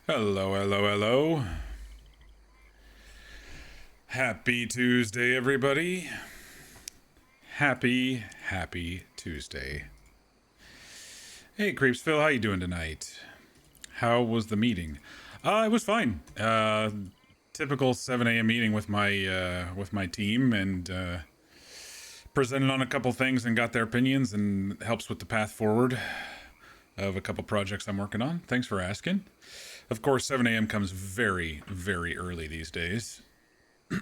Hello, hello, hello. Happy Tuesday, everybody. Happy Tuesday. Hey, Creepsville, how you doing tonight? How was the meeting? It was fine. Typical 7 a.m. meeting with my team, and presented on a couple things and got their opinions, and helps with the path forward of a couple projects I'm working on. Thanks for asking. Of course, 7 a.m. comes very, very early these days. You're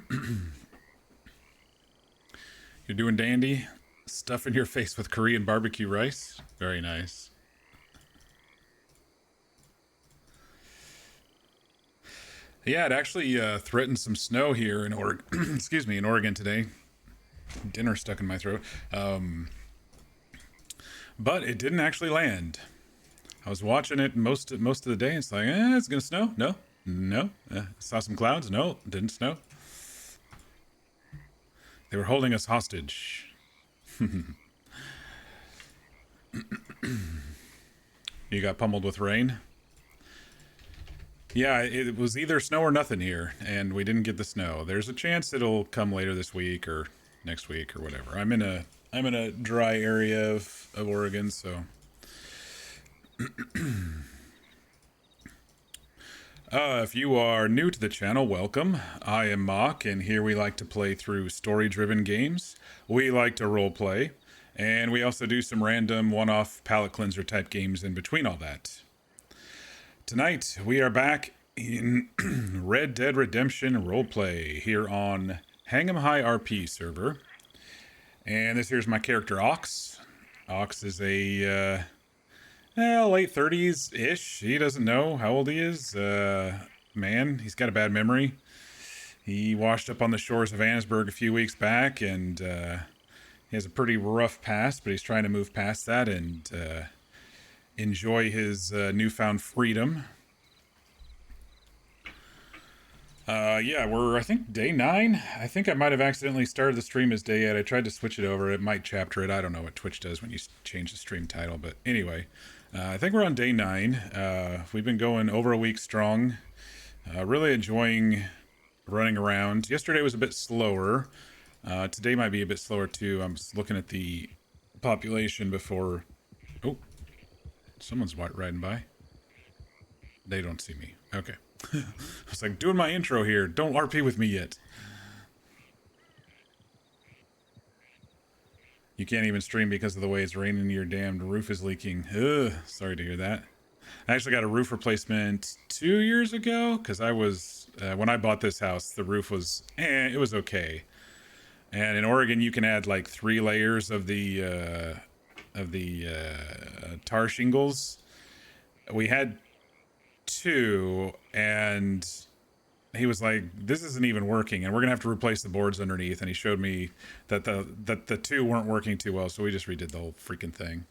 doing dandy. Stuffing your face with Korean barbecue rice. Very nice. Yeah, it actually threatened some snow here in Oregon. Excuse me, in Oregon today. Dinner stuck in my throat. But it didn't actually land. I was watching it most of the day. It's like, it's gonna snow. No, no. Saw some clouds. No, didn't snow. They were holding us hostage. You got pummeled with rain. Yeah, it was either snow or nothing here, and we didn't get the snow. There's a chance it'll come later this week or next week or whatever. I'm in a dry area of Oregon, so if you are new to the channel, welcome. I am Mock, and here we like to play through story-driven games. We like to role play, and we also do some random one-off palate cleanser type games in between all that. Tonight, we are back in Red Dead Redemption Roleplay here on Hang 'em High RP server. And this here's my character, Ox. Ox is a, late 30s-ish. He doesn't know how old he is. Man, he's got a bad memory. He washed up on the shores of Annesburg a few weeks back, and he has a pretty rough past, but he's trying to move past that and enjoy his newfound freedom. Yeah, we're, I think, day 9. I think I might have accidentally started the stream as day 8. I tried to switch it over. It might chapter it. I don't know what Twitch does when you change the stream title. But anyway, I think we're on day 9. We've been going over a week strong. Really enjoying running around. Yesterday was a bit slower. Today might be a bit slower, too. I'm just looking at the population before... Oh, someone's riding by. They don't see me. Okay. I was like, doing my intro here. Don't RP with me yet. You can't even stream because of the way it's raining. Your damned roof is leaking. Ugh, sorry to hear that. I actually got a roof replacement 2 years ago because I was, when I bought this house, the roof was, it was okay. And in Oregon, you can add like 3 layers of the tar shingles. We had 2, and he was like, this isn't even working, and we're gonna have to replace the boards underneath. And he showed me that the 2 weren't working too well, so we just redid the whole freaking thing.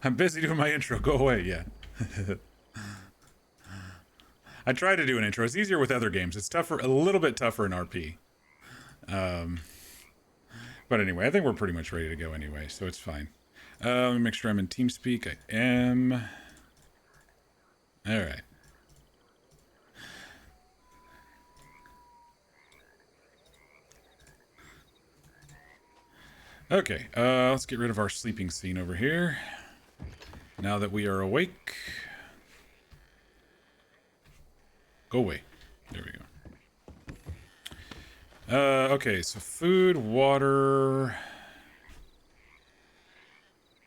I'm busy doing my intro. Go away. Yeah. I try to do an intro. It's easier with other games. It's tougher, a little bit tougher in RP. But anyway, I think we're pretty much ready to go anyway, so it's fine. Let me make sure I'm in TeamSpeak. I am. All right. Okay, let's get rid of our sleeping scene over here. Now that we are awake. Go away. There we go. Okay, so food, water.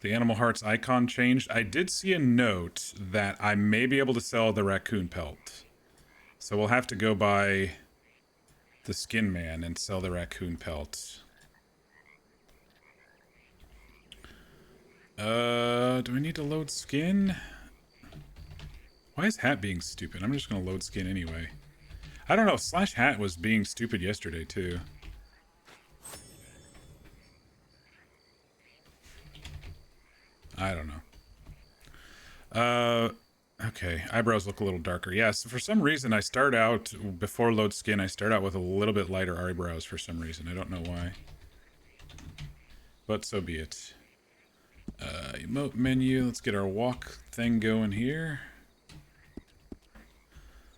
The Animal Hearts icon changed. I did see a note that I may be able to sell the raccoon pelt. So we'll have to go by the Skin Man and sell the raccoon pelt. Do I need to load skin? Why is hat being stupid? I'm just gonna load skin anyway. I don't know, Slash Hat was being stupid yesterday too. I don't know. Okay, eyebrows look a little darker. Yeah, so for some reason I start out, before load skin, I start out with a little bit lighter eyebrows for some reason. I don't know why. But so be it. Emote menu, let's get our walk thing going here.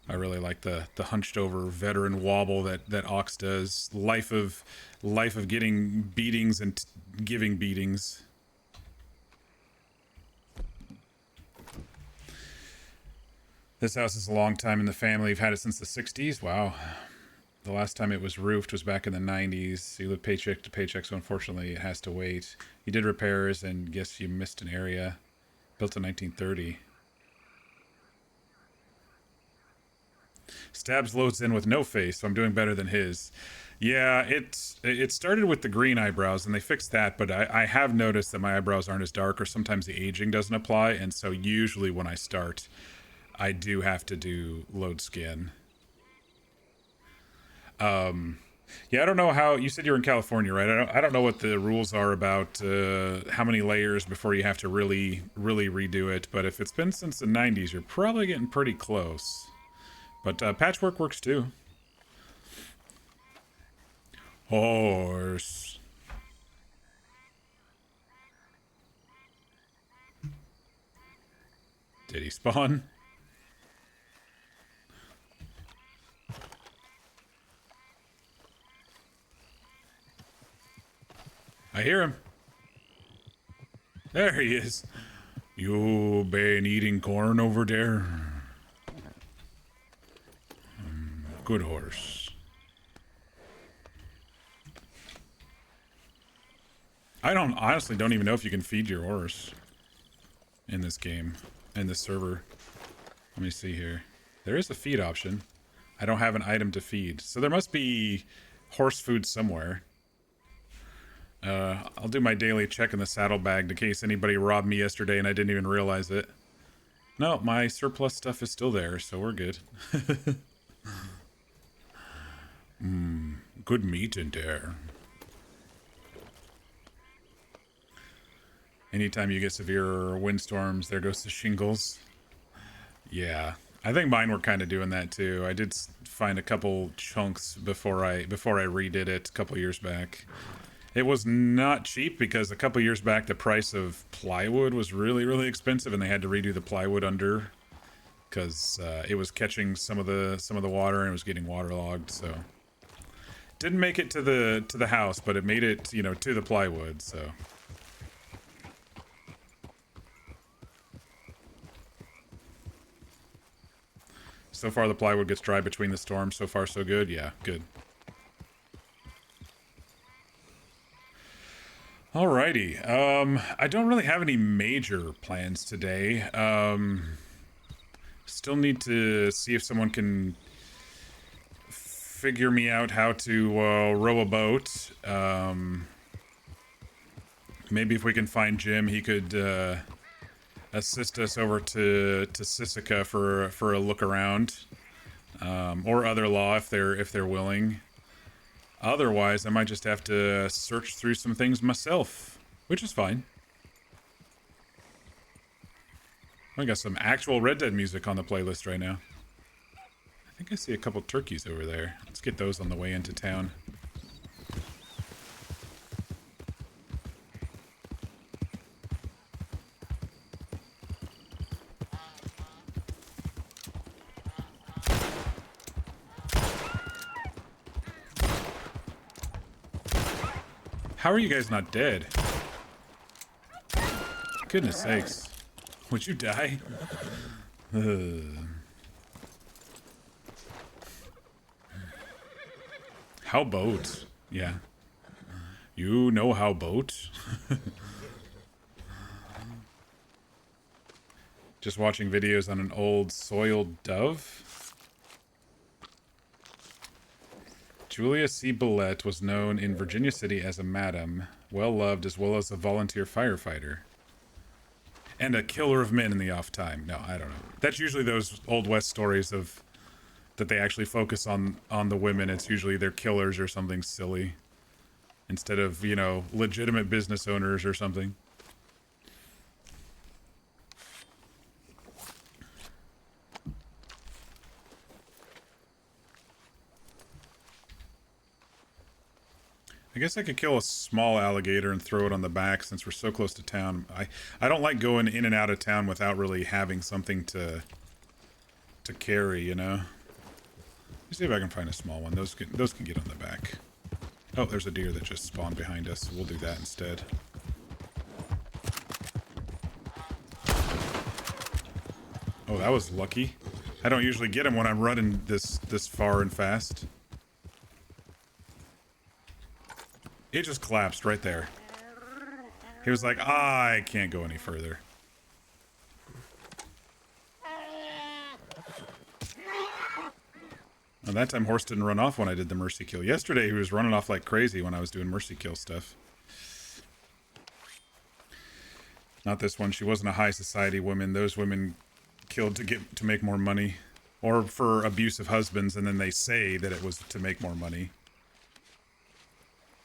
I really like the hunched over veteran wobble that Ox does. Life of getting beatings and giving beatings. This house is a long time in the family. We've had it since the 60s. Wow. The last time it was roofed was back in the 90s. You live paycheck to paycheck, so unfortunately it has to wait. You did repairs and guess you missed an area. Built in 1930. Stabs loads in with no face, so I'm doing better than his. Yeah, it started with the green eyebrows, and they fixed that, but I have noticed that my eyebrows aren't as dark, or sometimes the aging doesn't apply, and so usually when I start, I do have to do load skin. Yeah, I don't know how, you said you're in California, right? I don't know what the rules are about how many layers before you have to really redo it, but if it's been since the 90s, you're probably getting pretty close. But patchwork works too. Horse. Did he spawn? I hear him. There he is. You been eating corn over there? Good horse. I honestly don't even know if you can feed your horse in this game, in this server. Let me see here. There is a feed option. I don't have an item to feed, so there must be horse food somewhere. I'll do my daily check in the saddlebag in case anybody robbed me yesterday and I didn't even realize it. No, my surplus stuff is still there, so we're good. Good meat in there. Anytime you get severe windstorms, there goes the shingles. Yeah, I think mine were kind of doing that too. I did find a couple chunks before I redid it a couple years back. It was not cheap because a couple years back the price of plywood was really expensive, and they had to redo the plywood under because it was catching some of the water and it was getting waterlogged. So didn't make it to the house, but it made it, you know, to the plywood. So. So far the plywood gets dry between the storms. So far so good. Yeah, good. Alrighty. I don't really have any major plans today. Still need to see if someone can figure me out how to row a boat. Maybe if we can find Jim, he could assist us over to Sisika for a look around, or other law if they're willing. Otherwise, I might just have to search through some things myself, which is fine. I got some actual Red Dead music on the playlist right now. I think I see a couple turkeys over there. Let's get those on the way into town. How are you guys not dead? Goodness sakes. Would you die? How boat? Yeah. You know how boat? Just watching videos on an old soiled dove? Julia C. Billette was known in Virginia City as a madam, well-loved as well as a volunteer firefighter. And a killer of men in the off time. No, I don't know. That's usually those Old West stories of that they actually focus on the women. It's usually they're killers or something silly. Instead of, you know, legitimate business owners or something. I guess I could kill a small alligator and throw it on the back since we're so close to town. I don't like going in and out of town without really having something to to carry, you know. Let's see if I can find a small one. Those can get on the back. Oh, there's a deer that just spawned behind us. We'll do that instead. Oh, that was lucky. I don't usually get him when I'm running this far and fast. It just collapsed right there. He was like, I can't go any further. And that time horse didn't run off when I did the mercy kill. Yesterday he was running off like crazy when I was doing mercy kill stuff. Not this one. She wasn't a high society woman. Those women killed to make more money. Or for abusive husbands, and then they say that it was to make more money.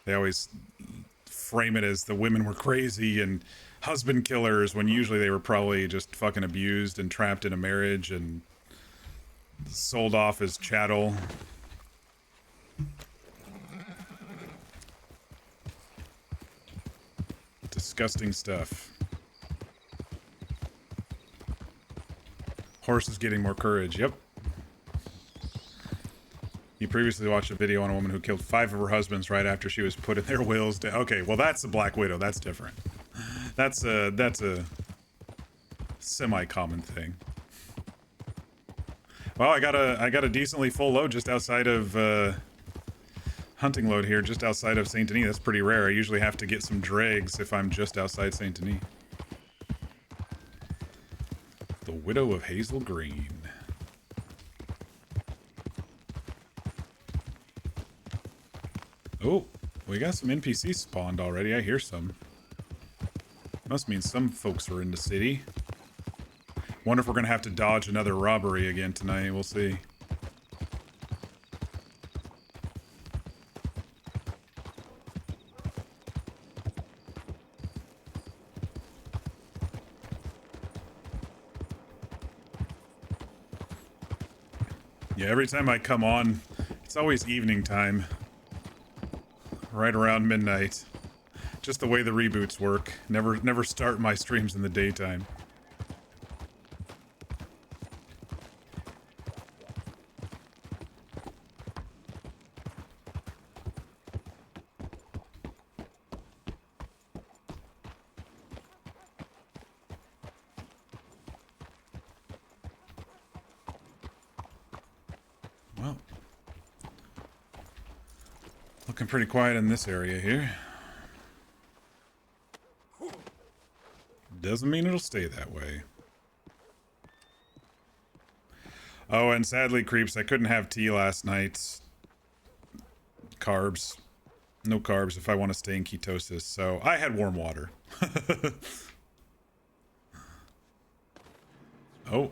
They always frame it as the women were crazy and husband killers, when usually they were probably just fucking abused and trapped in a marriage and sold off as chattel. Disgusting stuff. Horse is getting more courage. Yep. You previously watched a video on a woman who killed 5 of her husbands right after she was put in their wills. Okay, well that's the Black Widow. That's different. That's a semi-common thing. Well, I got a decently full load just outside of hunting load here, just outside of Saint Denis. That's pretty rare. I usually have to get some dregs if I'm just outside Saint Denis. The Widow of Hazel Green. Oh, we got some NPCs spawned already. I hear some. Must mean some folks are in the city. Wonder if we're gonna have to dodge another robbery again tonight. We'll see. Yeah, every time I come on, it's always evening time. Right around midnight. Just the way the reboots work. Never start my streams in the daytime. Well, looking pretty quiet in this area here. Doesn't mean it'll stay that way. Oh, and sadly, creeps, I couldn't have tea last night. Carbs. No carbs if I want to stay in ketosis, so I had warm water. Oh.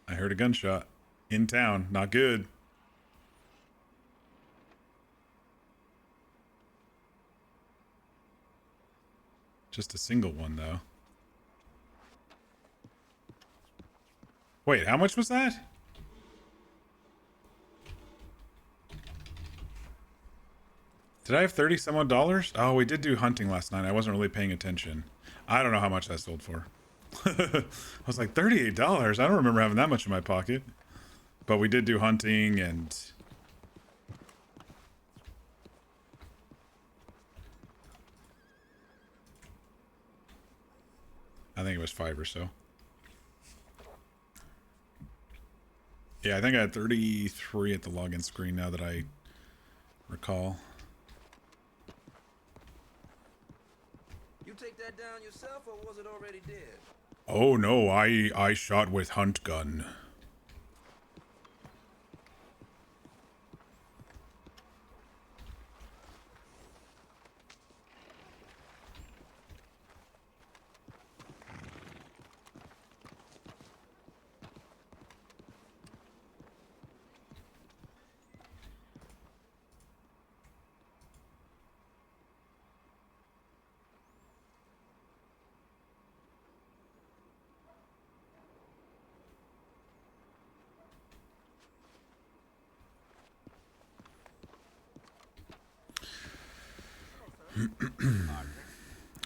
I heard a gunshot. In town. Not good. Just a single one, though. Wait, how much was that? Did I have 30 some odd dollars? Oh, we did do hunting last night. I wasn't really paying attention. I don't know how much that sold for. I was like, $38? I don't remember having that much in my pocket. But we did do hunting and... I think it was 5 or so. Yeah, I think I had 33 at the login screen now that I recall. You take that down yourself, or was it already dead? Oh no, I shot with hunt gun.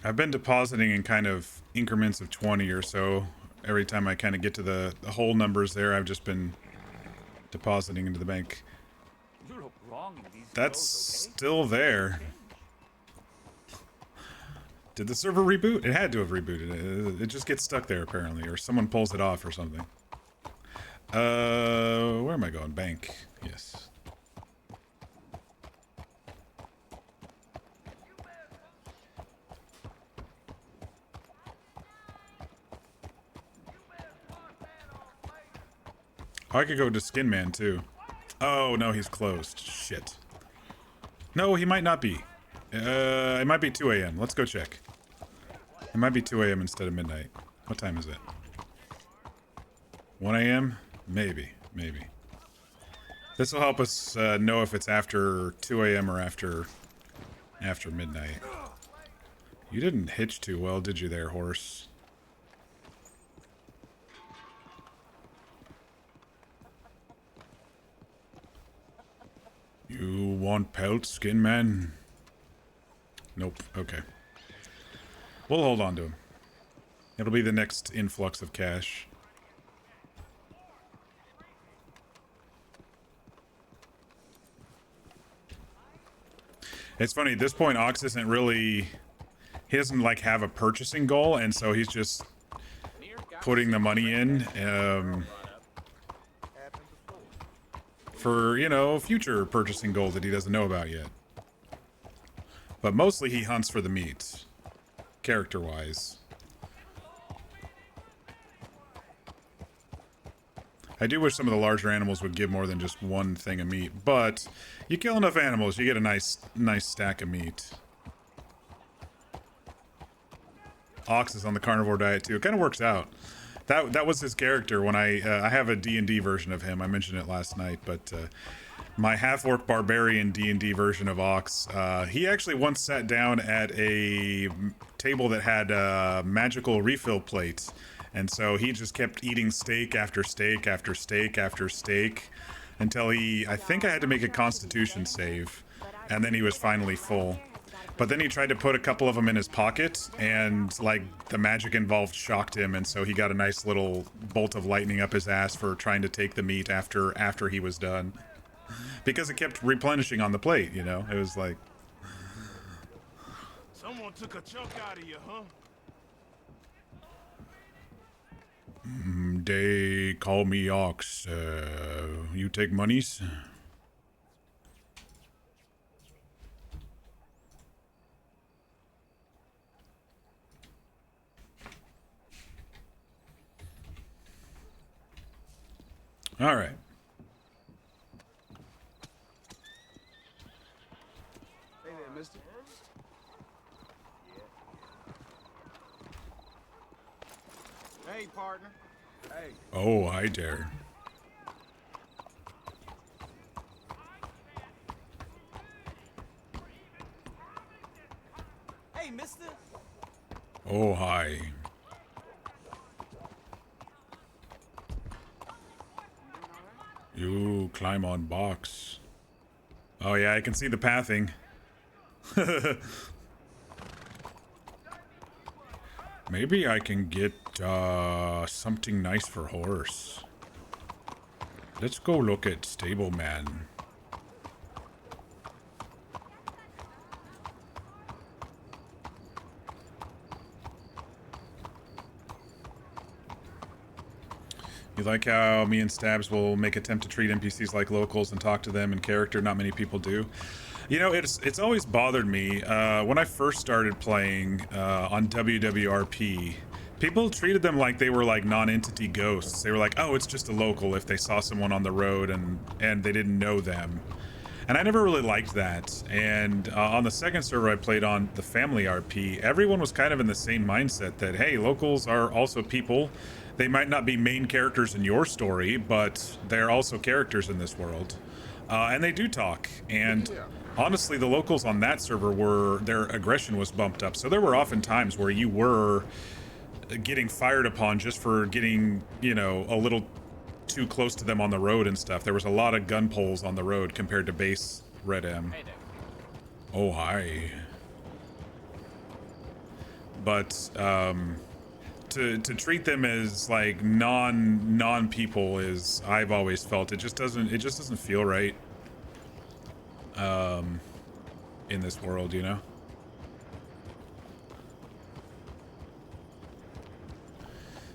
I've been depositing in kind of increments of 20 or so every time I kind of get to the whole numbers there, I've just been depositing into the bank. You look wrong in these That's clothes, okay? still there. Did the server reboot? It had to have rebooted. It just gets stuck there apparently, or someone pulls it off or something. Where am I going? Bank. Yes. Oh, I could go to Skin Man too. Oh no, he's closed. Shit. No, he might not be. It might be 2 a.m. Let's go check. It might be 2 a.m. instead of midnight. What time is it? 1 a.m.? Maybe. Maybe. This will help us know if it's after 2 a.m. or after midnight. You didn't hitch too well, did you there, horse? You want pelts, Skin Man? Nope. Okay. We'll hold on to him. It'll be the next influx of cash. It's funny, at this point, Ox isn't really... He doesn't, like, have a purchasing goal, and so he's just putting the money in for, you know, future purchasing goals that he doesn't know about yet. But mostly he hunts for the meat, character-wise. I do wish some of the larger animals would give more than just one thing of meat, but you kill enough animals, you get a nice stack of meat. Ox is on the carnivore diet too. It kind of works out. That was his character when I have a D&D version of him. I mentioned it last night, but my half-orc barbarian D&D version of Ox, he actually once sat down at a table that had a magical refill plate. And so he just kept eating steak after steak after steak after steak until I think I had to make a constitution save, and then he was finally full. But then he tried to put a couple of them in his pocket, and like the magic involved shocked him, and so he got a nice little bolt of lightning up his ass for trying to take the meat after he was done. Because it kept replenishing on the plate, you know? It was like... Someone took a chunk out of you, huh? They call me Ox. You take monies? All right. Hey there, mister. Hey, partner. Hey. Oh, hi there. Hey, mister. Oh, hi. You climb on box. Oh yeah, I can see the pathing. Maybe I can get something nice for horse. Let's go look at Stableman. You like how me and Stabs will make attempt to treat NPCs like locals and talk to them in character? Not many people do. You know, it's always bothered me. When I first started playing on WWRP, people treated them like they were like non-entity ghosts. They were like, oh, it's just a local if they saw someone on the road and they didn't know them. And I never really liked that. And on the second server I played on, the Family RP, everyone was kind of in the same mindset that, hey, locals are also people. They might not be main characters in your story, but they're also characters in this world. And they do talk. And honestly, the locals on that server their aggression was bumped up. So there were often times where you were getting fired upon just for getting, you know, a little too close to them on the road and stuff. There was a lot of gun pulls on the road compared to base Red M. Hey there. Oh, hi. But, to treat them as like non people is, I've always felt, it just doesn't feel right in this world, you know.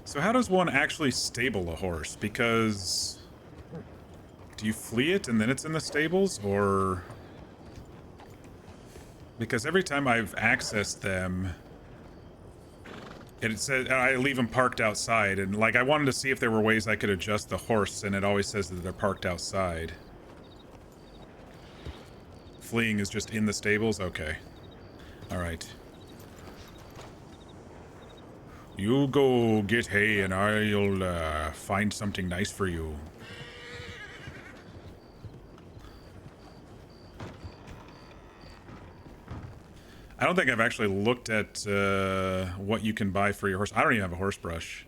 So how does one actually stable a horse? Because do you flee it and then it's in the stables, or because every time I've accessed them, it said I leave them parked outside, and like I wanted to see if there were ways I could adjust the horse, and it always says that they're parked outside. Fleeing is just in the stables? Okay. Alright. You go get hay and I'll find something nice for you. I don't think I've actually looked at what you can buy for your horse. I don't even have a horse brush.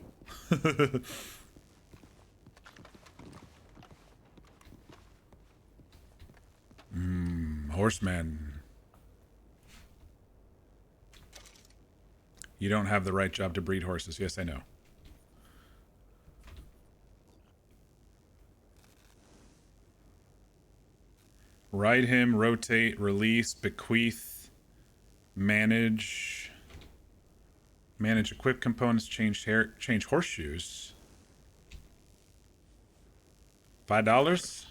Horseman. You don't have the right job to breed horses. Yes, I know. Ride him, rotate, release, bequeath, manage, equip components, change horseshoes. $5?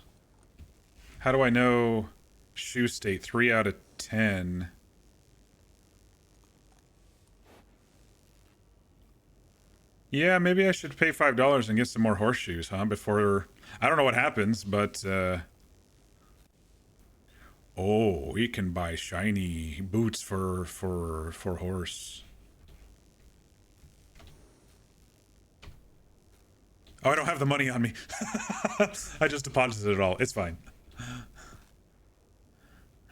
How do I know shoe state? 3 out of 10. Yeah, maybe I should pay $5 and get some more horseshoes, huh? Before, I don't know what happens, but oh, we can buy shiny boots for horse. Oh, I don't have the money on me. I just deposited it all. It's fine.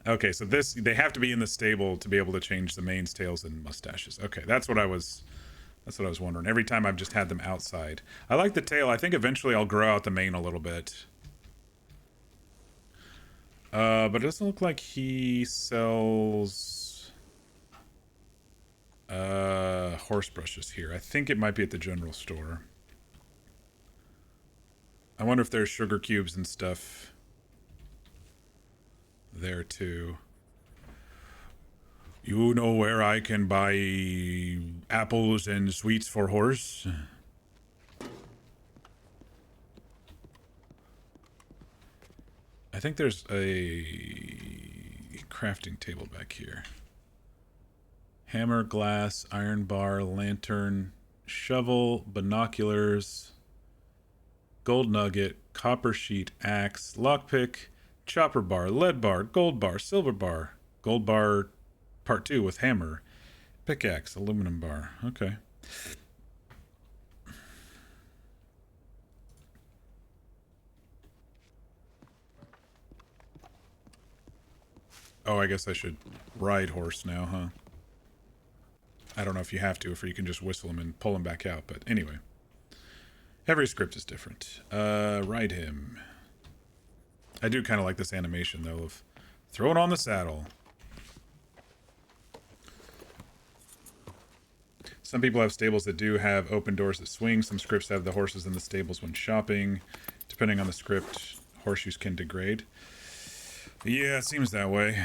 Okay, so they have to be in the stable to be able to change the manes, tails, and mustaches. Okay, that's what I was wondering. Every time I've just had them outside. I like the tail. I think eventually I'll grow out the mane a little bit. But it doesn't look like he sells horse brushes here. I think it might be at the general store. I wonder if there's sugar cubes and stuff there too. You know where I can buy apples and sweets for horse? I think there's a crafting table back here. Hammer, glass, iron bar, lantern, shovel, binoculars, gold nugget, copper sheet, axe, lockpick, chopper bar, lead bar, gold bar, silver bar, gold bar part 2 with hammer, pickaxe, aluminum bar. Okay. Oh, I guess I should ride horse now, huh? I don't know if you have to, or if you can just whistle him and pull him back out, but anyway. Every script is different. Ride him. I do kind of like this animation, though, of throwing on the saddle. Some people have stables that do have open doors that swing. Some scripts have the horses in the stables when shopping. Depending on the script, horseshoes can degrade. Yeah, it seems that way.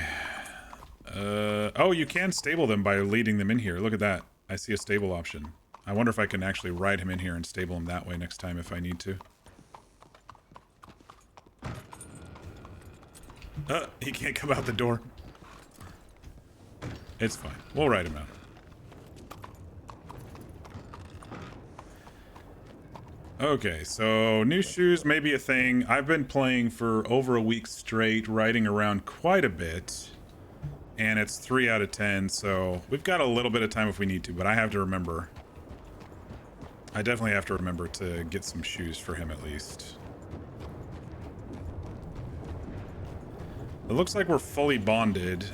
Oh, you can stable them by leading them in here. Look at that. I see a stable option. I wonder if I can actually ride him in here and stable him that way next time if I need to. He can't come out the door. It's fine. We'll ride him out. Okay, so new shoes may be a thing. I've been playing for over a week straight, riding around quite a bit. And it's 3 out of 10, so we've got a little bit of time if we need to, but I have to remember. I definitely have to remember to get some shoes for him at least. It looks like we're fully bonded.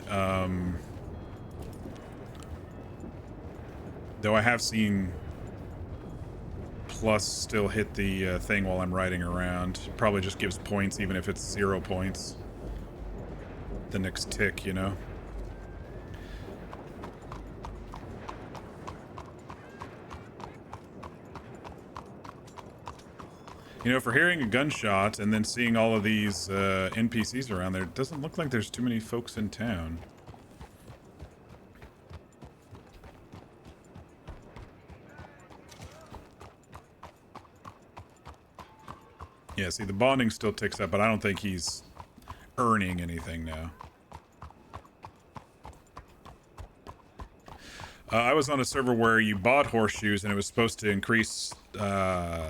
Though I have seen plus still hit the thing while I'm riding around. Probably just gives points even if it's 0 points. The next tick, you know? You know, for hearing a gunshot and then seeing all of these NPCs around there, it doesn't look like there's too many folks in town. Yeah, see, the bonding still ticks up, but I don't think he's earning anything now. I was on a server where you bought horseshoes and it was supposed to increase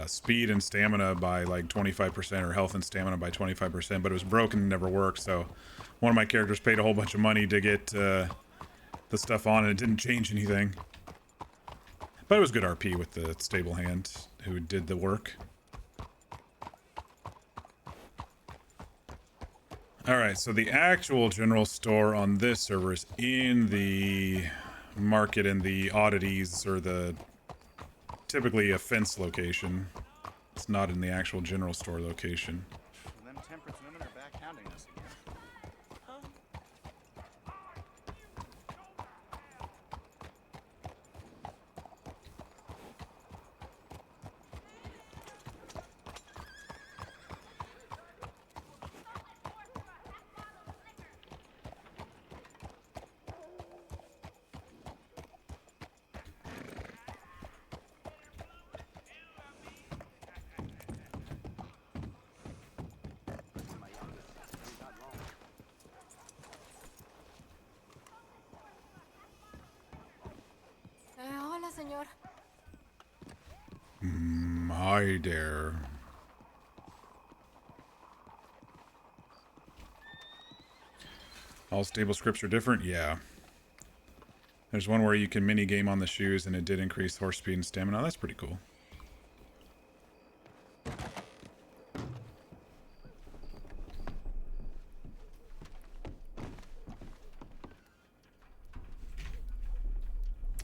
speed and stamina by like 25%, or health and stamina by 25%, but it was broken and never worked, so one of my characters paid a whole bunch of money to get the stuff on, and it didn't change anything. But it was good RP with the stable hand who did the work. Alright, so the actual general store on this server is in the market and the oddities, or the typically a fence location. It's not in the actual general store location. Them temperance women are back hounding us again. Hola, señor. Hi there. All stable scripts are different? Yeah. There's one where you can mini-game on the shoes and it did increase horse speed and stamina. That's pretty cool.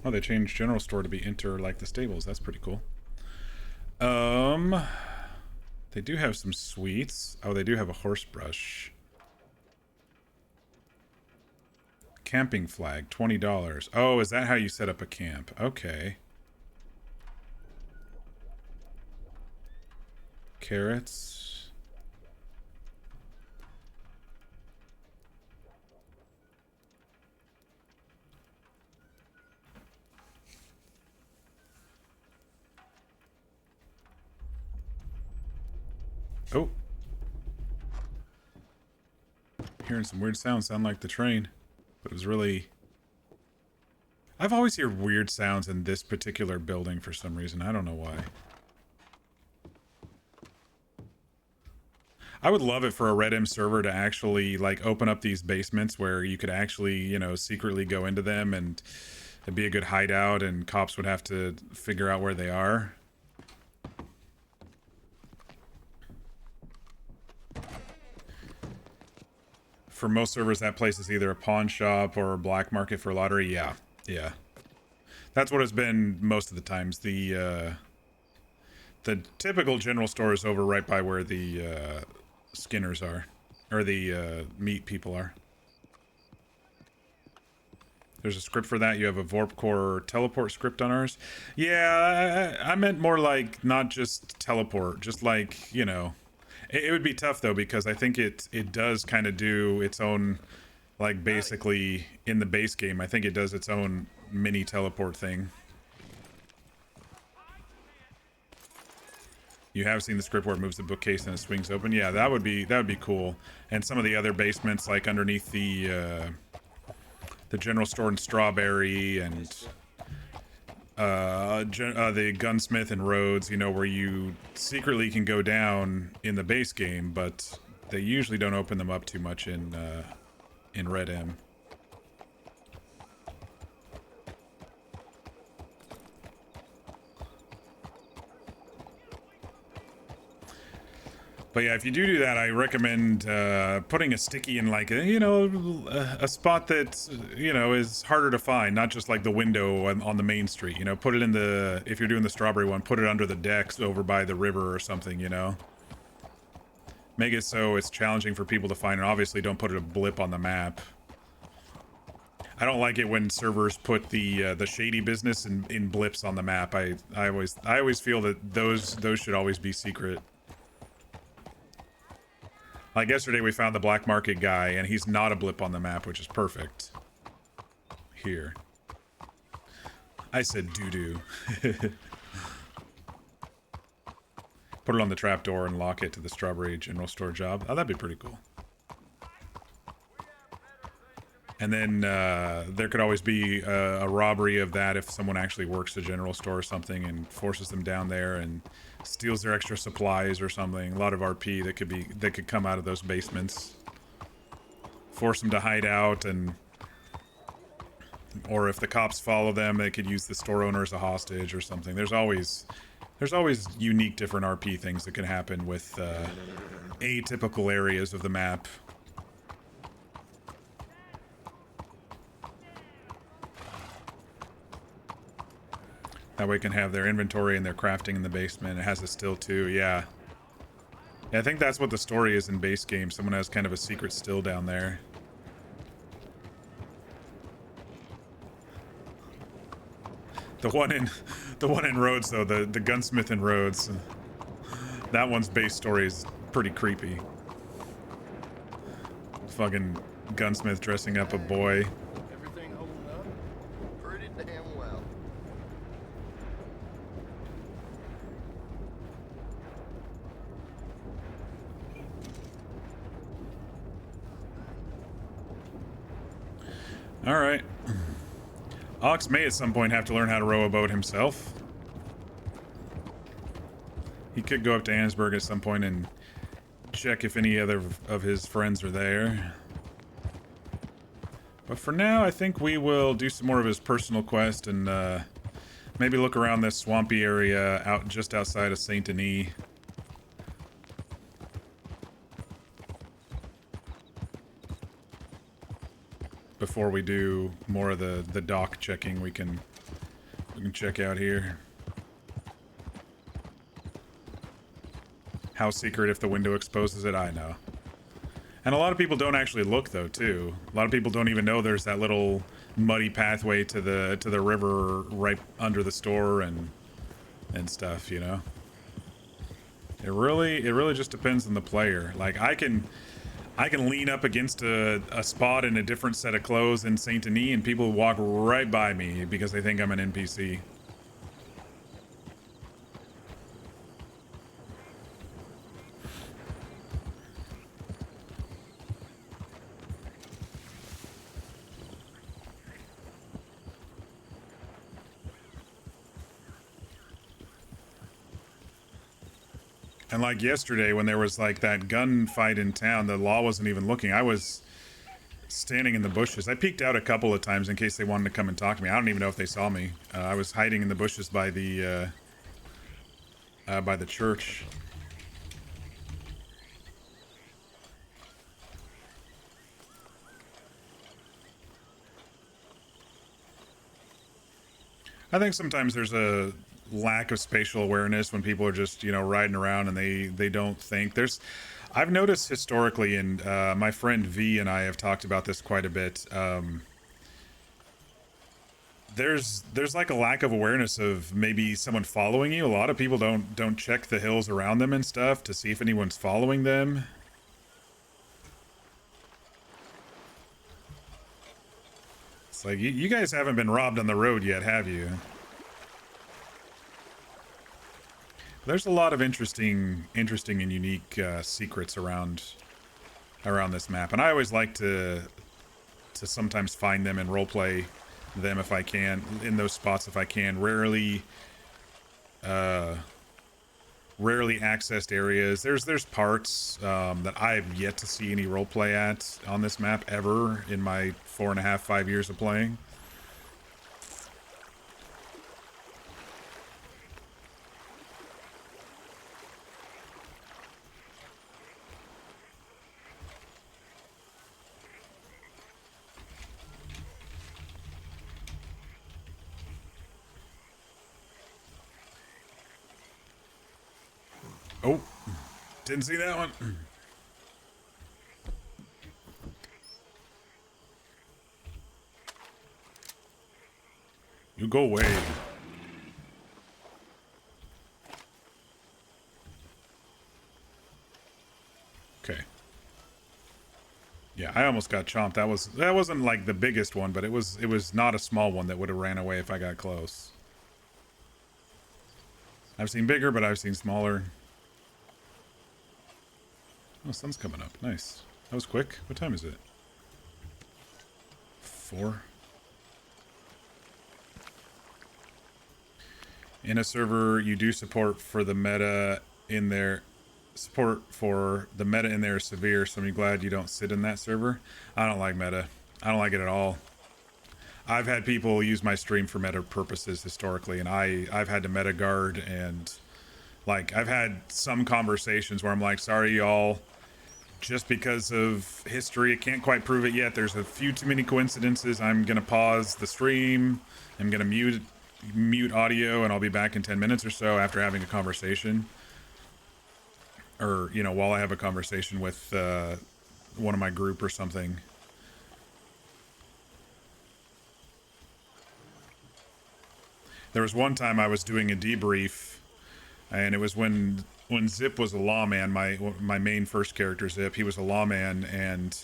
Oh, they changed general store to be enter like the stables. That's pretty cool. They do have some sweets. Oh, they do have a horse brush. Camping flag, $20. Oh, is that how you set up a camp? Okay. Carrots. Oh. Hearing some weird sounds, sound like the train. But it was really... I've always heard weird sounds in this particular building for some reason. I don't know why. I would love it for a Red M server to actually, like, open up these basements where you could actually, you know, secretly go into them, and it'd be a good hideout, and cops would have to figure out where they are. For most servers, that place is either a pawn shop or a black market for lottery. Yeah, yeah. That's what it's been most of the times. The typical general store is over right by where the skinners are, or the meat people are. There's a script for that. You have a Vorp Core teleport script on ours. Yeah, I meant more like not just teleport, just like, you know. It would be tough though, because I think it does kind of do its own, like, basically in the base game, I think it does its own mini teleport thing. You have seen the script where it moves the bookcase and it swings open. Yeah, that would be cool. And some of the other basements, like underneath the general store in Strawberry, and the gunsmith and Rhodes, you know, where you secretly can go down in the base game, but they usually don't open them up too much in Red M. But yeah, if you do that, I recommend putting a sticky in, like, a spot that, you know, is harder to find, not just like the window on the main street. You know, put it in the, if you're doing the Strawberry one, put it under the decks over by the river or something, you know. Make it so it's challenging for people to find, and obviously don't put a blip on the map. I don't like it when servers put the shady business in blips on the map. I always feel that those should always be secret. Like yesterday we found the black market guy, and he's not a blip on the map, which is perfect. Here. I said doo-doo. Put it on the trapdoor and lock it to the strawberry general store job. Oh, that'd be pretty cool. And then there could always be a robbery of that if someone actually works the general store or something and forces them down there and steals their extra supplies or something. A lot of RP that could come out of those basements. Force them to hide out, and or if the cops follow them, they could use the store owner as a hostage or something. There's always unique different RP things that can happen with atypical areas of the map. That way can have their inventory and their crafting in the basement. It has a still too, yeah. I think that's what the story is in base game. Someone has kind of a secret still down there. The one in Rhodes though, the gunsmith in Rhodes. That one's base story is pretty creepy. Fucking gunsmith dressing up a boy. Everything holding up pretty damn well. Alright. Ox may at some point have to learn how to row a boat himself. He could go up to Annesburg at some point and check if any other of his friends are there. But for now, I think we will do some more of his personal quest and maybe look around this swampy area out just outside of Saint Denis. Before we do more of the dock checking, we can check out here. How secret if the window exposes it, I know. And a lot of people don't actually look though, too. A lot of people don't even know there's that little muddy pathway to the river right under the store and stuff, you know. It really just depends on the player. Like I can lean up against a spot in a different set of clothes in Saint Denis and people walk right by me because they think I'm an NPC. And like yesterday when there was like that gunfight in town, the law wasn't even looking. I was standing in the bushes. I peeked out a couple of times in case they wanted to come and talk to me. I don't even know if they saw me. I was hiding in the bushes by the church. I think sometimes there's a lack of spatial awareness when people are just, you know, riding around and they don't think. I've noticed historically, and my friend V and I have talked about this quite a bit. There's like a lack of awareness of maybe someone following you. A lot of people don't check the hills around them and stuff to see if anyone's following them. It's like you guys haven't been robbed on the road yet, have you? There's a lot of interesting and unique secrets around this map, and I always like to sometimes find them and roleplay them if I can, in those spots if I can. Rarely accessed areas. There's parts that I've yet to see any roleplay at on this map ever in my 4.5-5 years of playing. Oh, didn't see that one. You go away. Okay. Yeah, I almost got chomped. That wasn't like the biggest one, but it was not a small one that would have ran away if I got close. I've seen bigger, but I've seen smaller. Oh, sun's coming up. Nice. That was quick. What time is it? 4. In a server, you do support for the meta in there. Support for the meta in there is severe, so I'm glad you don't sit in that server. I don't like meta. I don't like it at all. I've had people use my stream for meta purposes historically, and I've had to meta guard, and like I've had some conversations where I'm like, sorry y'all, just because of history, I can't quite prove it yet. There's a few too many coincidences. I'm gonna pause the stream. I'm gonna mute audio, and I'll be back in 10 minutes or so after having a conversation, or while I have a conversation with one of my group or something. There was one time I was doing a debrief, and it was when Zip was a lawman, my main first character, Zip. He was a lawman, and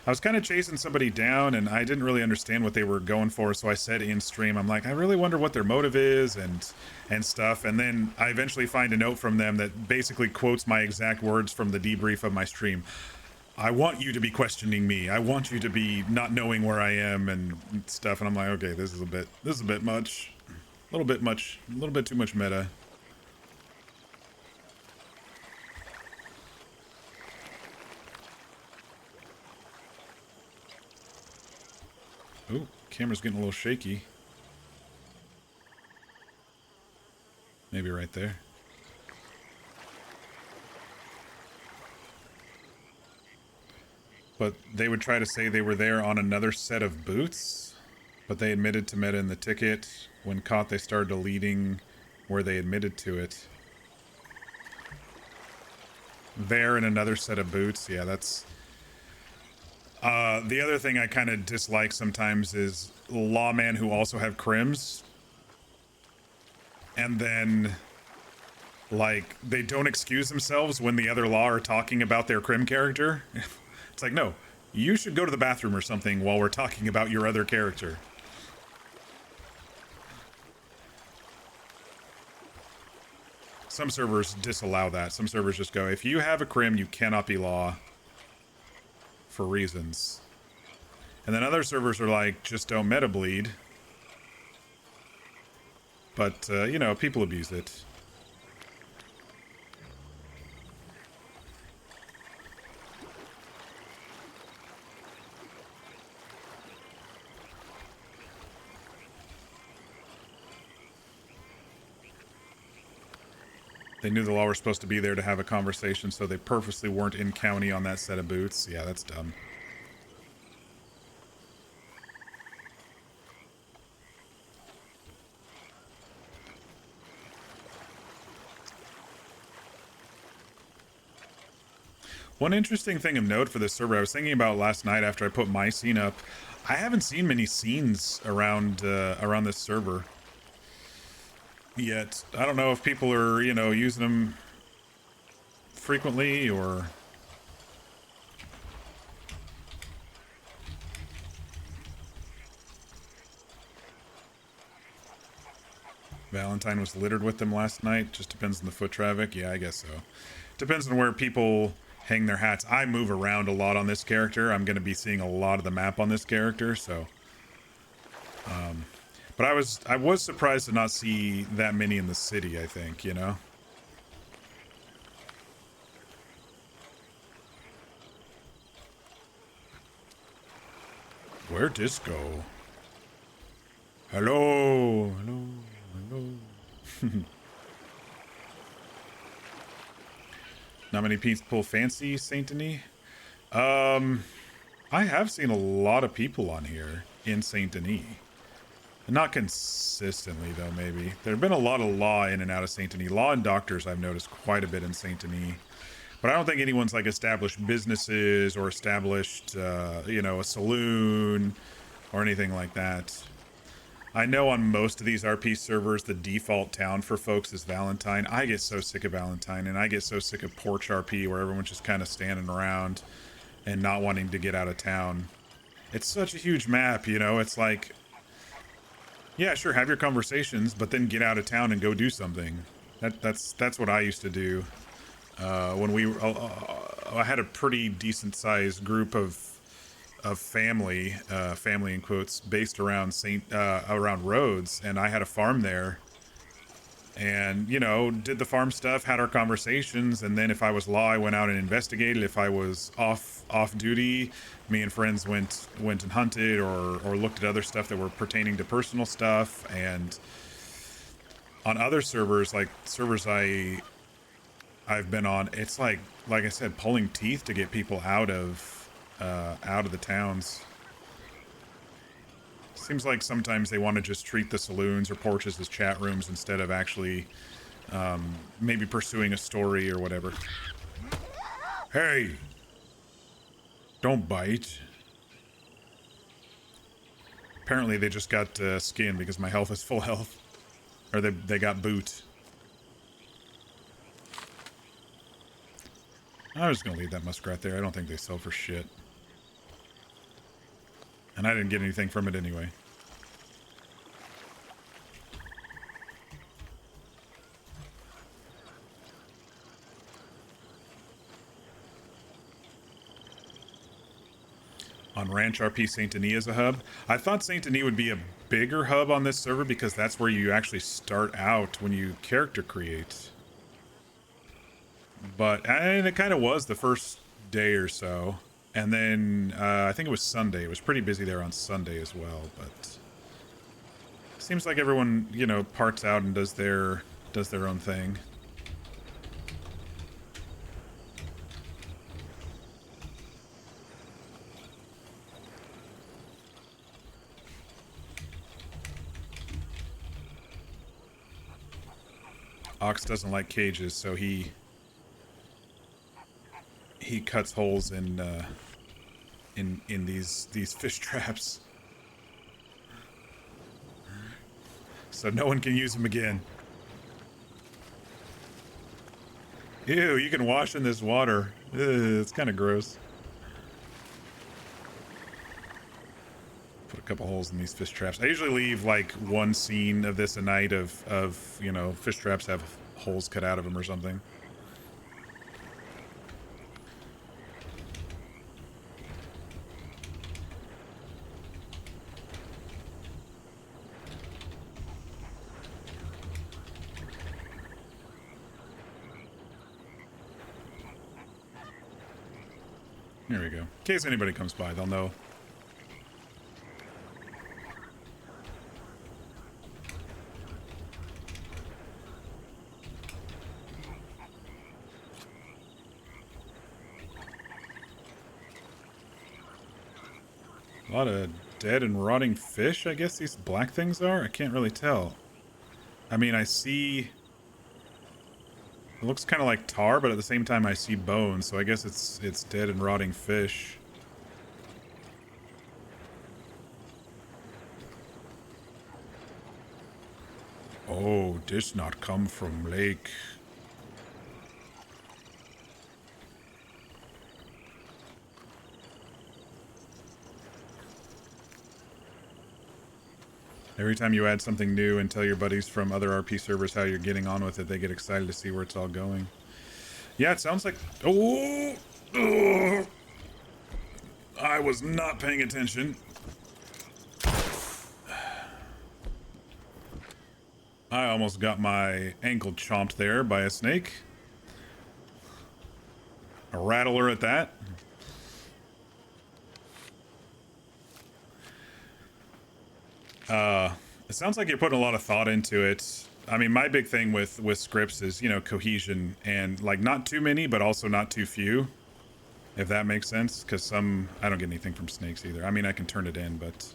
I was kind of chasing somebody down, and I didn't really understand what they were going for, so I said in stream, I'm like, I really wonder what their motive is and stuff. And then I eventually find a note from them that basically quotes my exact words from the debrief of my stream. I want you to be questioning me. I want you to be not knowing where I am and stuff. And I'm like, okay, this is a bit much. A little bit too much meta. Oh, camera's getting a little shaky. Maybe right there. But they would try to say they were there on another set of boots, but they admitted to meta in the ticket. When caught, they started deleting where they admitted to it. There in another set of boots. Yeah, that's... the other thing I kind of dislike sometimes is lawmen who also have crims. And then, like, they don't excuse themselves when the other law are talking about their crim character. It's like, no, you should go to the bathroom or something while we're talking about your other character. Some servers disallow that. Some servers just go, if you have a crim, you cannot be law for reasons. And then other servers are like, just don't meta bleed. But, people abuse it. They knew the law were supposed to be there to have a conversation, so they purposely weren't in county on that set of boots. Yeah, that's dumb. One interesting thing of note for this server, I was thinking about last night after I put my scene up. I haven't seen many scenes around this server yet. I don't know if people are, using them frequently or... Valentine was littered with them last night. Just depends on the foot traffic. Yeah, I guess so. Depends on where people hang their hats. I move around a lot on this character. I'm going to be seeing a lot of the map on this character, so... but I was surprised to not see that many in the city, I think, Where'd this go? Hello? Not many people fancy Saint Denis? I have seen a lot of people on here in Saint Denis. Not consistently, though, maybe. There have been a lot of law in and out of Saint Denis. Law and doctors I've noticed quite a bit in Saint Denis. But I don't think anyone's, like, established businesses or established, a saloon or anything like that. I know on most of these RP servers, the default town for folks is Valentine. I get so sick of Valentine, and I get so sick of Porch RP, where everyone's just kind of standing around and not wanting to get out of town. It's such a huge map, you know. It's like, yeah, sure, have your conversations, but then get out of town and go do something. That's what I used to do when I had a pretty decent sized group of family, family in quotes, based around around Rhodes, and I had a farm there. And, you know, did the farm stuff, had our conversations, and then if I was law, I went out and investigated. If I was off duty, me and friends went and hunted or looked at other stuff that were pertaining to personal stuff. And on other servers, like servers I've been on, it's like I said, pulling teeth to get people out of the towns. Seems like sometimes they want to just treat the saloons or porches as chat rooms instead of actually maybe pursuing a story or whatever. Hey! Don't bite. Apparently they just got skin because my health is full health. Or they got boot. I'm just gonna leave that muskrat there. I don't think they sell for shit. And I didn't get anything from it anyway. On Ranch RP, Saint Denis is a hub. I thought Saint Denis would be a bigger hub on this server because that's where you actually start out when you character create. But and it kind of was the first day or so. And then I think it was Sunday. It was pretty busy there on Sunday as well. But seems like everyone, you know, parts out and does their own thing. Ox doesn't like cages, so he cuts holes in these fish traps, so no one can use them again. Ew, you can wash in this water. Ugh, it's kind of gross. Put a couple holes in these fish traps. I usually leave like one scene of this a night of you know, fish traps have holes cut out of them or something. There we go. In case anybody comes by, they'll know. A lot of dead and rotting fish, I guess these black things are? I can't really tell. I mean, I see... It looks kind of like tar, but at the same time I see bones, so I guess it's dead and rotting fish. Oh, this not come from lake. Every time you add something new and tell your buddies from other RP servers how you're getting on with it, they get excited to see where it's all going. Yeah, it sounds like... Oh! Ugh. I was not paying attention. I almost got my ankle chomped there by a snake. A rattler at that. It sounds like you're putting a lot of thought into it. I mean, my big thing with scripts is, you know, cohesion and like not too many, but also not too few, if that makes sense. Because some, I don't get anything from snakes either. I mean, I can turn it in, but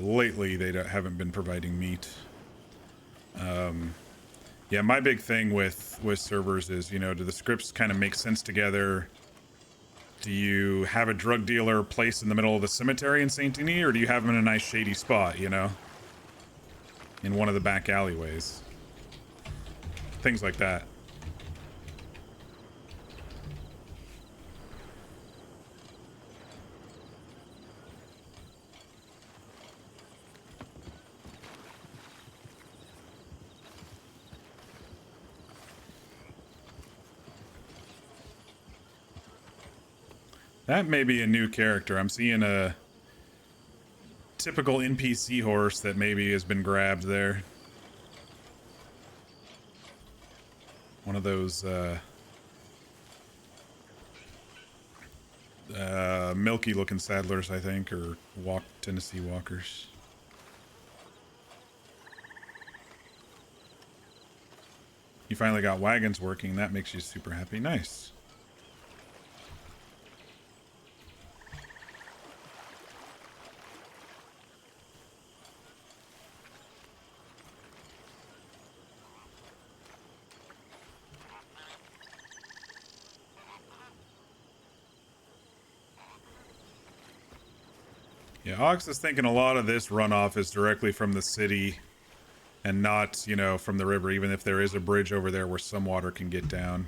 lately they haven't been providing meat. Yeah, my big thing with servers is, you know, do the scripts kind of make sense together? Do you have a drug dealer placed in the middle of the cemetery in Saint Denis, or do you have him in a nice shady spot, you know? In one of the back alleyways. Things like that. That may be a new character. I'm seeing a typical NPC horse that maybe has been grabbed there. One of those milky looking saddlers, I think, or Tennessee walkers. You finally got wagons working. That makes you super happy. Nice. Yeah, Ox is thinking a lot of this runoff is directly from the city and not, you know, from the river, even if there is a bridge over there where some water can get down.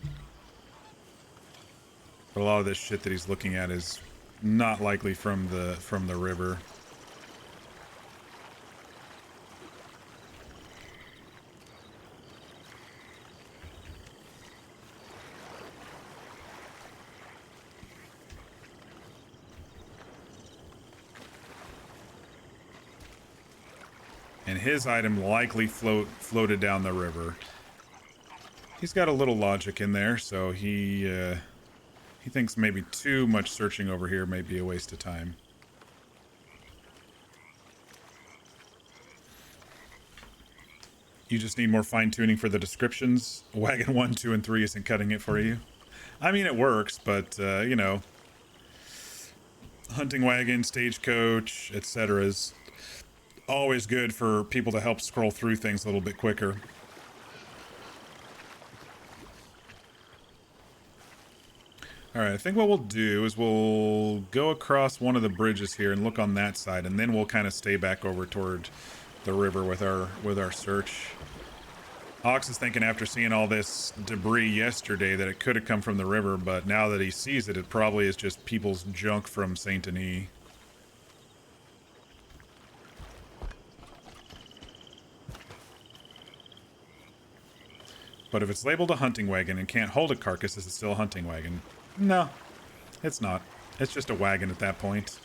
But a lot of this shit that he's looking at is not likely from the river. And his item likely floated down the river. He's got a little logic in there, so he thinks maybe too much searching over here may be a waste of time. You just need more fine-tuning for the descriptions. Wagon 1, 2, and 3 isn't cutting it for you. I mean, it works, but, you know, hunting wagon, stagecoach, etc. is always good for people to help scroll through things a little bit quicker. Alright, I think what we'll do is we'll go across one of the bridges here and look on that side, and then we'll kind of stay back over toward the river with our search. Ox is thinking after seeing all this debris yesterday that it could have come from the river, but now that he sees it, it probably is just people's junk from Saint Denis. But if it's labeled a hunting wagon and can't hold a carcass, is it still a hunting wagon? No, it's not. It's just a wagon at that point.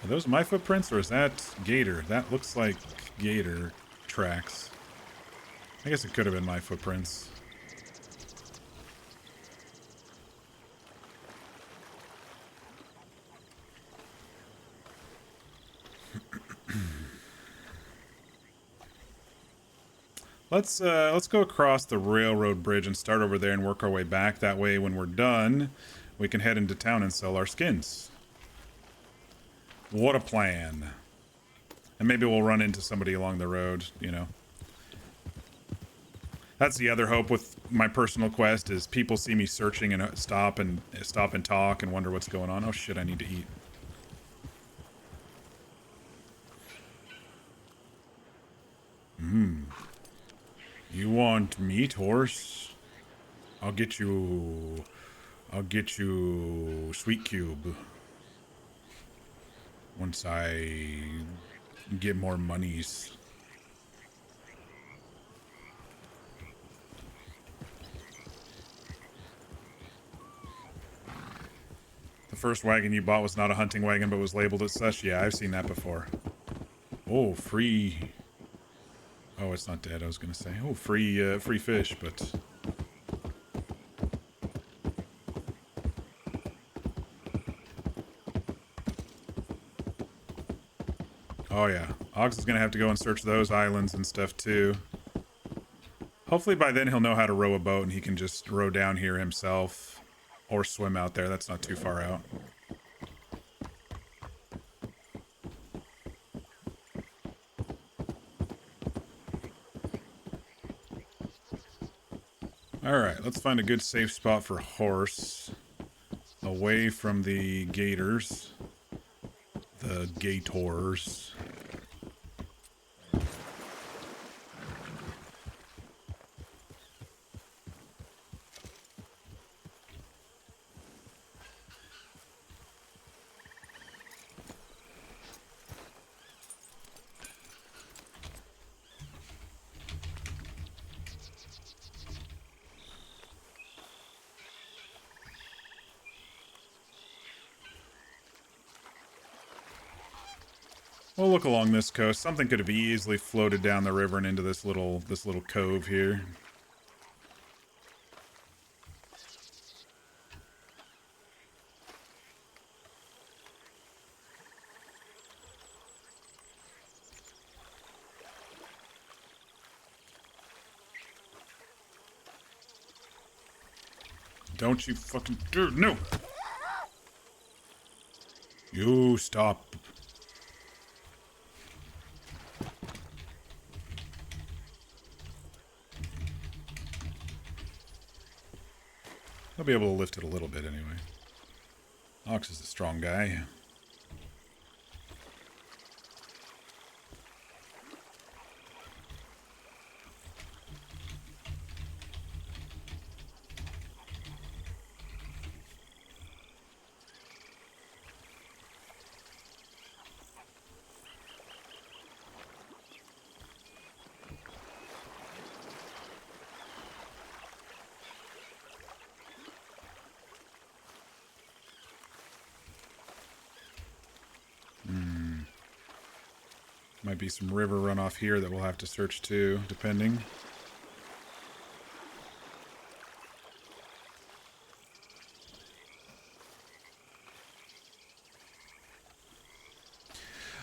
Are those my footprints or is that gator? That looks like gator tracks. I guess it could have been my footprints. Let's go across the railroad bridge and start over there and work our way back. That way, when we're done, we can head into town and sell our skins. What a plan. And maybe we'll run into somebody along the road, you know. That's the other hope with my personal quest is people see me searching and stop and talk and wonder what's going on. Oh shit, I need to eat. You want meat, horse? I'll get you sweet cube. Once I get more monies. The first wagon you bought was not a hunting wagon, but was labeled as such. Yeah, I've seen that before. Oh, free. Oh, it's not dead. I was gonna say, oh, free fish, but oh yeah, Ox is gonna have to go and search those islands and stuff too. Hopefully by then he'll know how to row a boat and he can just row down here himself or swim out there. That's not too far out. Alright, let's find a good safe spot for horse. Away from the gators. The gators. We'll look along this coast. Something could have easily floated down the river and into this little cove here. Don't you fucking... Dude, no! You stop. I'll be able to lift it a little bit anyway. Ox is a strong guy. Might be some river runoff here that we'll have to search too, depending.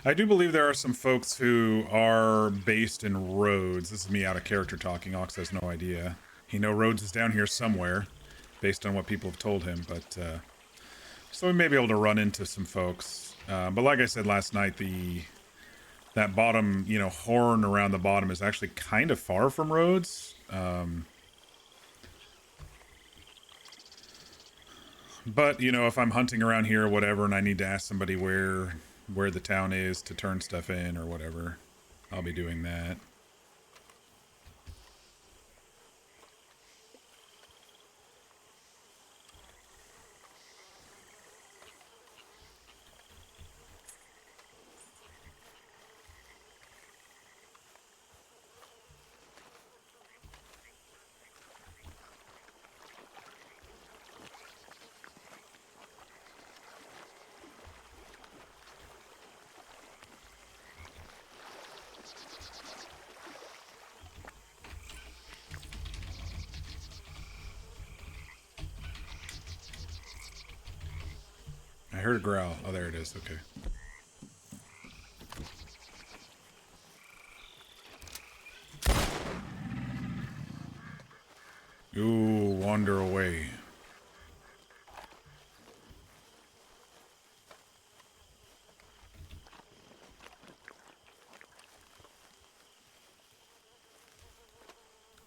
I do believe there are some folks who are based in Rhodes. This is me out of character talking. Ox has no idea. He knows Rhodes is down here somewhere, based on what people have told him, but so we may be able to run into some folks. But like I said last night, that bottom, you know, horn around the bottom is actually kind of far from Rhodes. But, you know, if I'm hunting around here or whatever and I need to ask somebody where the town is to turn stuff in or whatever, I'll be doing that. I heard a growl. Oh, there it is. Okay. Ooh, wander away.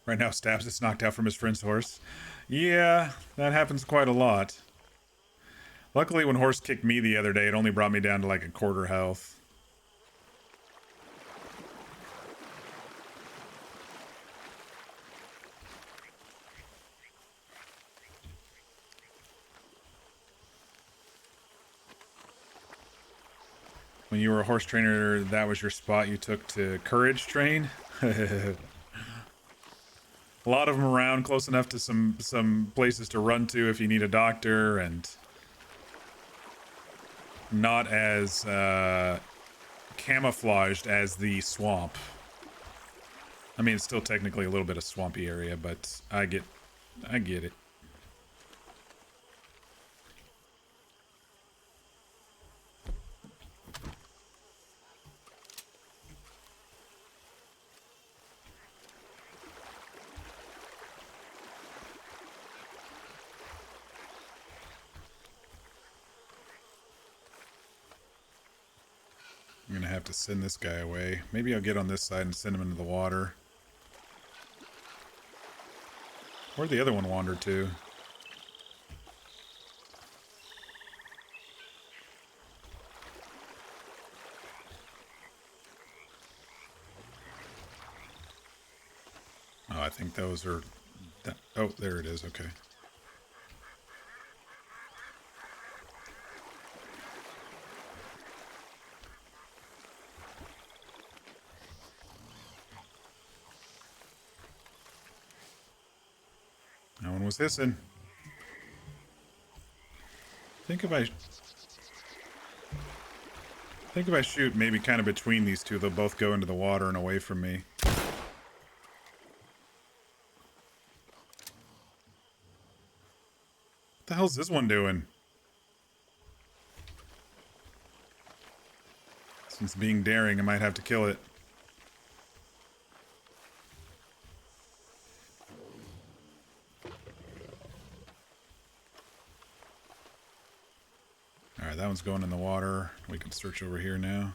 Right now, Stabs is knocked out from his friend's horse. Yeah, that happens quite a lot. Luckily, when horse kicked me the other day, it only brought me down to like a quarter health. When you were a horse trainer, that was your spot you took to courage train? A lot of them around, close enough to some places to run to if you need a doctor, and not as camouflaged as the swamp. I mean, it's still technically a little bit of swampy area, but I get it. I'm gonna have to send this guy away. Maybe I'll get on this side and send him into the water. Where'd the other one wander to? Oh, I think those are... Oh, there it is. Okay. No one was hissing. I think if I... I think if I shoot maybe kind of between these two, they'll both go into the water and away from me. What the hell's this one doing? Since being daring, I might have to kill it. Alright, that one's going in the water. We can search over here now.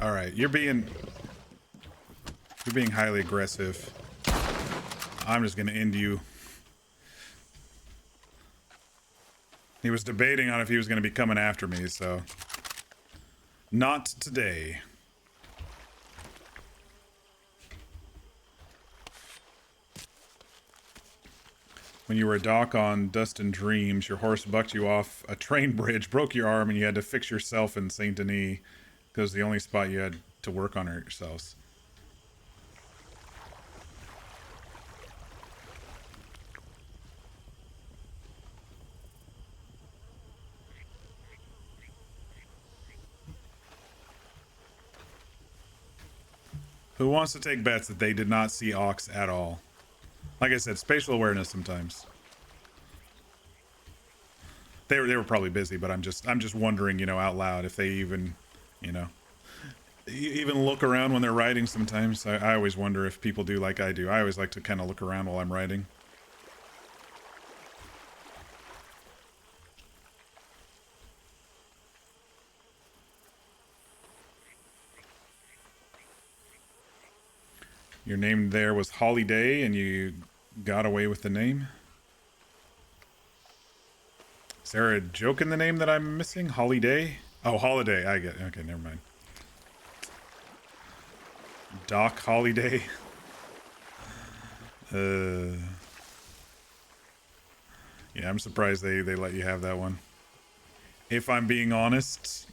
Alright, you're being highly aggressive. I'm just gonna end you. He was debating on if he was gonna be coming after me, so... Not today. When you were a doc on Dust and Dreams, your horse bucked you off a train bridge, broke your arm, and you had to fix yourself in Saint Denis because the only spot you had to work on it yourselves. Who wants to take bets that they did not see Ox at all? Like I said, spatial awareness sometimes. They were probably busy, but I'm just wondering, you know, out loud if they even, you know, even look around when they're writing sometimes. I always wonder if people do like I do. I always like to kind of look around while I'm writing. Your name there was Holiday, and you got away with the name? Is there a joke in the name that I'm missing? Holiday? Oh, Holiday. I get it. Okay, never mind. Doc Holiday. Yeah, I'm surprised they let you have that one. If I'm being honest.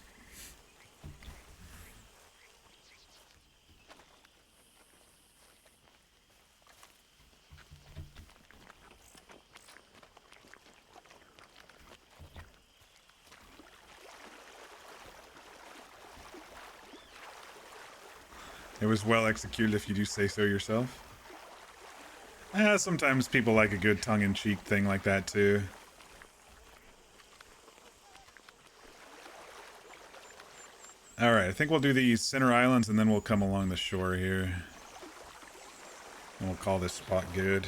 It was well executed, if you do say so yourself. Sometimes people like a good tongue-in-cheek thing like that, too. Alright, I think we'll do these center islands, and then we'll come along the shore here. And we'll call this spot good.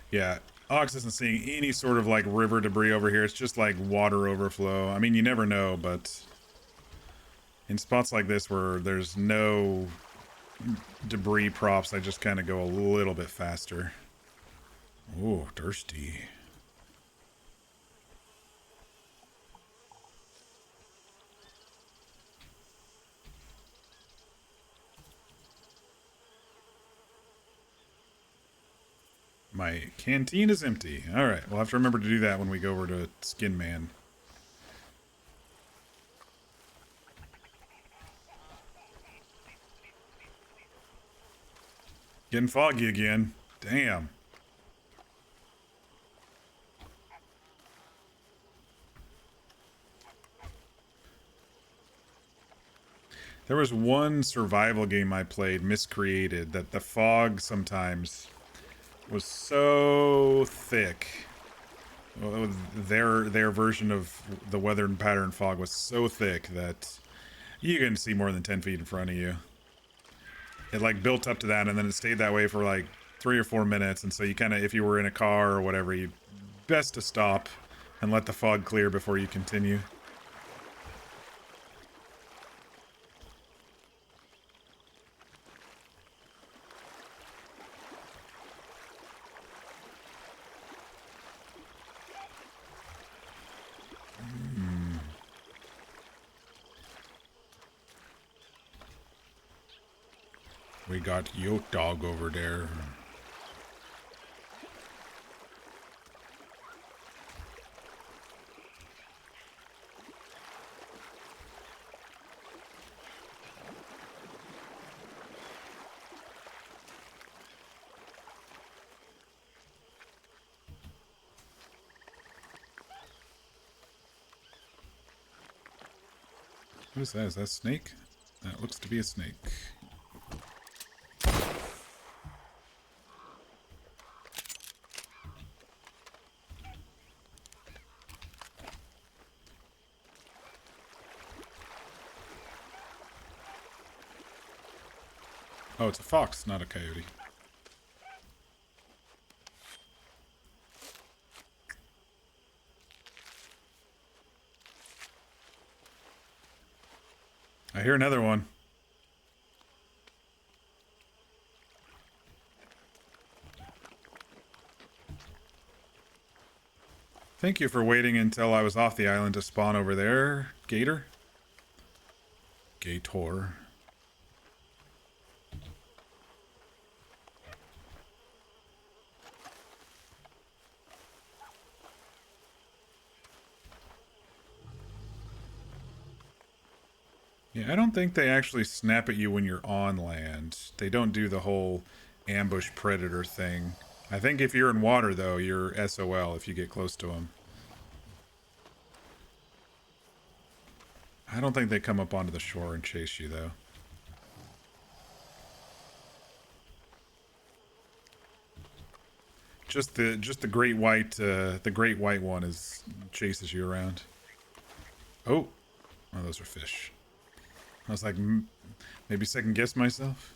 Yeah, Ox isn't seeing any sort of like river debris over here. It's just like water overflow. I mean, you never know, but in spots like this where there's no debris props, I just kind of go a little bit faster. Ooh, thirsty. My canteen is empty. Alright, we'll have to remember to do that when we go over to Skin Man. Getting foggy again. Damn. There was one survival game I played, Miscreated, that the fog sometimes was so thick. Their version of the weather pattern fog was so thick that you couldn't see more than 10 feet in front of you. It like built up to that, and then it stayed that way for like 3 or 4 minutes, and so you kind of, if you were in a car or whatever, you best to stop and let the fog clear before you continue. We got Yoke Dog over there. What is that? Is that a snake? That looks to be a snake. Oh, it's a fox, not a coyote. I hear another one. Thank you for waiting until I was off the island to spawn over there, Gator. Gator. Yeah, I don't think they actually snap at you when you're on land. They don't do the whole ambush predator thing. I think if you're in water, though, you're SOL if you get close to them. I don't think they come up onto the shore and chase you, though. Just the great white one is chases you around. Oh, those are fish. I was like, maybe second guess myself.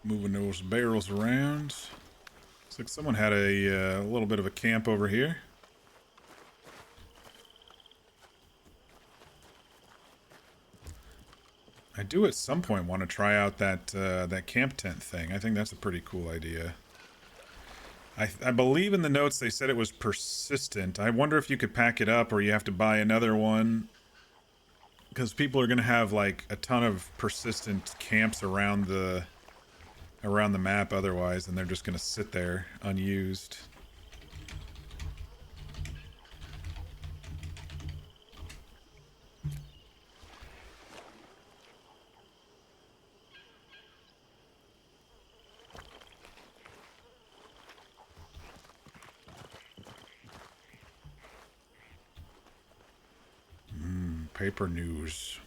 Moving those barrels around. Looks like someone had a little bit of a camp over here. I do at some point want to try out that camp tent thing. I think that's a pretty cool idea. I believe in the notes they said it was persistent. I wonder if you could pack it up or you have to buy another one. Because people are going to have like a ton of persistent camps around the map otherwise, and they're just going to sit there unused. Paper news.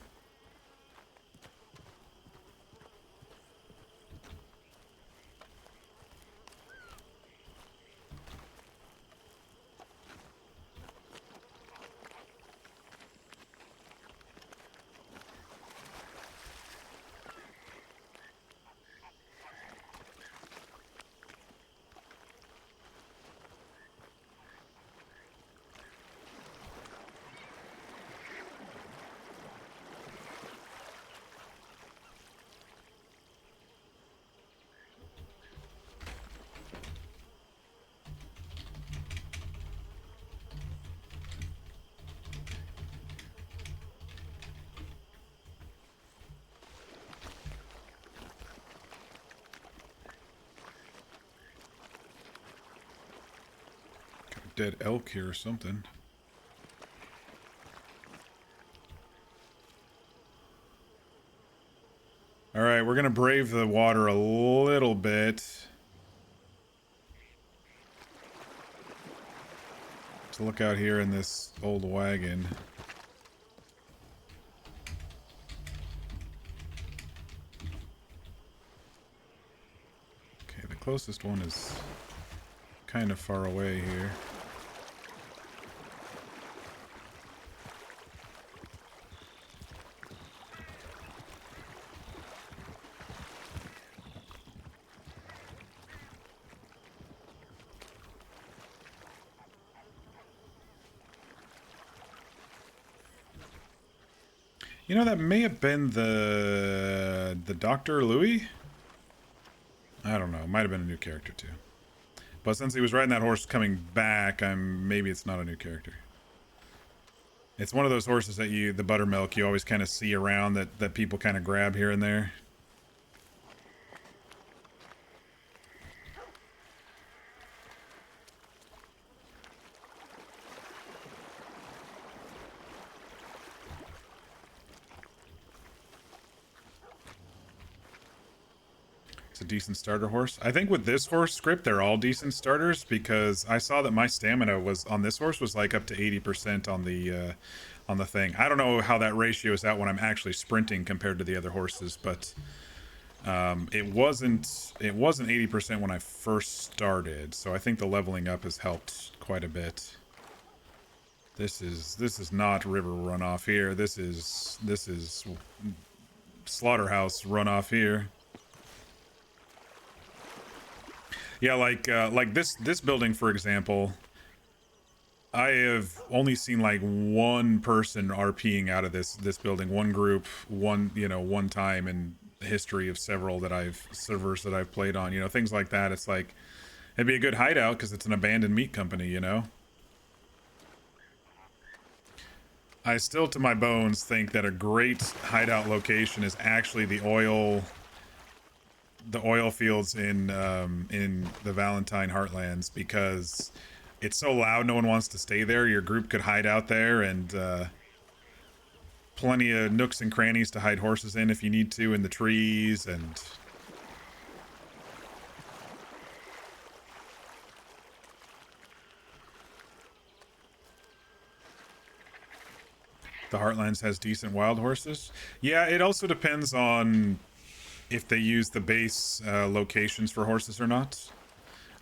Dead elk here or something. Alright, we're gonna brave the water a little bit. To look out here in this old wagon. closest one is kind of far away here. You know, that may have been the Dr. Louis? I don't know. It might have been a new character too. But since he was riding that horse coming back, maybe it's not a new character. It's one of those horses that the buttermilk, you always kind of see around that people kind of grab here and there. It's a decent starter horse. I think with this horse script, they're all decent starters because I saw that my stamina was on this horse was like up to 80% on the thing. I don't know how that ratio is out when I'm actually sprinting compared to the other horses, but it wasn't 80% when I first started. So I think the leveling up has helped quite a bit. This is not river runoff here. This is slaughterhouse runoff here. Yeah, like this building, for example, I have only seen like one person RPing out of this building, one group, one time in the history of servers that I've played on, things like that. It's like it'd be a good hideout because it's an abandoned meat company, I still, to my bones, think that a great hideout location is actually the oil fields in the Valentine Heartlands, because it's so loud no one wants to stay there. Your group could hide out there, and plenty of nooks and crannies to hide horses in if you need to, in the trees. And the Heartlands has decent wild horses. Yeah, it also depends on if they use the base locations for horses or not.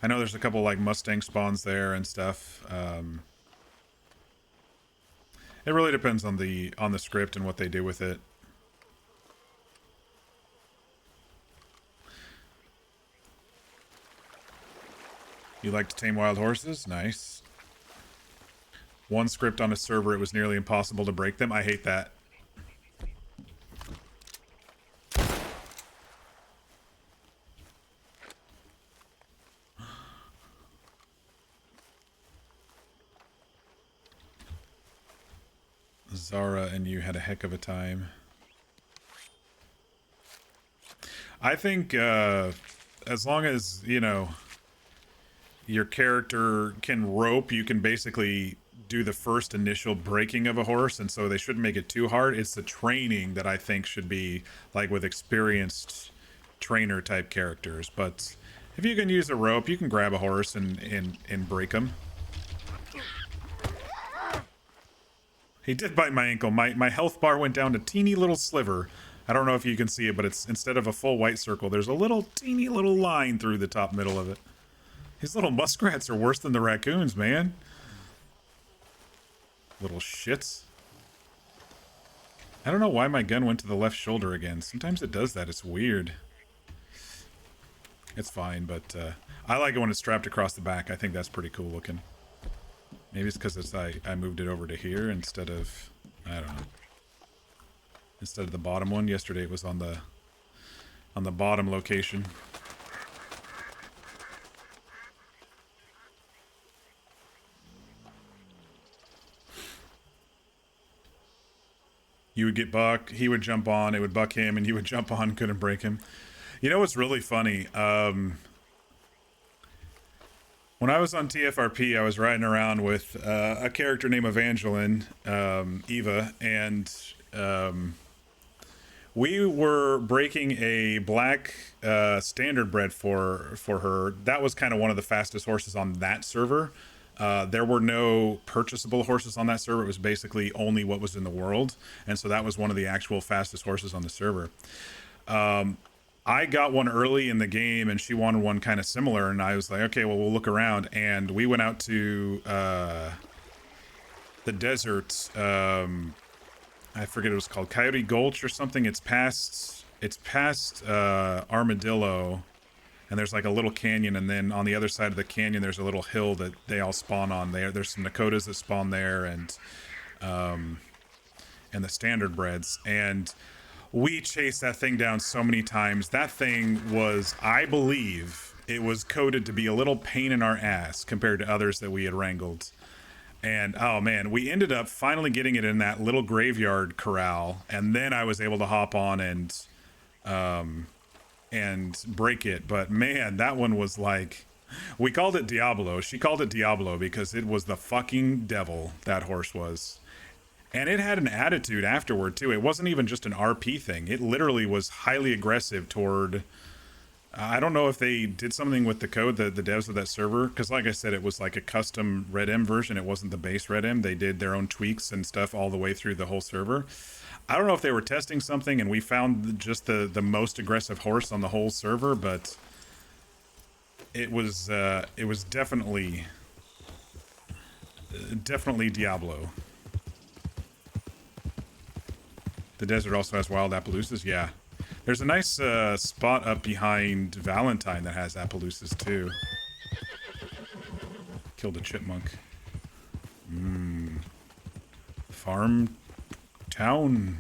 I know there's a couple like Mustang spawns there and stuff. It really depends on the script and what they do with it. You like to tame wild horses? Nice. One script on a server, it was nearly impossible to break them. I hate that. Zara and you had a heck of a time. I think as long as, your character can rope, you can basically do the first initial breaking of a horse, and so they shouldn't make it too hard. It's the training that I think should be like with experienced trainer type characters. But if you can use a rope, you can grab a horse and break them. He did bite my ankle. My health bar went down to teeny little sliver. I don't know if you can see it, but it's instead of a full white circle, there's a little teeny little line through the top middle of it. These little muskrats are worse than the raccoons, man. Little shits. I don't know why my gun went to the left shoulder again. Sometimes it does that. It's weird. It's fine, but I like it when it's strapped across the back. I think that's pretty cool looking. Maybe it's because I moved it over to here instead of, I don't know. Instead of the bottom one. Yesterday it was on the bottom location. You would get bucked, he would jump on, it would buck him, and you would jump on, couldn't break him. You know what's really funny? When I was on TFRP, I was riding around with a character named Evangeline, Eva, and we were breaking a black standard bred for her. That was kind of one of the fastest horses on that server. There were no purchasable horses on that server. It was basically only what was in the world. And so that was one of the actual fastest horses on the server. I got one early in the game and she wanted one kind of similar, and I was like, okay, well, we'll look around. And we went out to the desert. I forget it was called Coyote Gulch or something. It's past Armadillo, and there's like a little canyon, and then on the other side of the canyon there's a little hill that they all spawn on. There's some Nakotas that spawn there, and the standard breds, and we chased that thing down so many times. That thing was, I believe, it was coded to be a little pain in our ass compared to others that we had wrangled. And oh man, we ended up finally getting it in that little graveyard corral, and then I was able to hop on and break it. But man, that one was like, we called it Diablo. She called it Diablo because it was the fucking devil, that horse was. And it had an attitude afterward, too. It wasn't even just an RP thing. It literally was highly aggressive toward... I don't know if they did something with the code, the devs of that server. Because like I said, it was like a custom Red M version. It wasn't the base Red M. They did their own tweaks and stuff all the way through the whole server. I don't know if they were testing something and we found just the most aggressive horse on the whole server. But it was definitely Diablo. The desert also has wild Appaloosas, yeah. There's a nice spot up behind Valentine that has Appaloosas too. Killed a chipmunk. Farm town.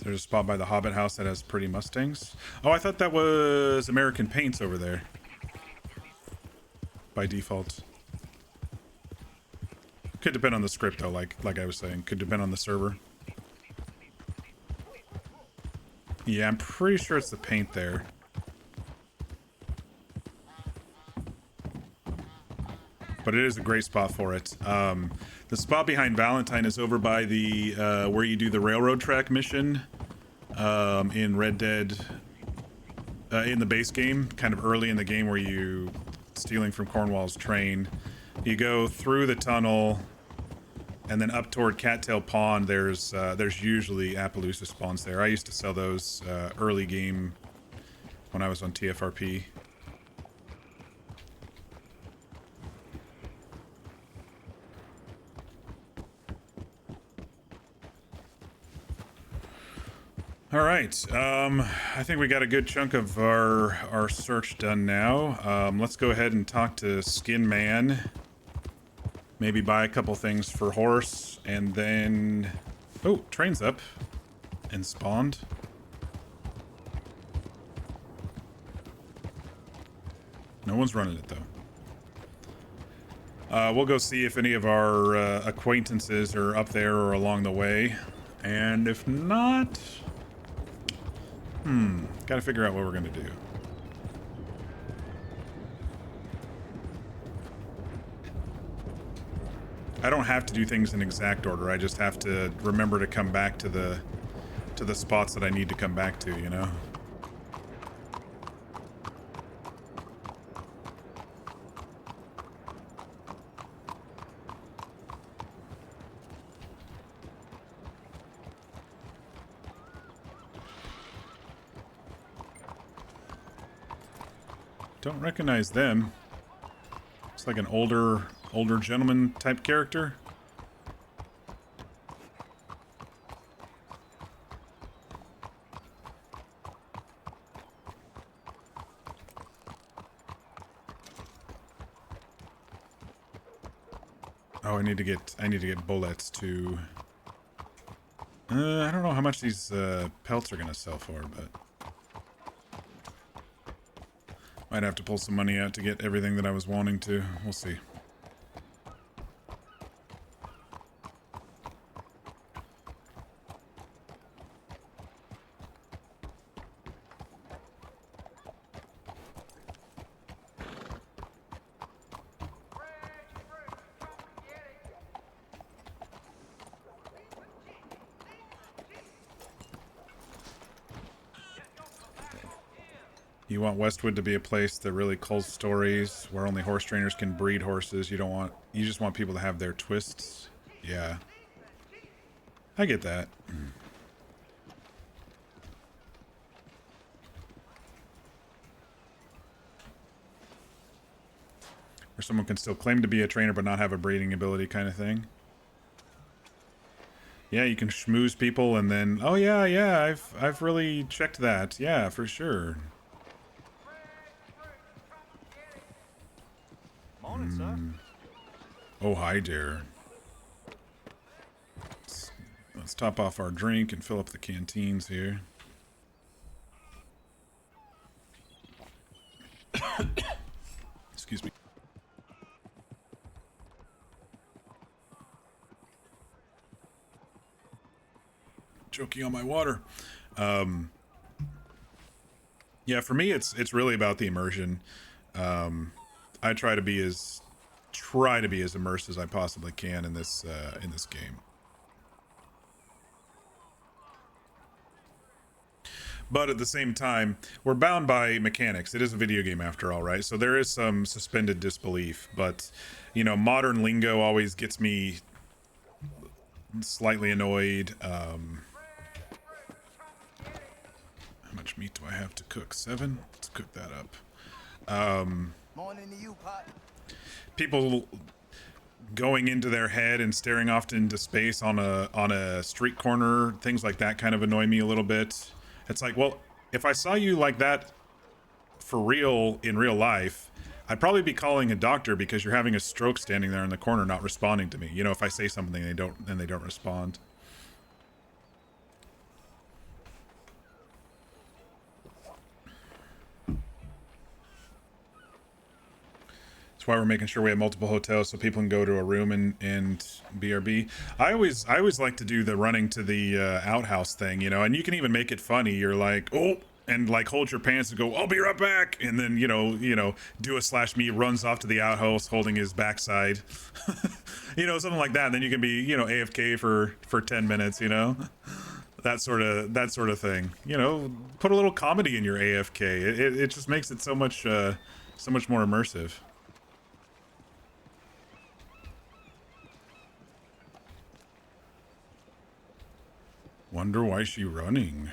There's a spot by the Hobbit house that has pretty Mustangs. Oh, I thought that was American Paints over there. By default. Could depend on the script though, like I was saying. Could depend on the server. Yeah, I'm pretty sure it's the paint there. But it is a great spot for it. The spot behind Valentine is over by the where you do the railroad track mission in Red Dead, in the base game, kind of early in the game where you stealing from Cornwall's train. You go through the tunnel and then up toward Cattail Pond. There's usually Appaloosa spawns there. I used to sell those early game when I was on TFRP. All right, I think we got a good chunk of our search done now. Let's go ahead and talk to Skin Man. Maybe buy a couple things for horse, and then... Oh, train's up and spawned. No one's running it, though. We'll go see if any of our acquaintances are up there or along the way. And if not... Gotta figure out what we're gonna do. I don't have to do things in exact order. I just have to remember to come back to the spots that I need to come back to, you know? Don't recognize them. It's like an older gentleman type character. Oh, I need to get bullets to... I don't know how much these pelts are gonna sell for, but... Might have to pull some money out to get everything that I was wanting to. We'll see. You want Westwood to be a place that really culls stories, where only horse trainers can breed horses. You just want people to have their twists. Yeah. I get that. Where someone can still claim to be a trainer but not have a breeding ability kind of thing. Yeah, you can schmooze people and then, oh yeah, I've really checked that. Yeah, for sure. Morning, sir. Oh, hi there. Let's top off our drink and fill up the canteens here. Excuse me. Choking on my water. Yeah, for me, it's really about the immersion. I try to be as immersed as I possibly can in this game. But at the same time, we're bound by mechanics. It is a video game after all, right? So there is some suspended disbelief. But, you know, modern lingo always gets me slightly annoyed. How much meat do I have to cook? 7? Let's cook that up. Morning to you, Pot. People going into their head and staring off into space on a street corner, things like that kind of annoy me a little bit. It's like, well, if I saw you like that for real in real life, I'd probably be calling a doctor because you're having a stroke standing there in the corner not responding to me. You know, if I say something they don't respond. That's why we're making sure we have multiple hotels so people can go to a room and BRB. I always like to do the running to the outhouse thing, you know, and you can even make it funny. You're like, oh, and like hold your pants and go, I'll be right back, and then you know, do a slash me runs off to the outhouse holding his backside, you know, something like that. And then you can be, you know, AFK for 10 minutes, you know, that sort of thing. You know, put a little comedy in your AFK. It just makes it so much more immersive. Wonder why she running.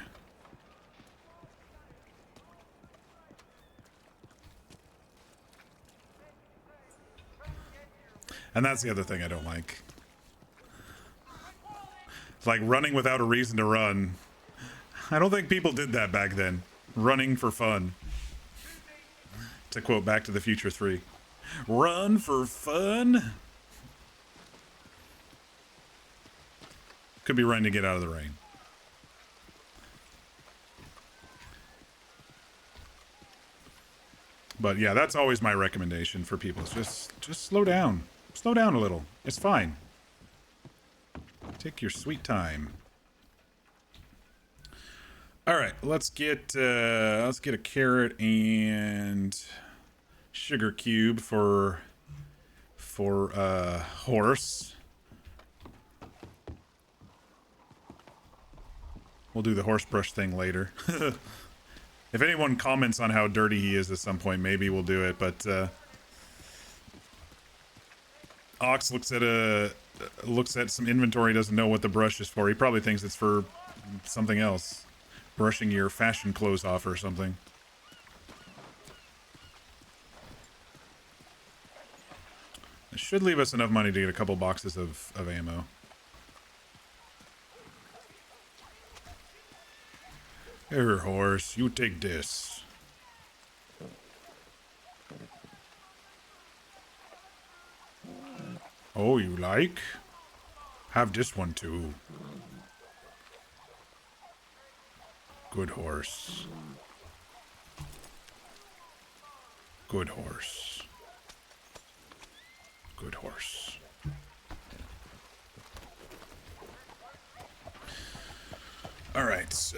And that's the other thing I don't like. It's like running without a reason to run. I don't think people did that back then. Running for fun. To quote Back to the Future 3. Run for fun? Could be running to get out of the rain. But yeah, that's always my recommendation for people. Is just slow down. Slow down a little. It's fine. Take your sweet time. All right, let's get a carrot and sugar cube for horse. We'll do the horse brush thing later. If anyone comments on how dirty he is at some point, maybe we'll do it. But Ox looks at some inventory, doesn't know what the brush is for. He probably thinks it's for something else, brushing your fashion clothes off or something. It should leave us enough money to get a couple boxes of ammo. Here, horse, you take this. Oh, you like? Have this one too. Good horse. Good horse. Good horse. Alright,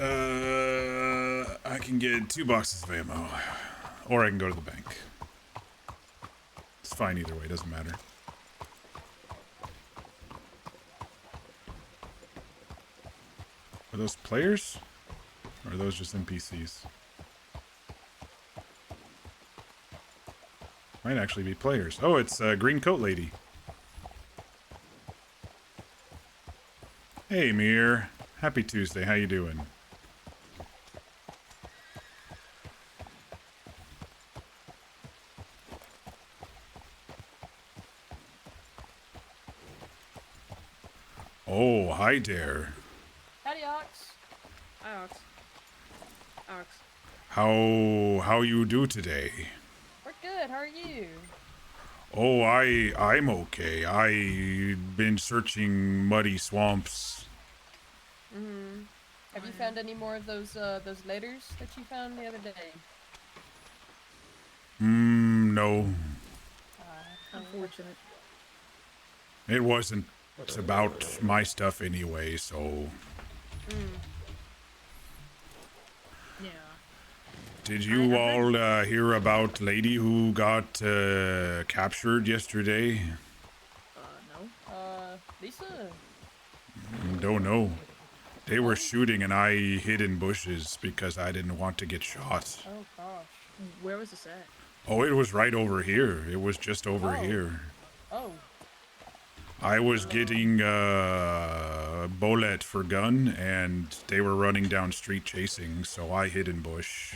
I can get 2 boxes of ammo. Or I can go to the bank. It's fine either way, doesn't matter. Are those players? Or are those just NPCs? Might actually be players. Oh, it's Green Coat Lady. Hey, Mir. Happy Tuesday. How you doing? Oh, hi there. Howdy, Ox. Hi, Ox. Ox. How you do today? We're good. How are you? Oh, I'm okay. I've been searching muddy swamps. Mm-hmm. Have you found any more of those letters that you found the other day? No. Unfortunate. It wasn't. It's about my stuff anyway, so. Yeah. Did you all hear about lady who got captured yesterday? No. Lisa? Don't know. They were shooting and I hid in bushes because I didn't want to get shot. Oh, gosh. Where was this at? Oh, it was right over here. It was just over here. Oh. I was getting bullet for gun and they were running down street chasing, so I hid in bush.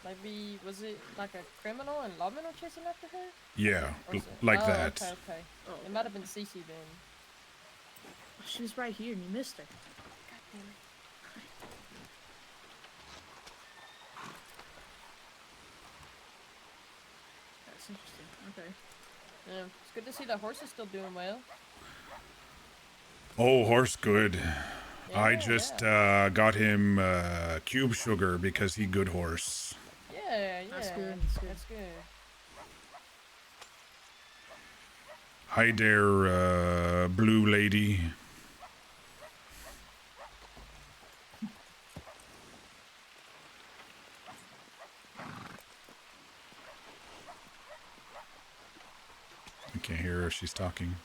Maybe, was it like a criminal and lawmen were chasing after her? Yeah, Or like oh, that. Okay. Oh. It might have been Cece then. She was right here and you missed her. God damn it. That's interesting. Okay. Yeah, it's good to see the horse is still doing well. Oh, horse good. Yeah, I just got him cube sugar because he good horse. Yeah. That's good. That's good. Hi there, blue lady. I can't hear her if she's talking.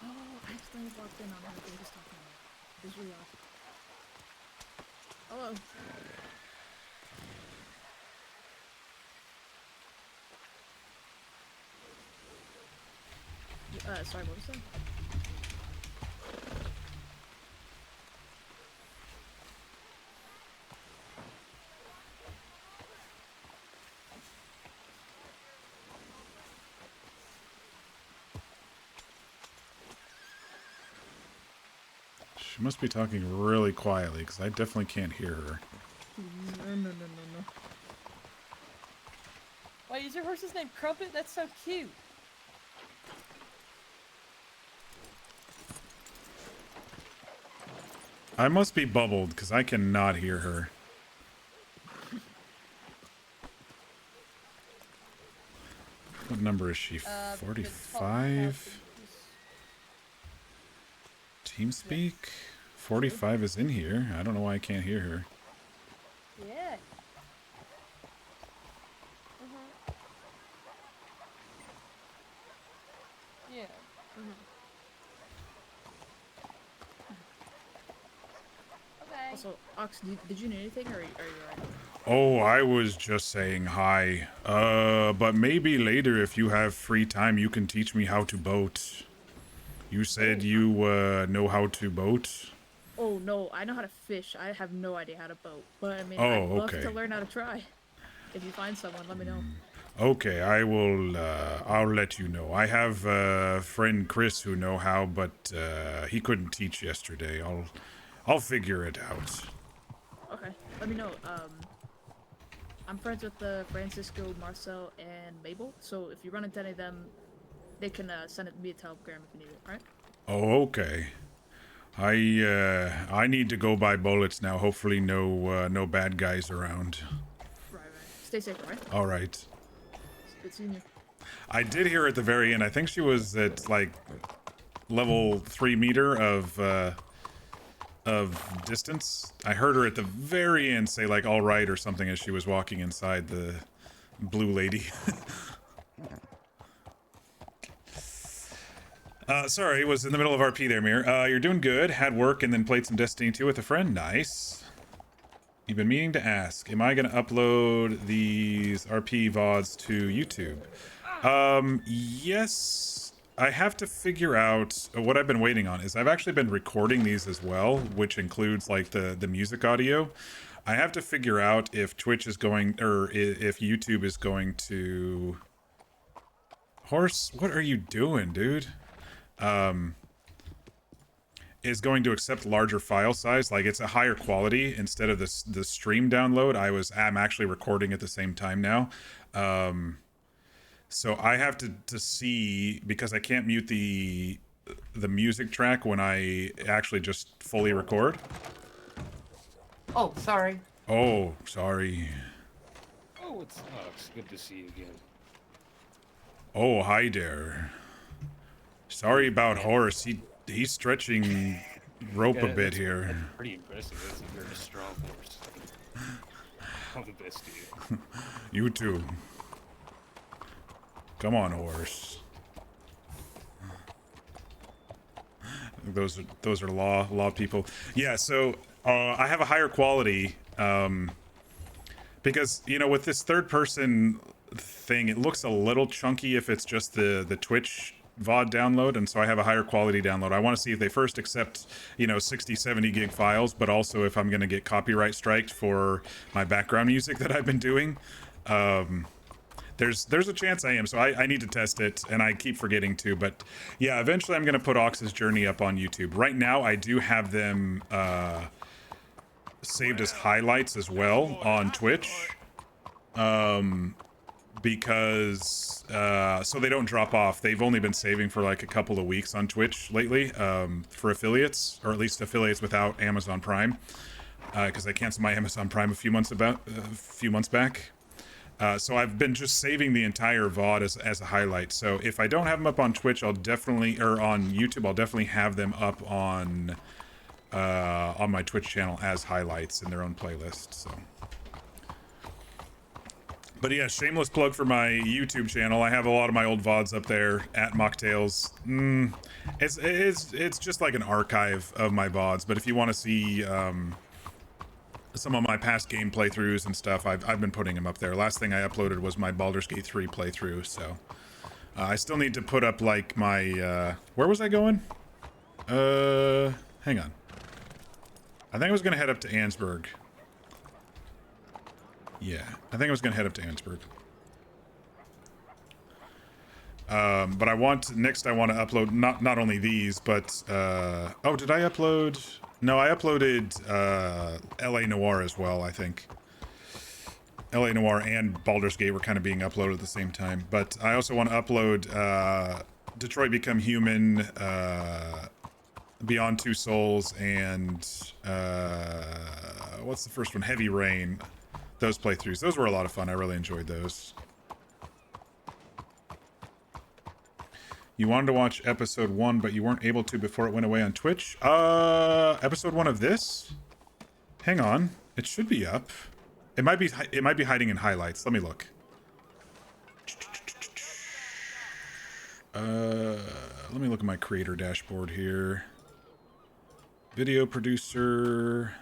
Oh, I accidentally walked in on her. They just talking about it. It's really awesome. Hello. Sorry, what was that? She must be talking really quietly because I definitely can't hear her. No. Wait, is your horse's name Crumpet? That's so cute. I must be bubbled because I cannot hear her. What number is she? 45? TeamSpeak? 45 is in here. I don't know why I can't hear her. Yeah. Yeah. Okay. Also, Ox, did you need anything or are you alright? Oh, I was just saying hi. But maybe later if you have free time you can teach me how to boat. You said you know how to boat? Oh no, I know how to fish. I have no idea how to boat. But I mean, Oh, I'd love okay. to learn how to try. If you find someone, let me know. Okay, I will, I'll let you know. I have a friend Chris who know how, but he couldn't teach yesterday. I'll figure it out. Okay, let me know. I'm friends with Francisco, Marcel, and Mabel. So if you run into any of them, they can send it me a telegram if you need it. All right? Oh, okay. I need to go buy bullets now. Hopefully no bad guys around. Right. Stay safe, all right? All right. It's good seeing you. I did hear at the very end. I think she was at like level 3 meter of distance. I heard her at the very end say like "all right" or something as she was walking inside the blue lady. Sorry, was in the middle of RP there, Mir. You're doing good. Had work and then played some Destiny 2 with a friend. Nice. You've been meaning to ask, am I going to upload these RP VODs to YouTube? Yes. I have to figure out what I've been waiting on is I've actually been recording these as well, which includes like the music audio. I have to figure out if Twitch is going, or if YouTube is going to... Horse, what are you doing, dude? Is going to accept larger file size, like it's a higher quality instead of the stream download. I'm actually recording at the same time now. So I have to see, because I can't mute the music track when I actually just fully record. Oh, sorry. Oh, sorry. Oh, it sucks. Good to see you again. Oh, hi there. Sorry about Horace. He's stretching rope a bit here. That's pretty impressive. That's a very strong horse. All the best to you. You too. Come on, horse. Those are law people. Yeah, so I have a higher quality because with this third person thing, it looks a little chunky if it's just the Twitch VOD download, and so I have a higher quality download. I want to see if they first accept 60, 70 gig files, but also if I'm going to get copyright striked for my background music that I've been doing. There's a chance I am, so I need to test it, and I keep forgetting to, but yeah, eventually I'm going to put Ox's Journey up on YouTube. Right now, I do have them saved as highlights as well on Twitch, because so they don't drop off. They've only been saving for like a couple of weeks on Twitch lately for affiliates, or at least affiliates without Amazon Prime, because I canceled my Amazon Prime a few months back. So I've been just saving the entire VOD as a highlight. So if I don't have them up on Twitch, or on YouTube, I'll definitely have them up on my Twitch channel as highlights in their own playlist. So, but yeah, shameless plug for my YouTube channel. I have a lot of my old VODs up there at Mocktails. It's just like an archive of my VODs. But if you want to see some of my past game playthroughs and stuff, I've been putting them up there. Last thing I uploaded was my Baldur's Gate 3 playthrough, so I still need to put up like my where was I going? Hang on. I think I was gonna head up to Ansburg. Yeah, I think I was gonna head up to Ansburg. But I want to upload not only these, but oh, did I upload? No, I uploaded LA Noire as well, I think. LA Noire and Baldur's Gate were kind of being uploaded at the same time. But I also want to upload Detroit Become Human, Beyond Two Souls, and what's the first one? Heavy Rain. Those playthroughs. Those were a lot of fun. I really enjoyed those. You wanted to watch episode 1, but you weren't able to before it went away on Twitch? Episode 1 of this? Hang on. It should be up. It might be hiding in highlights. Let me look. Let me look at my creator dashboard here. Video producer.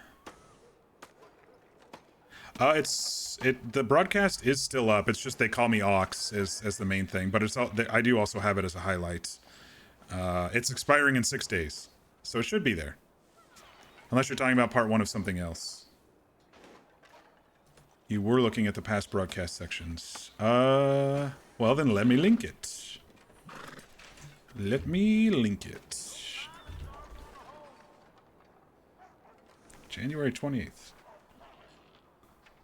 The broadcast is still up. It's just they call me Ox as the main thing, but I do also have it as a highlight. It's expiring in 6 days, so it should be there. Unless you're talking about part 1 of something else. You were looking at the past broadcast sections. Well then let me link it. Let me link it. January 28th.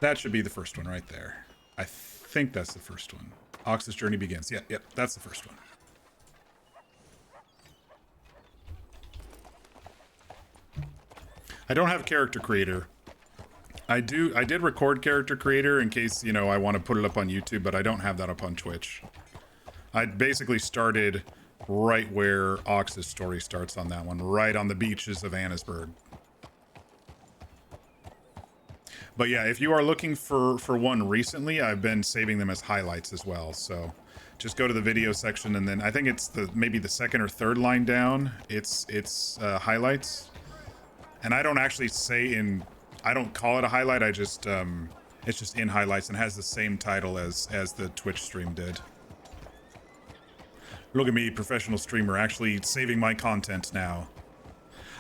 That should be the first one right there. I think that's the first one. Ox's Journey Begins. Yep, that's the first one. I don't have character creator. I did record character creator in case, I want to put it up on YouTube, but I don't have that up on Twitch. I basically started right where Ox's story starts on that one, right on the beaches of Annesburg. But yeah, if you are looking for one recently, I've been saving them as highlights as well. So just go to the video section, and then I think it's maybe the second or third line down. It's highlights. And I don't actually say in I don't call it a highlight. I just it's just in highlights and has the same title as the Twitch stream did. Look at me, professional streamer, actually saving my content now.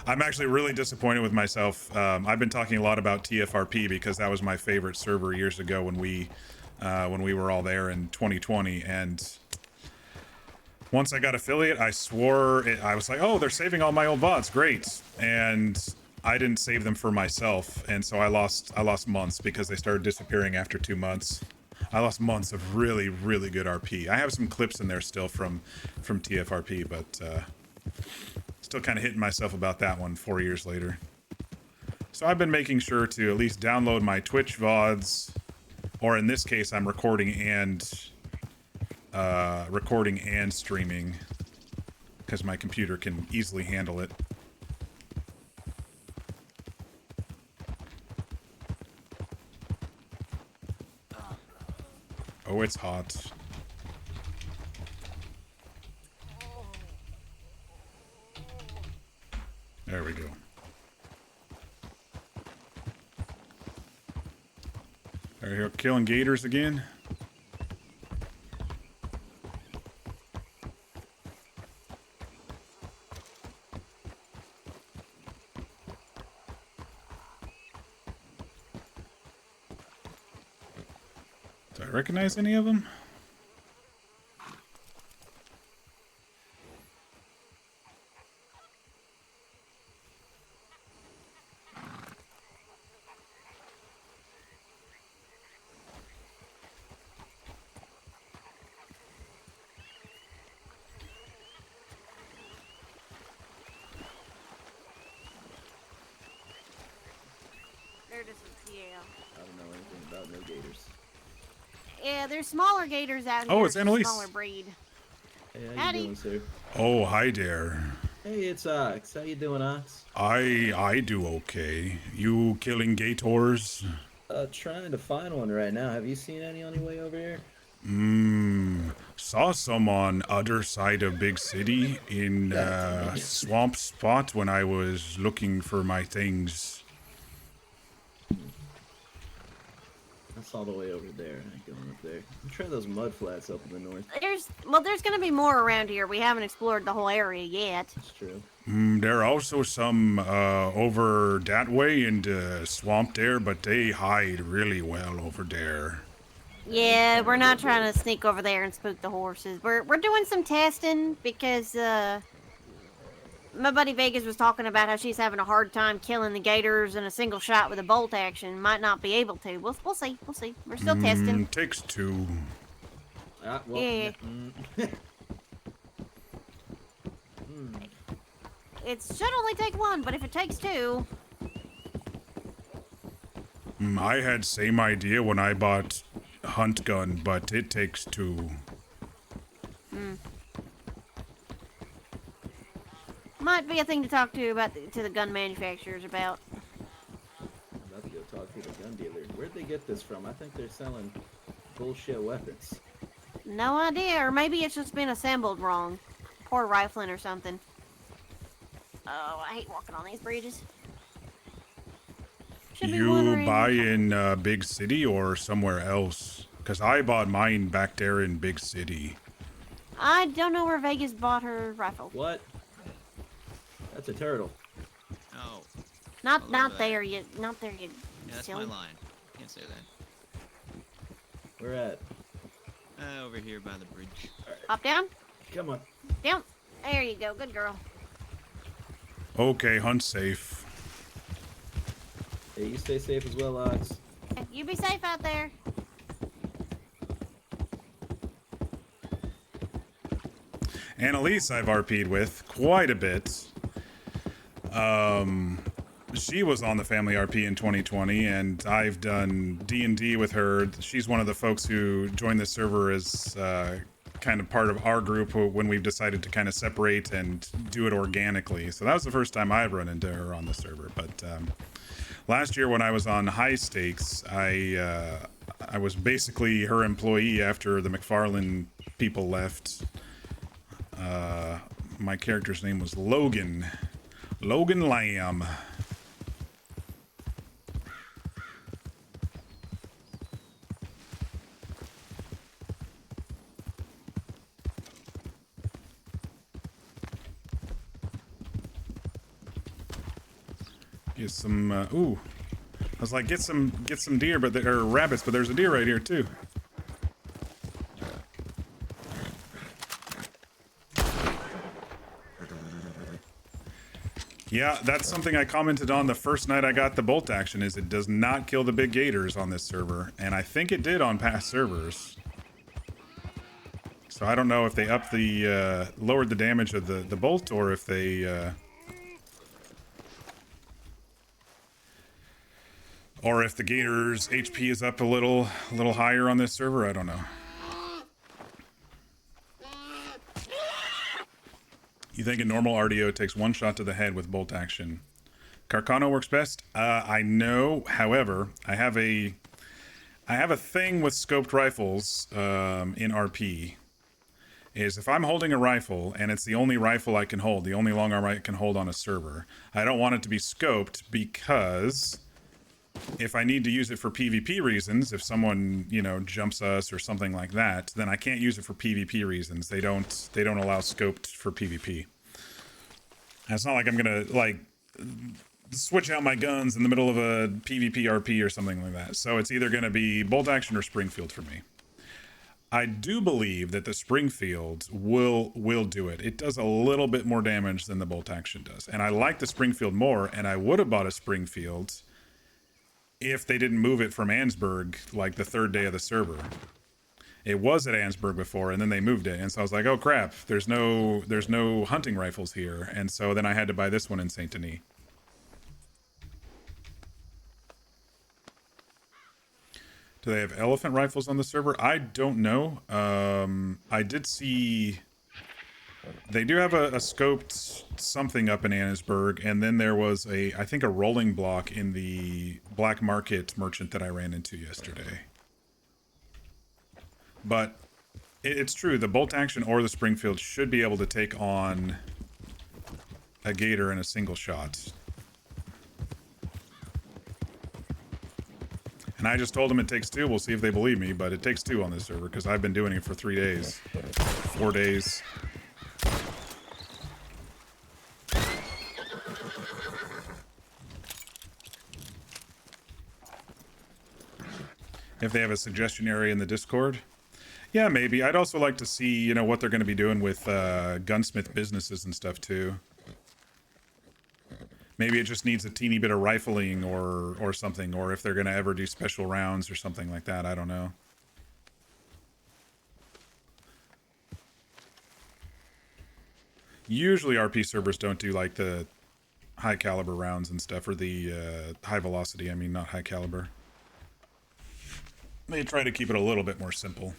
I'm actually really disappointed with myself. I've been talking a lot about TFRP because that was my favorite server years ago when we were all there in 2020. And once I got affiliate, I swore I was like, oh, they're saving all my old VODs, great. And I didn't save them for myself, and so I lost months because they started disappearing after 2 months. I lost months of really, really good RP. I have some clips in there still from TFRP, but still kind of hitting myself about that one 4 years later. So I've been making sure to at least download my Twitch VODs, or in this case, I'm recording and streaming because my computer can easily handle it. Oh, it's hot. There we go. Are you killing gators again? Do I recognize any of them? They're just, yeah. I don't know anything about no gators. Yeah, there's smaller gators out Oh, here. it's Annalise. Smaller breed. Hey, how Howdy. you doing, sir? Oh, hi there. Hey, it's Ox. How you doing, Ox? I do okay. You killing gators? Trying to find one right now. Have you seen any on your way over here? Saw some on other side of big city in swamp spot when I was looking for my things. That's all the way over there. I ain't going up there. I'm trying those mud flats up in the north. There's gonna be more around here. We haven't explored the whole area yet. That's true. There are also some over that way in the swamp there, but they hide really well over there. Yeah, we're not trying to sneak over there and spook the horses. We're doing some testing because my buddy Vegas was talking about how she's having a hard time killing the gators in a single shot with a bolt action. Might not be able to. We'll see. We'll see. We're still testing. Takes two. Well, Yeah. It should only take one, but if it takes two... I had same idea when I bought hunt gun, but it takes two. Might be a thing to talk to the gun manufacturers about. I'm about to go talk to the gun dealer. Where'd they get this from? I think they're selling bullshit weapons. No idea, or maybe it's just been assembled wrong. Poor rifling or something. Oh, I hate walking on these bridges. Should be You wondering- buy in big city or somewhere else? Because I bought mine back there in big city. I don't know where Vegas bought her rifle. What? That's a turtle. Oh, Not there yet. Not there yet. yeah, that's silly. my line. Can't say that. Where at? Over here by the bridge. Hop down. Come on. Down. There you go. Good girl. Okay, hunt safe. Hey, you stay safe as well, Ox. You be safe out there. Annalise I've RP'd with quite a bit. She was on the Family RP in 2020, and I've done D&D with her. She's one of the folks who joined the server as kind of part of our group when we've decided to kind of separate and do it organically. So that was the first time I've run into her on the server. But last year when I was on High Stakes, I was basically her employee after the McFarlane people left. My character's name was Logan. Logan Lamb. Get some, ooh. I was like, get some deer, but there are rabbits, but there's a deer right here too. Yeah, that's something I commented on the first night I got the bolt action, is it does not kill the big gators on this server. And I think it did on past servers. So I don't know if they upped the, lowered the damage of the bolt, or if they, or if the gator's HP is up a little higher on this server. I don't know. You think a normal RDO takes one shot to the head with bolt action? Carcano works best? I know. However, I have a thing with scoped rifles in RP. Is if I'm holding a rifle and it's the only rifle I can hold, the only long arm I can hold on a server, I don't want it to be scoped, because if I need to use it for PvP reasons, if someone, you know, jumps us or something like that, then I can't use it for PvP reasons. They don't allow scoped for PvP. And it's not like I'm gonna like switch out my guns in the middle of a PvP RP or something like that. So it's either gonna be bolt action or Springfield for me. I do believe that the Springfield will do it. It does a little bit more damage than the bolt action does. And I like the Springfield more, and I would have bought a Springfield if they didn't move it from Ansburg like the third day of the server. It was at Ansburg before, and then they moved it, and so I was like, oh crap, there's no hunting rifles here, and so then I had to buy this one in Saint Denis. Do they have elephant rifles on the server? I don't know. I did see they do have a scoped something up in Annesburg, and then there was I think a rolling block in the black market merchant that I ran into yesterday. But it's true, the bolt action or the Springfield should be able to take on a gator in a single shot. And I just told them it takes 2. We'll see if they believe me, but it takes 2 on this server because I've been doing it for 3 days, 4 days. If they have a suggestion area in the Discord. Yeah, maybe. I'd also like to see, you know, what they're going to be doing with gunsmith businesses and stuff too. Maybe it just needs a teeny bit of rifling or something, or if they're going to ever do special rounds or something like that. I don't know. Usually RP servers don't do like the high caliber rounds and stuff, or the high velocity, I mean, not high caliber. They try to keep it a little bit more simple.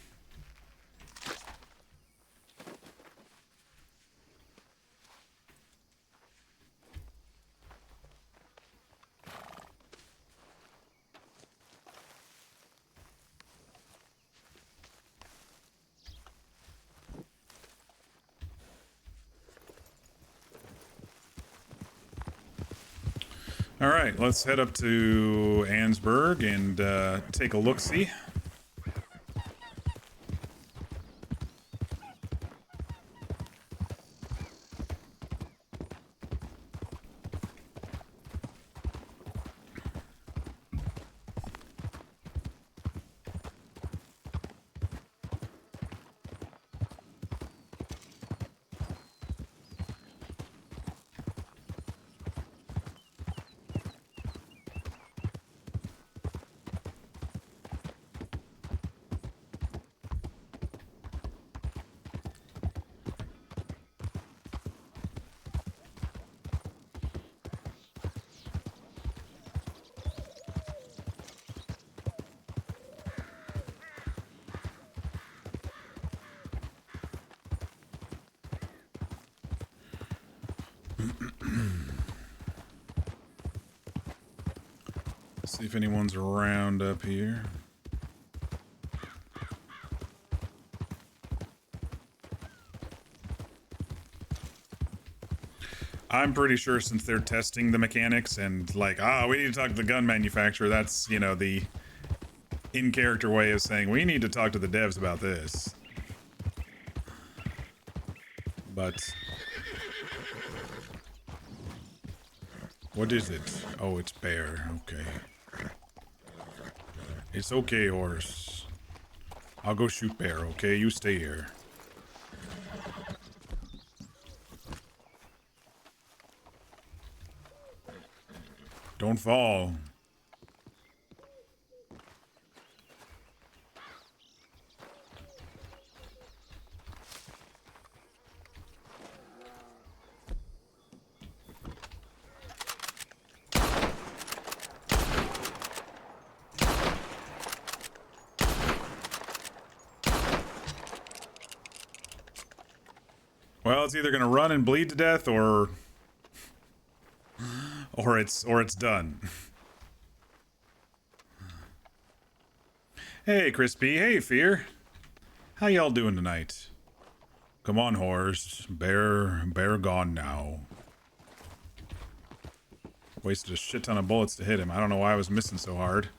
All right, let's head up to Ansburg and take a look-see. See if anyone's around up here. I'm pretty sure since they're testing the mechanics and like, we need to talk to the gun manufacturer, that's, you know, the in-character way of saying, we need to talk to the devs about this. But What is it? Oh, it's bear. Okay. It's okay, horse. I'll go shoot bear, okay? You stay here. Don't fall. Well, it's either gonna run and bleed to death, or it's done. Hey, Crispy. Hey, Fear. How y'all doing tonight? Come on, horse. Bear gone now. Wasted a shit ton of bullets to hit him. I don't know why I was missing so hard,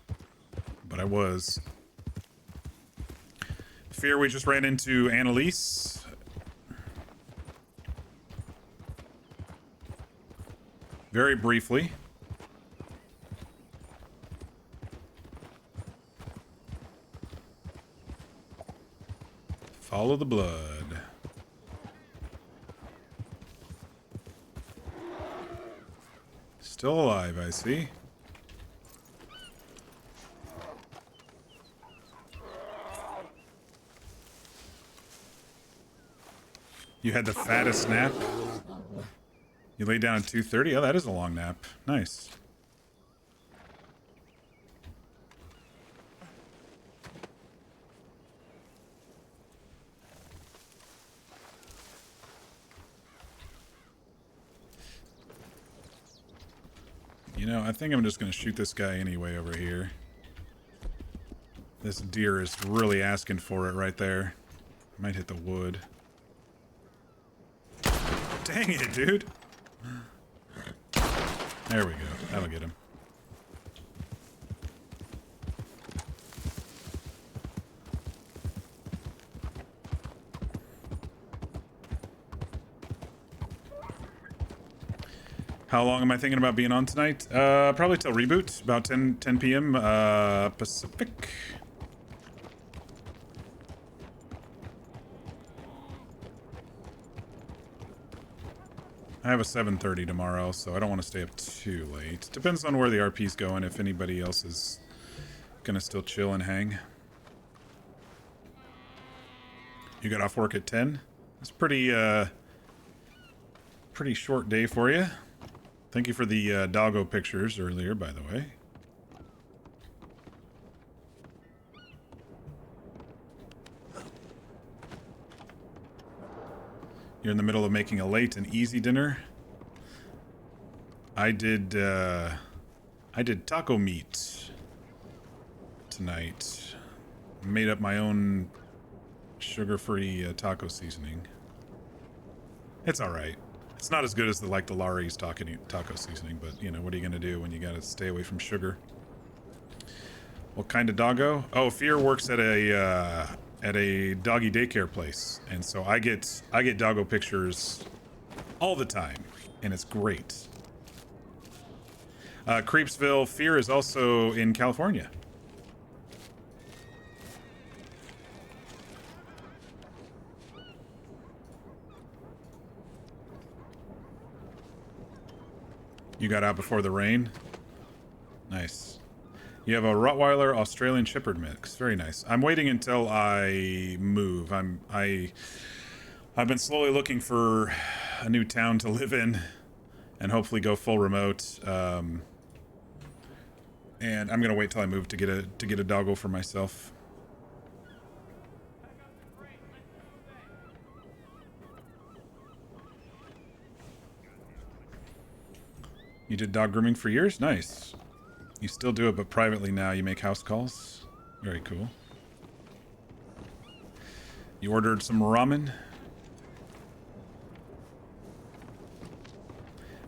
but I was. Fear, we just ran into Annalise. Very briefly. Follow the blood. Still alive, I see. You had the fattest nap? You laid down at 2:30? Oh, that is a long nap. Nice. You know, I think I'm just going to shoot this guy anyway over here. This deer is really asking for it right there. Might hit the wood. Dang it, dude. There we go. That'll get him. How long am I thinking about being on tonight? Probably till reboot, about 10 p.m. Pacific. I have a 7:30 tomorrow, so I don't want to stay up too late. Depends on where the RP's going, if anybody else is gonna still chill and hang. You got off work at 10? It's pretty short day for you. Thank you for the doggo pictures earlier, by the way. You're in the middle of making a late and easy dinner. I did taco meat tonight. Made up my own sugar-free taco seasoning. It's all right. It's not as good as the Larry's taco seasoning, but you know, what are you gonna do when you gotta stay away from sugar? What kind of doggo? Oh, Fear works at a doggy daycare place, and so I get doggo pictures all the time, and it's great. Creepsville, Fear is also in California. You got out before the rain? Nice. You have a Rottweiler Australian Shepherd mix. Very nice. I'm waiting until I move. I've been slowly looking for a new town to live in and hopefully go full remote. And I'm gonna wait till I move to get a doggo for myself. You did dog grooming for years? Nice. You still do it, but privately now. You make house calls? Very cool. You ordered some ramen?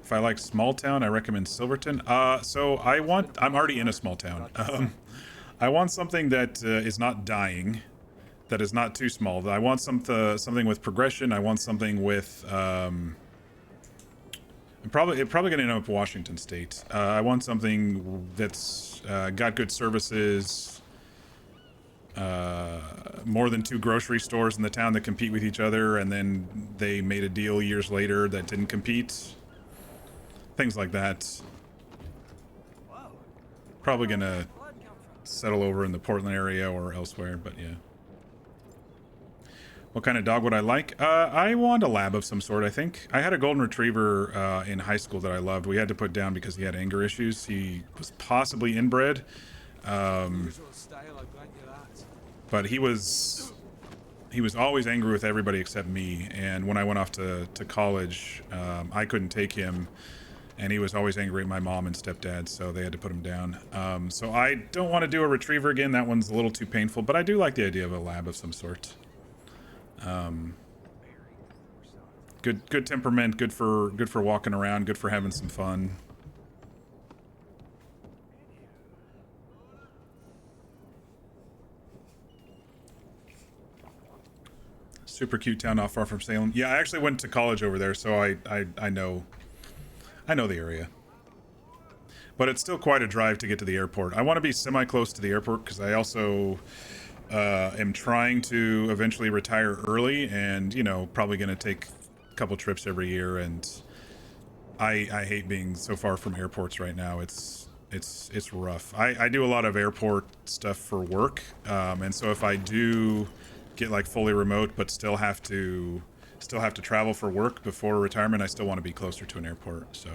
If I like small town, I recommend Silverton. So I'm already in a small town. I want something that is not dying, that is not too small. I want something with progression. I want something with, Probably gonna end up Washington State. I want something that's got good services, more than 2 grocery stores in the town that compete with each other, and then they made a deal years later that didn't compete. Things like that. Probably gonna settle over in the Portland area or elsewhere, but yeah. What kind of dog would I like? I want a lab of some sort, I think. I had a golden retriever in high school that I loved. We had to put down because he had anger issues. He was possibly inbred. But he was always angry with everybody except me. And when I went off to college, I couldn't take him. And he was always angry at my mom and stepdad, so they had to put him down. So I don't want to do a retriever again. That one's a little too painful, but I do like the idea of a lab of some sort. Good temperament, good for walking around, good for having some fun. Super cute town not far from Salem. Yeah, I actually went to college over there, so I know the area. But it's still quite a drive to get to the airport. I want to be semi-close to the airport because I also am trying to eventually retire early, and you know, probably going to take a couple trips every year, and I hate being so far from airports right now. It's rough. I do a lot of airport stuff for work, and so if I do get like fully remote but still have to travel for work before retirement, I still want to be closer to an airport. So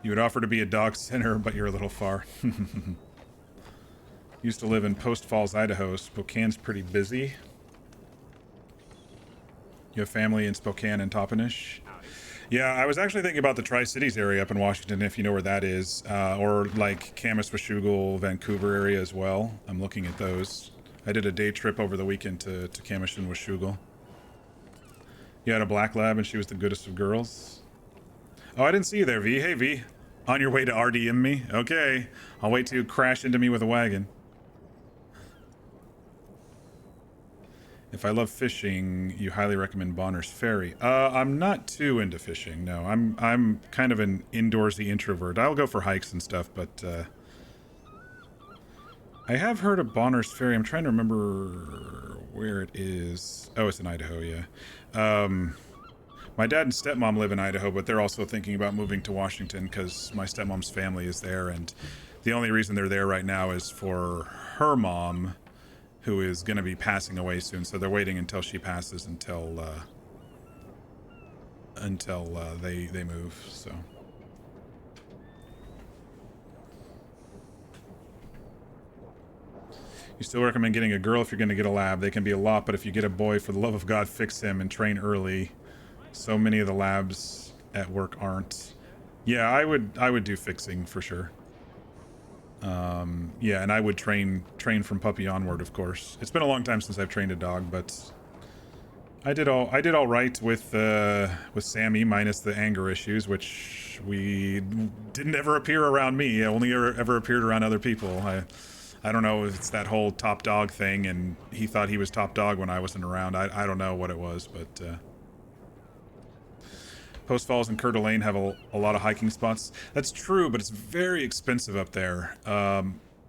you would offer to be a dog center, but you're a little far. Used to live in Post Falls, Idaho. Spokane's pretty busy. You have family in Spokane and Toppenish? Yeah, I was actually thinking about the Tri-Cities area up in Washington, if you know where that is. Or like Camas, Washougal, Vancouver area as well. I'm looking at those. I did a day trip over the weekend to Camas and Washougal. You had a black lab and she was the goodest of girls. Oh, I didn't see you there, V. Hey, V. On your way to RDM me? Okay. I'll wait till you crash into me with a wagon. If I love fishing, you highly recommend Bonner's Ferry. I'm not too into fishing, no. I'm kind of an indoorsy introvert. I'll go for hikes and stuff, but I have heard of Bonner's Ferry. I'm trying to remember where it is. Oh, it's in Idaho, yeah. My dad and stepmom live in Idaho, but they're also thinking about moving to Washington because my stepmom's family is there, and the only reason they're there right now is for her mom, who is going to be passing away soon, so they're waiting until she passes until they move, so. You still recommend getting a girl if you're going to get a lab. They can be a lot, but if you get a boy, for the love of God, fix him and train early. So many of the labs at work aren't. Yeah, I would do fixing for sure. Yeah, and I would train from puppy onward, of course. It's been a long time since I've trained a dog, but I did all right with Sammy, minus the anger issues, which didn't ever appear around me. It only ever appeared around other people. I don't know if it's that whole top dog thing, and he thought he was top dog when I wasn't around. I don't know what it was, but Post Falls and Coeur d'Alene have a lot of hiking spots. That's true, but it's very expensive up there.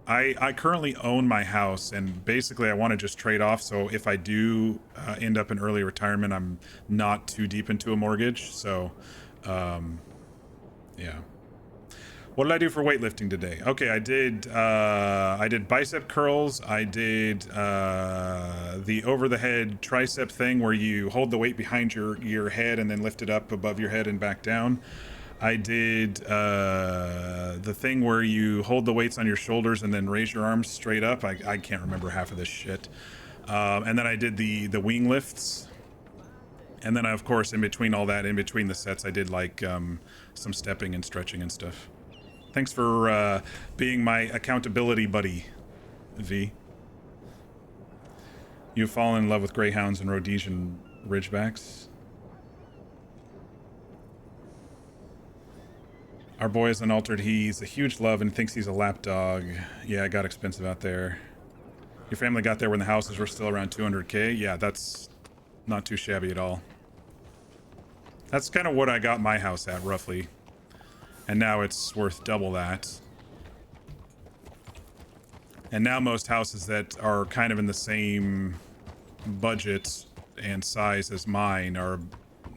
I currently own my house, and basically I want to just trade off, so if I do end up in early retirement, I'm not too deep into a mortgage, so yeah. What did I do for weightlifting today? Okay, I did bicep curls. I did the over the head tricep thing where you hold the weight behind your head and then lift it up above your head and back down. I did the thing where you hold the weights on your shoulders and then raise your arms straight up. I can't remember half of this shit. And then I did the wing lifts. And then, of course, in between all that, in between the sets, I did like some stepping and stretching and stuff. Thanks for being my accountability buddy, V. You've fallen in love with greyhounds and Rhodesian ridgebacks. Our boy is unaltered. He's a huge love and thinks he's a lap dog. Yeah, it got expensive out there. Your family got there when the houses were still around 200K. Yeah, that's Not too shabby at all. That's kind of what I got my house at, roughly. And now it's worth double that. And now most houses that are kind of in the same budget and size as mine are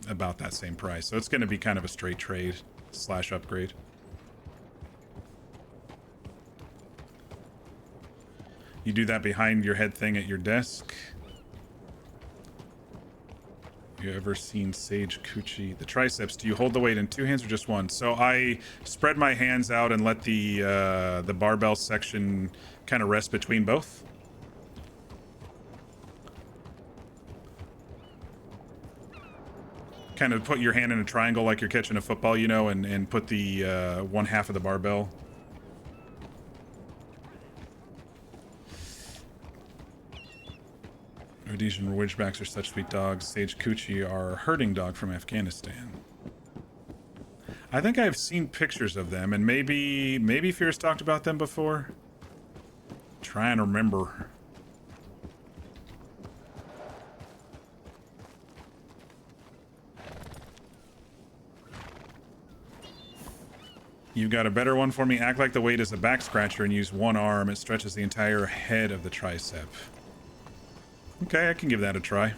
about that same price. So it's going to be kind of a straight trade / upgrade. You do that behind your head thing at your desk. You ever seen Sage Coochie? The triceps, do you hold the weight in 2 hands or just one? So I spread my hands out and let the barbell section kind of rest between both. Kind of put your hand in a triangle like you're catching a football, you know, and put the one half of the barbell. Rhodesian Ridgebacks are such sweet dogs. Sage Coochie are a herding dog from Afghanistan. I think I've seen pictures of them, and maybe Fierce talked about them before. Try and remember. You got a better one for me? Act like the weight is a back scratcher and use one arm. It stretches the entire head of the tricep. Okay, I can give that a try.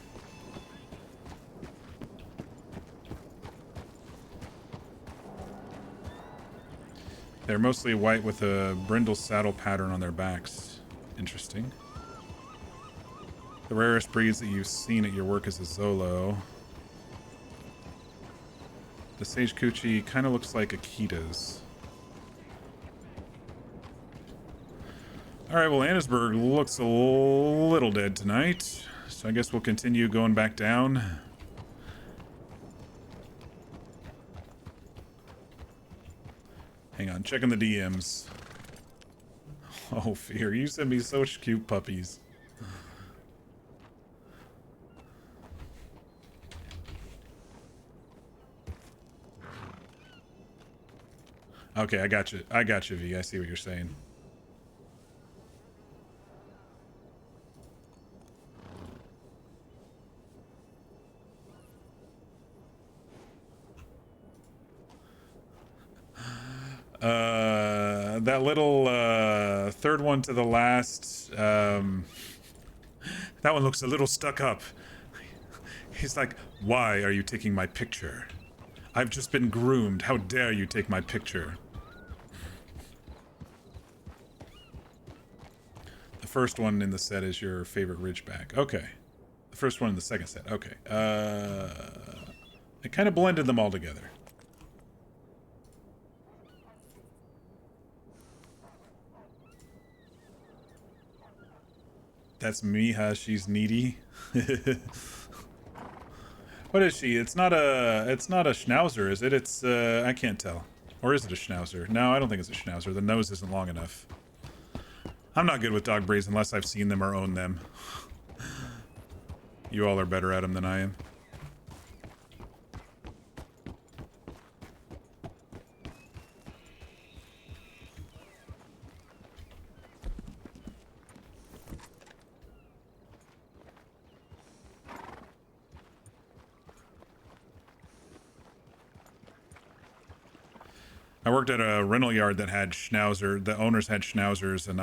They're mostly white with a brindle saddle pattern on their backs. Interesting. The rarest breeds that you've seen at your work is a Zolo. The Sage Coochie kind of looks like Akita's. Alright, well, Annesburg looks a little dead tonight, so I guess we'll continue going back down. Hang on, checking the DMs. Oh, Fear, you sent me such cute puppies. Okay, I got you. I got you, V. I see what you're saying. That little third one to the last, that one looks a little stuck up. He's like, why are you taking my picture? I've just been groomed. How dare you take my picture? The first one in the set is your favorite Ridgeback. Okay. The first one in the second set. Okay. I kind of blended them all together. That's Miha. She's needy. What is she? It's not a schnauzer, is it? It's I can't tell. Or is it a schnauzer? No, I don't think it's a schnauzer. The nose isn't long enough. I'm not good with dog breeds unless I've seen them or owned them. You all are better at them than I am. I worked at a rental yard that had schnauzer. The owners had schnauzers, and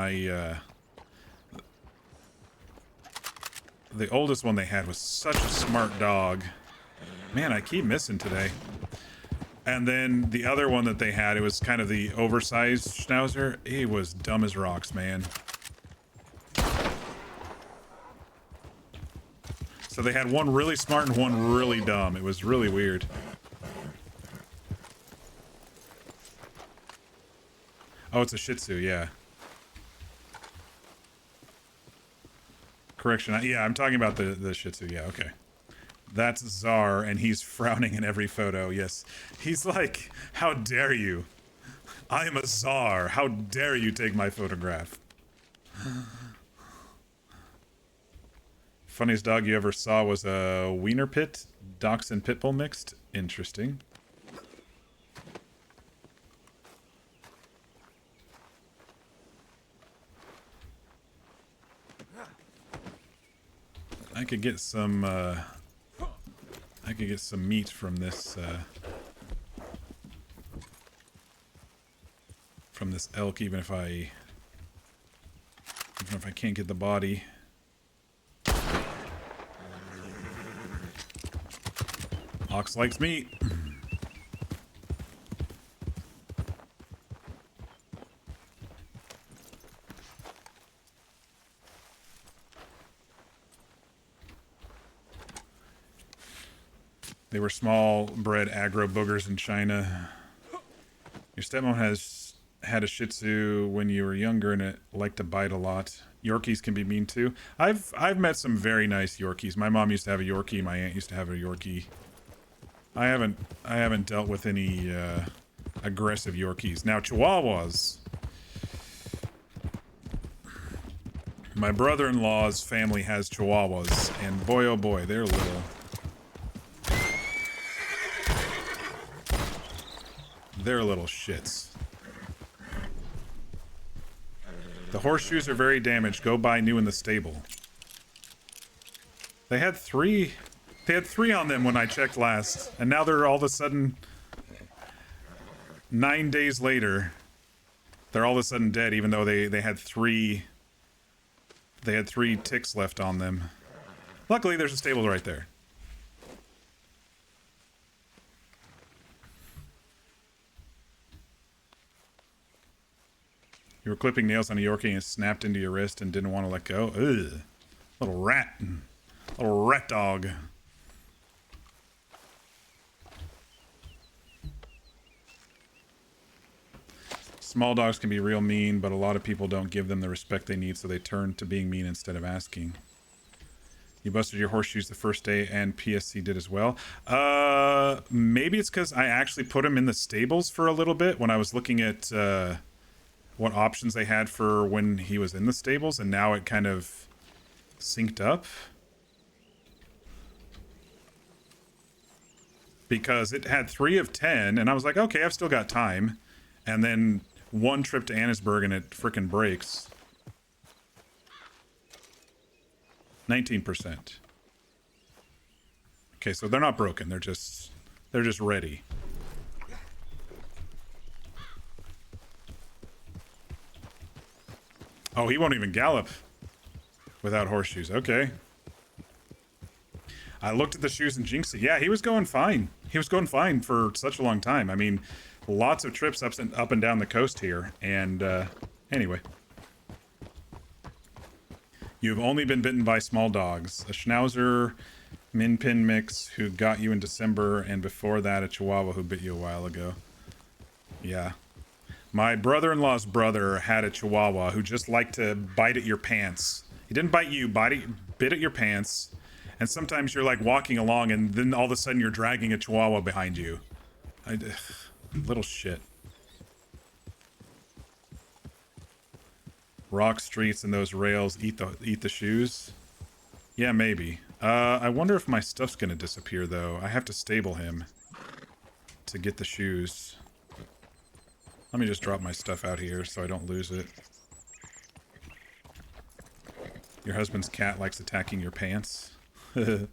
the oldest one they had was such a smart dog. Man, I keep missing today. And then the other one that they had, it was kind of the oversized schnauzer. He was dumb as rocks, man. So they had one really smart and one really dumb. It was really weird. Oh, it's a Shih Tzu, yeah. Correction, yeah, I'm talking about the Shih Tzu, yeah, okay. That's Czar, and he's frowning in every photo, yes. He's like, how dare you? I am a czar, how dare you take my photograph? Funniest dog you ever saw was a wiener pit, dachshund pit bull mixed. Interesting. I could get some I could get some meat from this elk, even if I can't get the body. Ox likes meat. They were small bred aggro boogers in China. Your stepmom has had a Shih Tzu when you were younger, and it liked to bite a lot. Yorkies can be mean too. I've met some very nice Yorkies. My mom used to have a Yorkie. My aunt used to have a Yorkie. I haven't dealt with any aggressive Yorkies. Now Chihuahuas. My brother-in-law's family has Chihuahuas, and boy oh boy, they're little. They're little shits. The horseshoes are very damaged. Go buy new in the stable. They had three on them when I checked last, and now they're all of a sudden 9 days later. They're all of a sudden dead, even though they had three ticks left on them. Luckily, there's a stable right there. You were clipping nails on a Yorkie and it snapped into your wrist and didn't want to let go. Ugh. Little rat. Little rat dog. Small dogs can be real mean, but a lot of people don't give them the respect they need, so they turn to being mean instead of asking. You busted your horseshoes the first day, and PSC did as well. Maybe it's because I actually put him in the stables for a little bit when I was looking at what options they had for when he was in the stables, and now it kind of synced up. Because it had 3 of 10, and I was like, okay, I've still got time. And then one trip to Annesburg and it frickin' breaks. 19%. Okay, so they're not broken, they're just ready. Oh, he won't even gallop without horseshoes. Okay. I looked at the shoes and jinxed it. Yeah, he was going fine. He was going fine for such a long time. I mean, lots of trips up and down the coast here. And anyway. You've only been bitten by small dogs. A Schnauzer Min Pin mix who got you in December, and before that a Chihuahua who bit you a while ago. Yeah. My brother-in-law's brother had a Chihuahua who just liked to bite at your pants. He didn't bite you, bit at your pants. And sometimes you're like walking along and then all of a sudden you're dragging a Chihuahua behind you. Little shit. Rock streets and those rails eat the shoes. Yeah, maybe. I wonder if my stuff's gonna disappear though. I have to stable him to get the shoes. Let me just drop my stuff out here so I don't lose it. Your husband's cat likes attacking your pants. All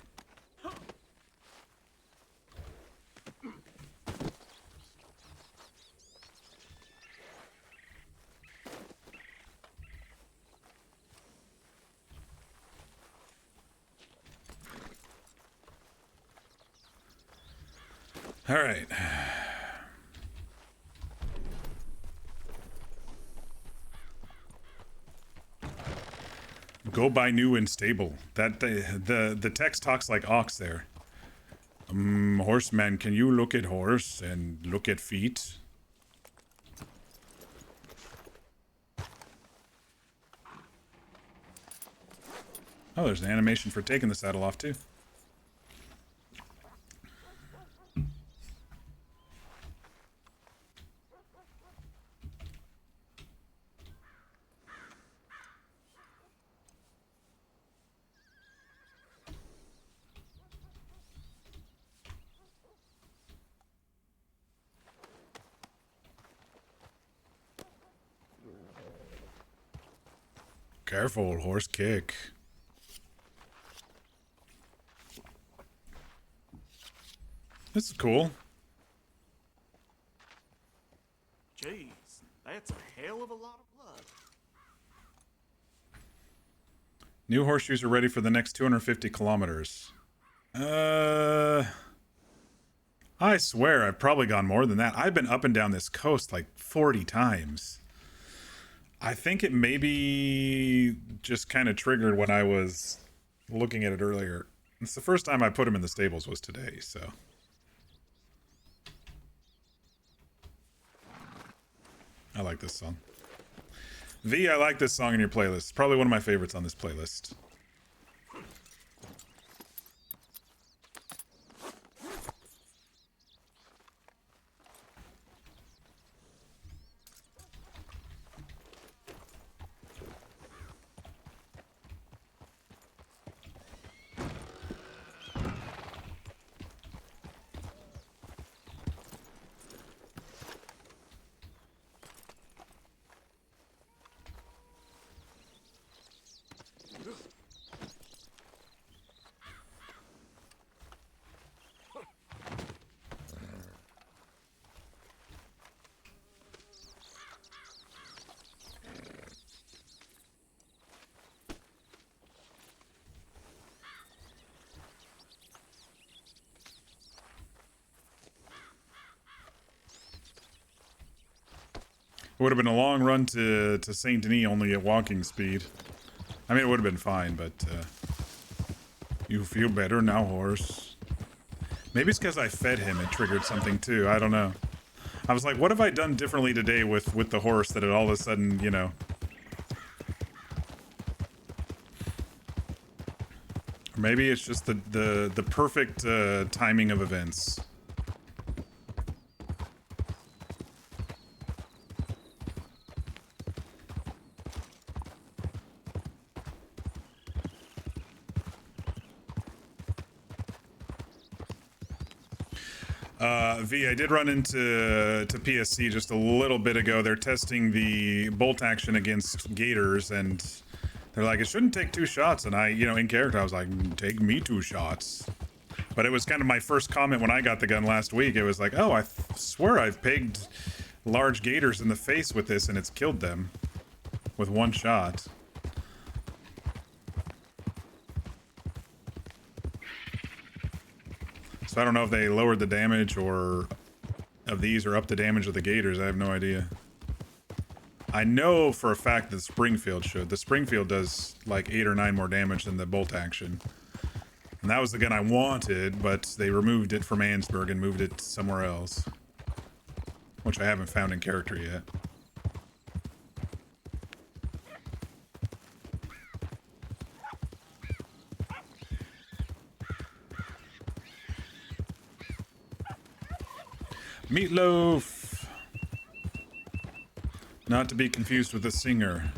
right. Go buy new and stable. That the text talks like ox there. Horseman, can you look at horse and look at feet? Oh, there's an animation for taking the saddle off too. Careful, horse kick. This is cool. Jeez, that's a hell of a lot of blood. New horseshoes are ready for the next 250 kilometers. I swear I've probably gone more than that. I've been up and down this coast like 40 times. I think it maybe just kind of triggered when I was looking at it earlier. It's the first time I put him in the stables was today, so. I like this song. V, I like this song in your playlist. It's probably one of my favorites on this playlist. It would have been a long run to Saint Denis only at walking speed. I mean, it would have been fine, but you feel better now, horse. Maybe it's because I fed him. It triggered something too. I don't know. I was like, what have I done differently today with the horse that it all of a sudden, you know. Or maybe it's just the perfect timing of events. V, I did run into PSC just a little bit ago. They're testing the bolt action against gators, and they're like, it shouldn't take 2 shots. And I, you know, in character, I was like, take me 2 shots. But it was kind of my first comment when I got the gun last week. It was like, oh, I swear I've pegged large gators in the face with this, and it's killed them with 1 shot. So I don't know if they lowered the damage or of these or upped the damage of the gators. I have no idea. I know for a fact that Springfield should. The Springfield does like 8 or 9 more damage than the bolt action. And that was the gun I wanted, but they removed it from Ansburg and moved it somewhere else. Which I haven't found in character yet. Meatloaf! Not to be confused with the singer.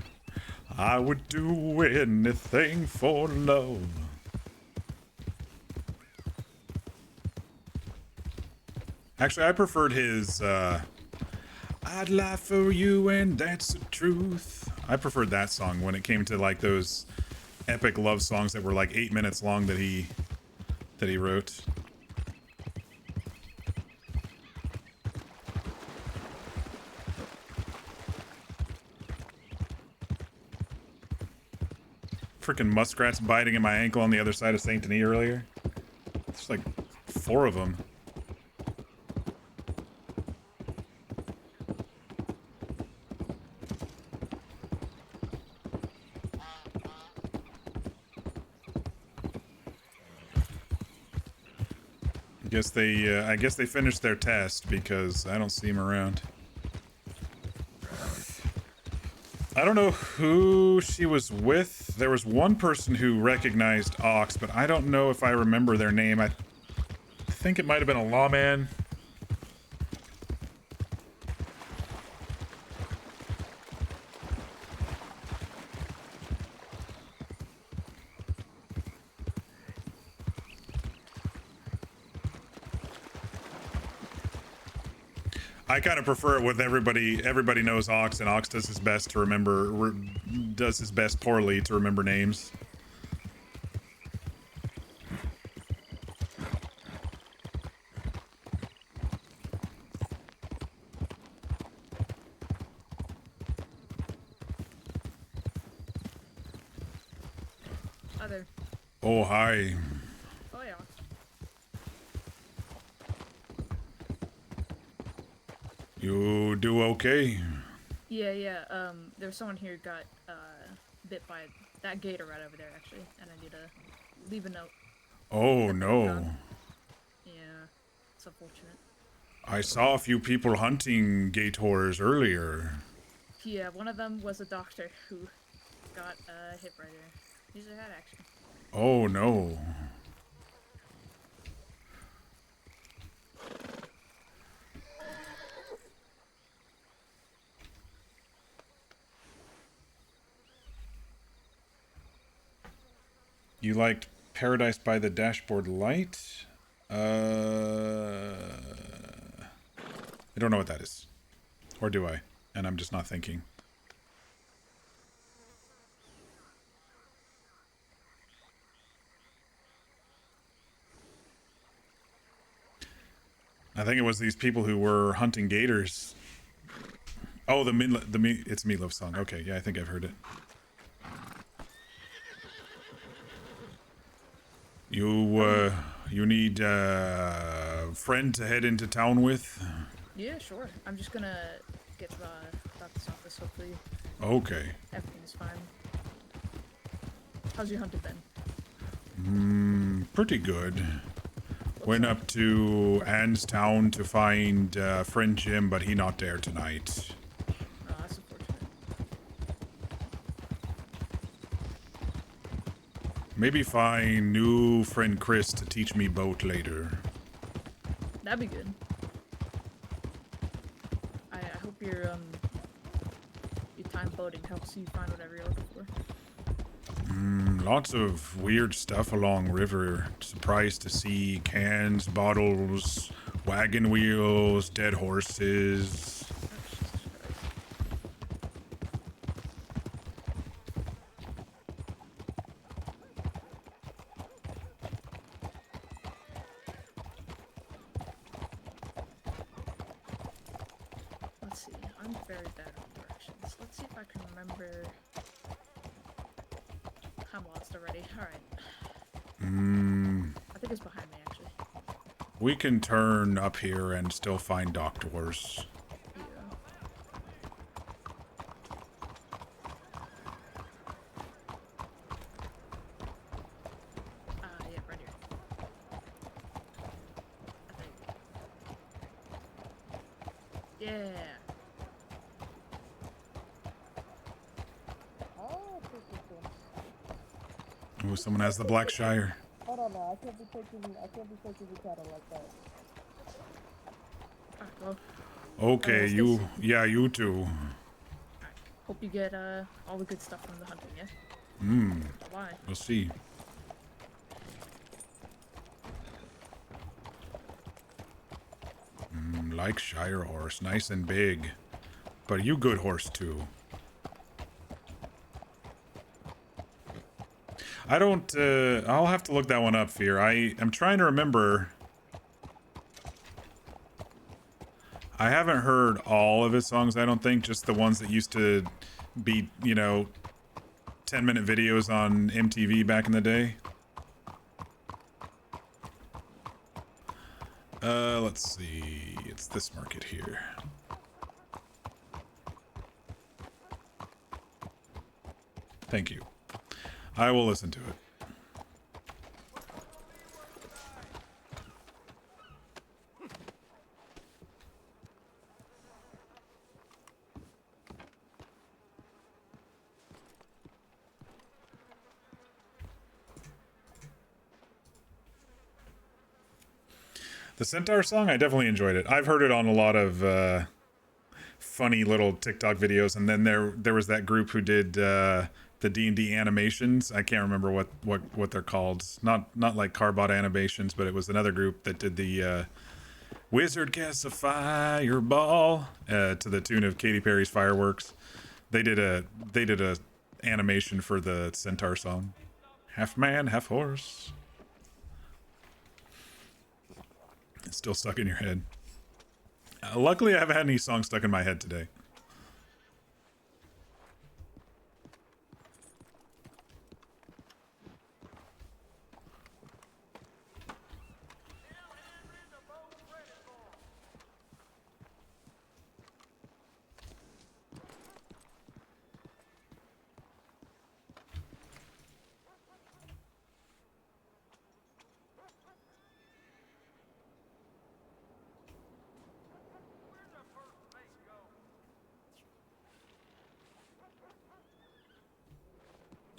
I would do anything for love. Actually, I preferred his, I'd lie for you and that's the truth. I preferred that song when it came to, like, those epic love songs that were, like, 8 minutes long that he wrote. Freaking muskrats biting at my ankle on the other side of Saint Denis earlier. There's like 4 of them. I guess they finished their test because I don't see them around. I don't know who she was with. There was one person who recognized Ox, but I don't know if I remember their name. I think it might have been a lawman. I kind of prefer it with everybody. Everybody knows Ox, and Ox does his best to remember, does his best poorly to remember names. Hi there. Oh, hi. Oh yeah. You do okay? Yeah. There's someone here who got bit by that gator right over there actually, and I need to leave a note. Oh, That they were no. found. Yeah, it's unfortunate. I saw a few people hunting gators earlier. Yeah, one of them was a doctor who got hit right there. He's a head action. Oh, no. You liked Paradise by the Dashboard Light? I don't know what that is. Or do I? And I'm just not thinking. I think it was these people who were hunting gators. Oh, it's Meatloaf's song. Okay, yeah, I think I've heard it. You need a friend to head into town with? Yeah, sure. I'm just gonna get to the doctor's office. Hopefully Okay. everything is fine. How's your hunting been? Pretty good. Went up to Ann's town to find friend Jim, but he not there tonight. Oh, that's unfortunate. Maybe find new friend Chris to teach me boat later. That'd be good. I hope your time boating helps you find whatever you're looking for. Lots of weird stuff along river. Surprised to see cans, bottles, wagon wheels, dead horses. Oh, Jesus Christ. Let's see. I'm very bad at directions. Let's see if I can remember. I'm lost already. Alright. I think it's behind me, actually. We can turn up here and still find doctors. Yeah. Yeah, right here. I think. Yeah. Oh, cool. Oh, someone has the Blackshire. Hold on now, I can't be taking the cattle like that. Alright, well, Okay, you too. hope you get all the good stuff from the hunting, yeah? Bye. We'll see. Like Shire horse, nice and big. But you good horse too. I don't, I'll have to look that one up, Fear. I'm trying to remember. I haven't heard all of his songs, I don't think, just the ones that used to be, 10-minute videos on MTV back in the day. Let's see. It's this market here. Thank you. I will listen to it. The Centaur song, I definitely enjoyed it. I've heard it on a lot of funny little TikTok videos, and then there was that group who did the D&D animations. I can't remember what they're called. Not like Carbot animations, but it was another group that did the Wizard casts a fireball to the tune of Katy Perry's Fireworks. They did a animation for the Centaur song. Half man, half horse. It's still stuck in your head. Luckily, I haven't had any songs stuck in my head today.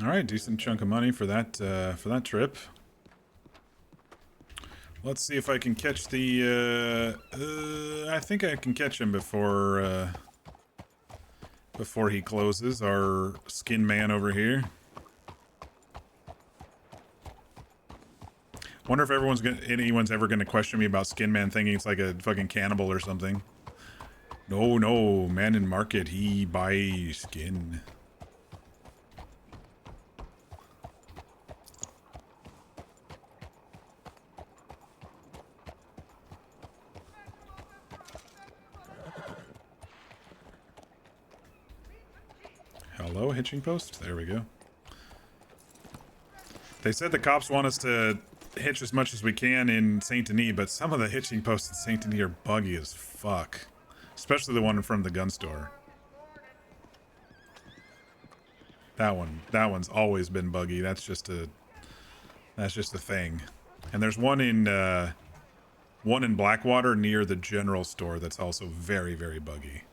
All right, decent chunk of money for that trip. Let's see if I can catch the. I think I can catch him before he closes. Our skin man over here. Wonder if anyone's ever gonna question me about Skin Man thinking it's like a fucking cannibal or something. No, no, man in market, he buys skin. Hello, hitching post? There we go. They said the cops want us to hitch as much as we can in Saint Denis, but some of the hitching posts in Saint Denis are buggy as fuck. Especially the one in front of the gun store. That one's always been buggy. That's just a thing. And there's one in Blackwater near the general store that's also very, very buggy.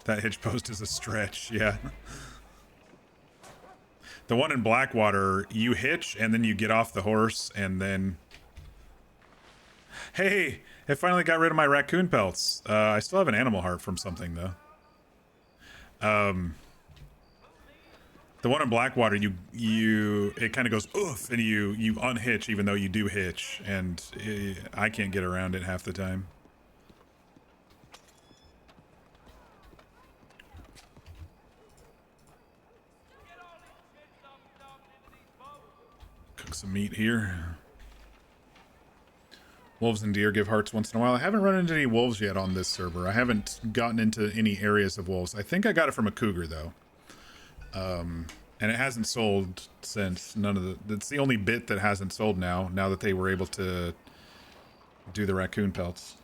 That hitch post is a stretch, yeah. The one in Blackwater, you hitch and then you get off the horse and then... Hey, I finally got rid of my raccoon pelts. I still have an animal heart from something though. The one in Blackwater, it kind of goes oof, and you unhitch even though you do hitch, and I can't get around it half the time. Cook some meat here. Wolves and deer give hearts once in a while. I haven't run into any wolves yet on this server. I haven't gotten into any areas of wolves. I think I got it from a cougar though. And it hasn't sold since. That's the only bit that hasn't sold now that they were able to do the raccoon pelts.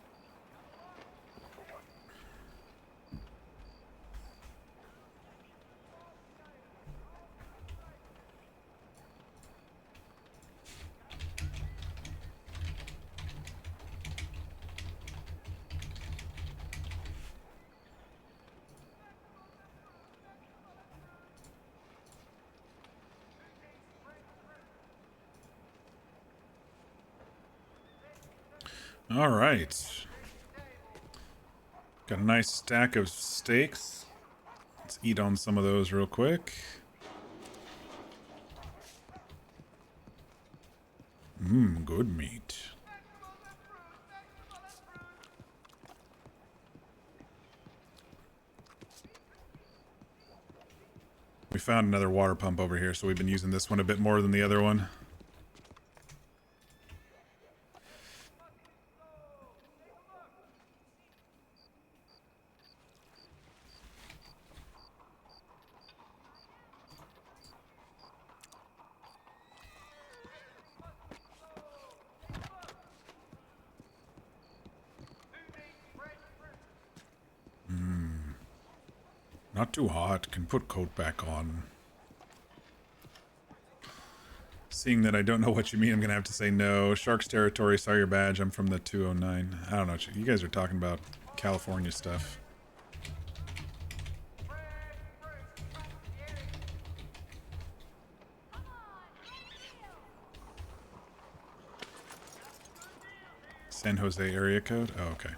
All right. Got a nice stack of steaks. Let's eat on some of those real quick. Good meat. We found another water pump over here, so we've been using this one a bit more than the other one. Not too hot. Can put coat back on. Seeing that I don't know what you mean, I'm gonna have to say no. Sharks territory, saw your badge. I'm from the 209. I don't know. You guys are talking about California stuff. San Jose area code? Oh, okay.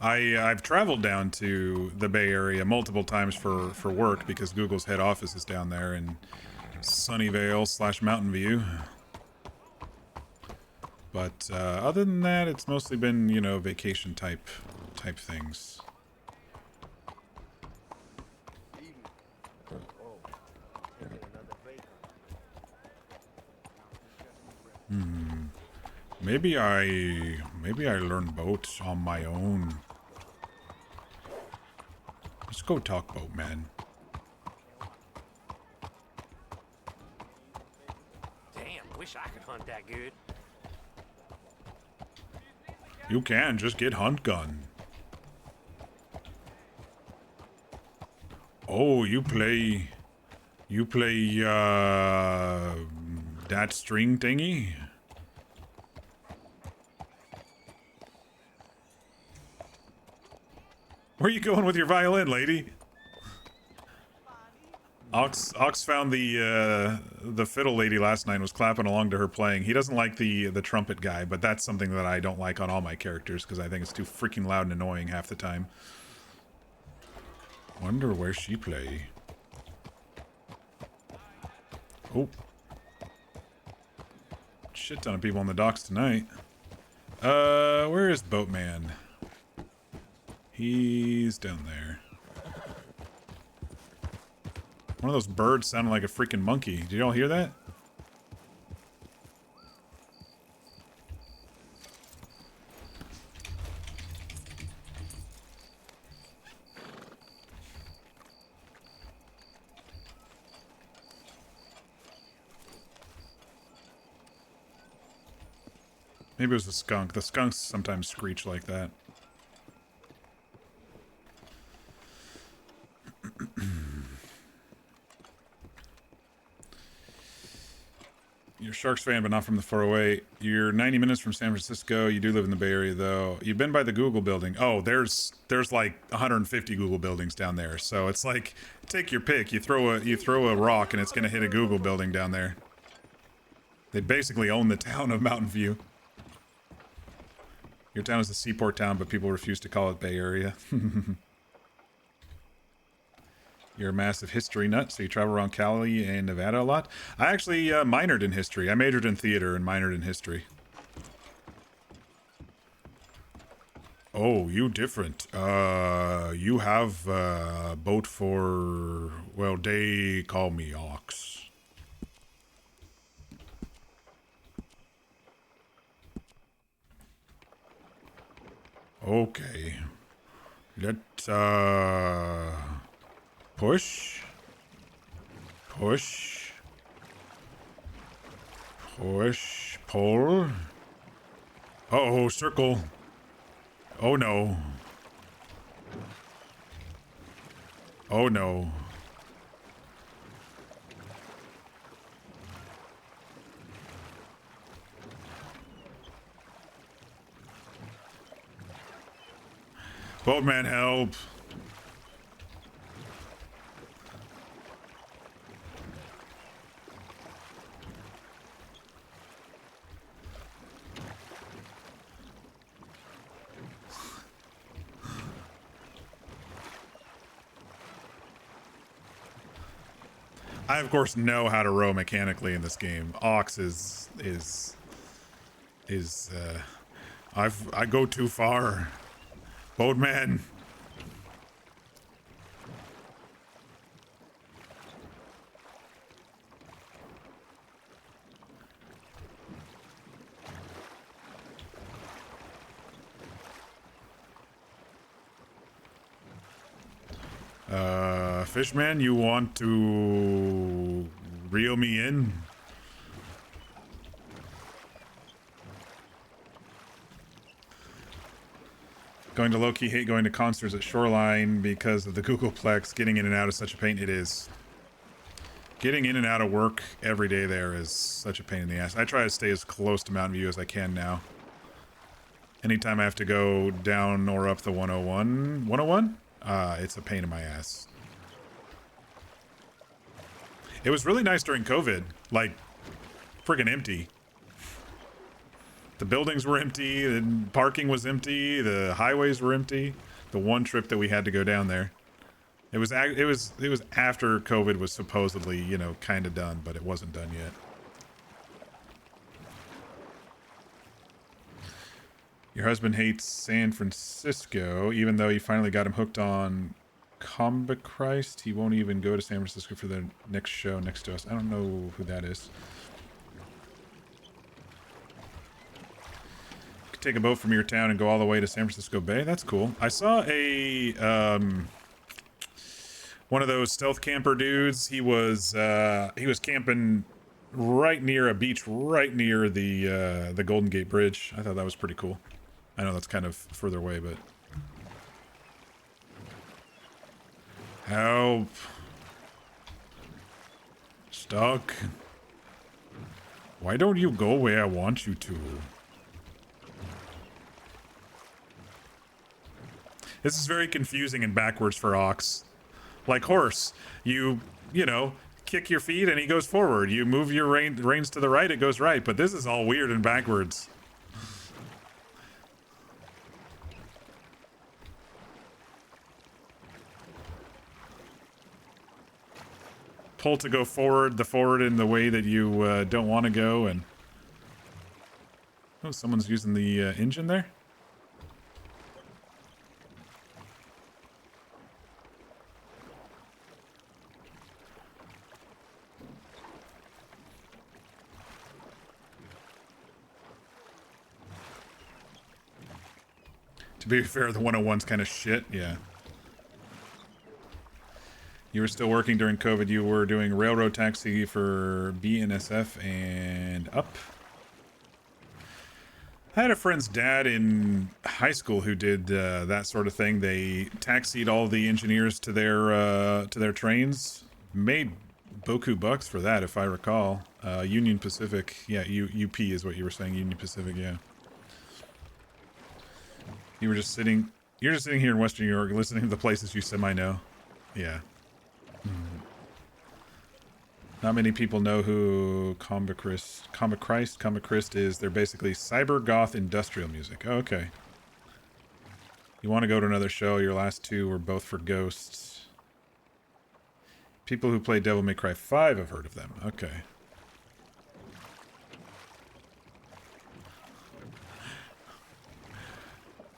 I've traveled down to the Bay Area multiple times for work because Google's head office is down there in Sunnyvale / Mountain View. But other than that, it's mostly been, you know, vacation type things. Maybe I learn boats on my own. Let's go talk boat, man. Damn, wish I could hunt that good. You can just get hunt gun. Oh, you play that string thingy? Where are you going with your violin, lady? Ox found the fiddle lady last night and was clapping along to her playing. He doesn't like the trumpet guy, but that's something that I don't like on all my characters because I think it's too freaking loud and annoying half the time. Wonder where she play. Oh. Shit ton of people on the docks tonight. Where is Boatman? He's down there. One of those birds sounded like a freaking monkey. Did y'all hear that? Maybe it was a skunk. The skunks sometimes screech like that. You're a Sharks fan, but not from the 408. You're 90 minutes from San Francisco. You do live in the Bay Area, though. You've been by the Google building. Oh, there's like 150 Google buildings down there. So it's like, take your pick. You throw a rock, and it's gonna hit a Google building down there. They basically own the town of Mountain View. Your town is a seaport town, but people refuse to call it Bay Area. You're a massive history nut, so you travel around Cali and Nevada a lot. I actually minored in history. I majored in theater and minored in history. Oh, you different. You have a boat for... Well, they call me Ox. Okay. Let's, push. Push. Push. Pull. Uh-oh, circle. Oh, no. Oh, no. Boatman, help. I, of course, know how to row mechanically in this game. Ox I go too far. Boatman. Fishman, you want to reel me in? Going to low-key hate going to concerts at Shoreline because of the Googleplex. Getting in and out is such a pain. It is. Getting in and out of work every day there is such a pain in the ass. I try to stay as close to Mountain View as I can now. Anytime I have to go down or up the 101... 101? It's a pain in my ass. It was really nice during COVID. Like, friggin' empty. The buildings were empty, the parking was empty, the highways were empty. The one trip that we had to go down there. It was after COVID was supposedly, you know, kind of done, but it wasn't done yet. Your husband hates San Francisco, even though you finally got him hooked on Combat Christ. He won't even go to San Francisco for the next show next to us. I don't know who that is. You could take a boat from your town and go all the way to San Francisco Bay. That's cool. I saw a one of those stealth camper dudes. He was camping right near a beach, right near the Golden Gate Bridge. I thought that was pretty cool. I know that's kind of further away, but help. Stuck. Why don't you go where I want you to? This is very confusing and backwards for Ox. Like horse, you you know, kick your feet and he goes forward. You move your reins to the right, it goes right. But this is all weird and backwards. Pull to go forward, the forward in the way that you don't want to go. And oh, someone's using the engine there. To be fair, the 101's kind of shit, yeah. You were still working during COVID. You were doing railroad taxi for BNSF and up. I had a friend's dad in high school who did that sort of thing. They taxied all the engineers to their trains. Made boku bucks for that, if I recall. Union Pacific, yeah, UP is what you were saying. Union Pacific, yeah. You're just sitting here in Western New York listening to the places you semi-know. Yeah. Not many people know who Comic Christ is. They're basically cyber goth industrial music. Oh, okay. You want to go to another show? Your last two were both for Ghosts. People who play Devil May Cry 5 have heard of them. Okay.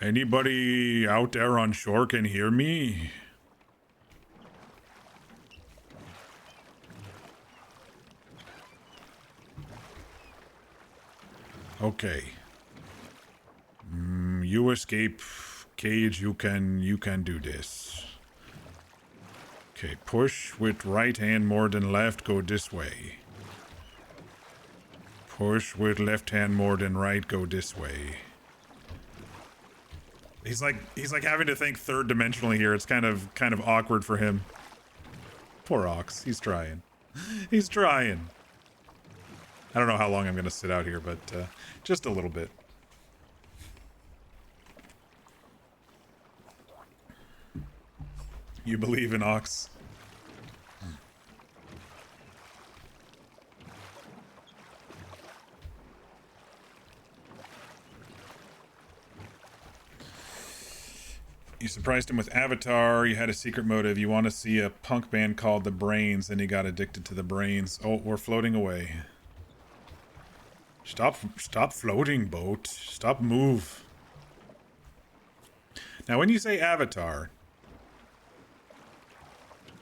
Anybody out there on shore can hear me? Okay. You escape cage. You can do this. Okay, push with right hand more than left. Go this way. Push with left hand more than right. Go this way. He's like having to think third dimensionally here. It's kind of awkward for him. Poor Ox. He's trying. He's trying. I don't know how long I'm going to sit out here, but just a little bit. You believe in Ox? You surprised him with Avatar. You had a secret motive. You want to see a punk band called The Brains, and he got addicted to the brains. Oh, we're floating away. Stop floating, boat. Stop move. Now, when you say Avatar,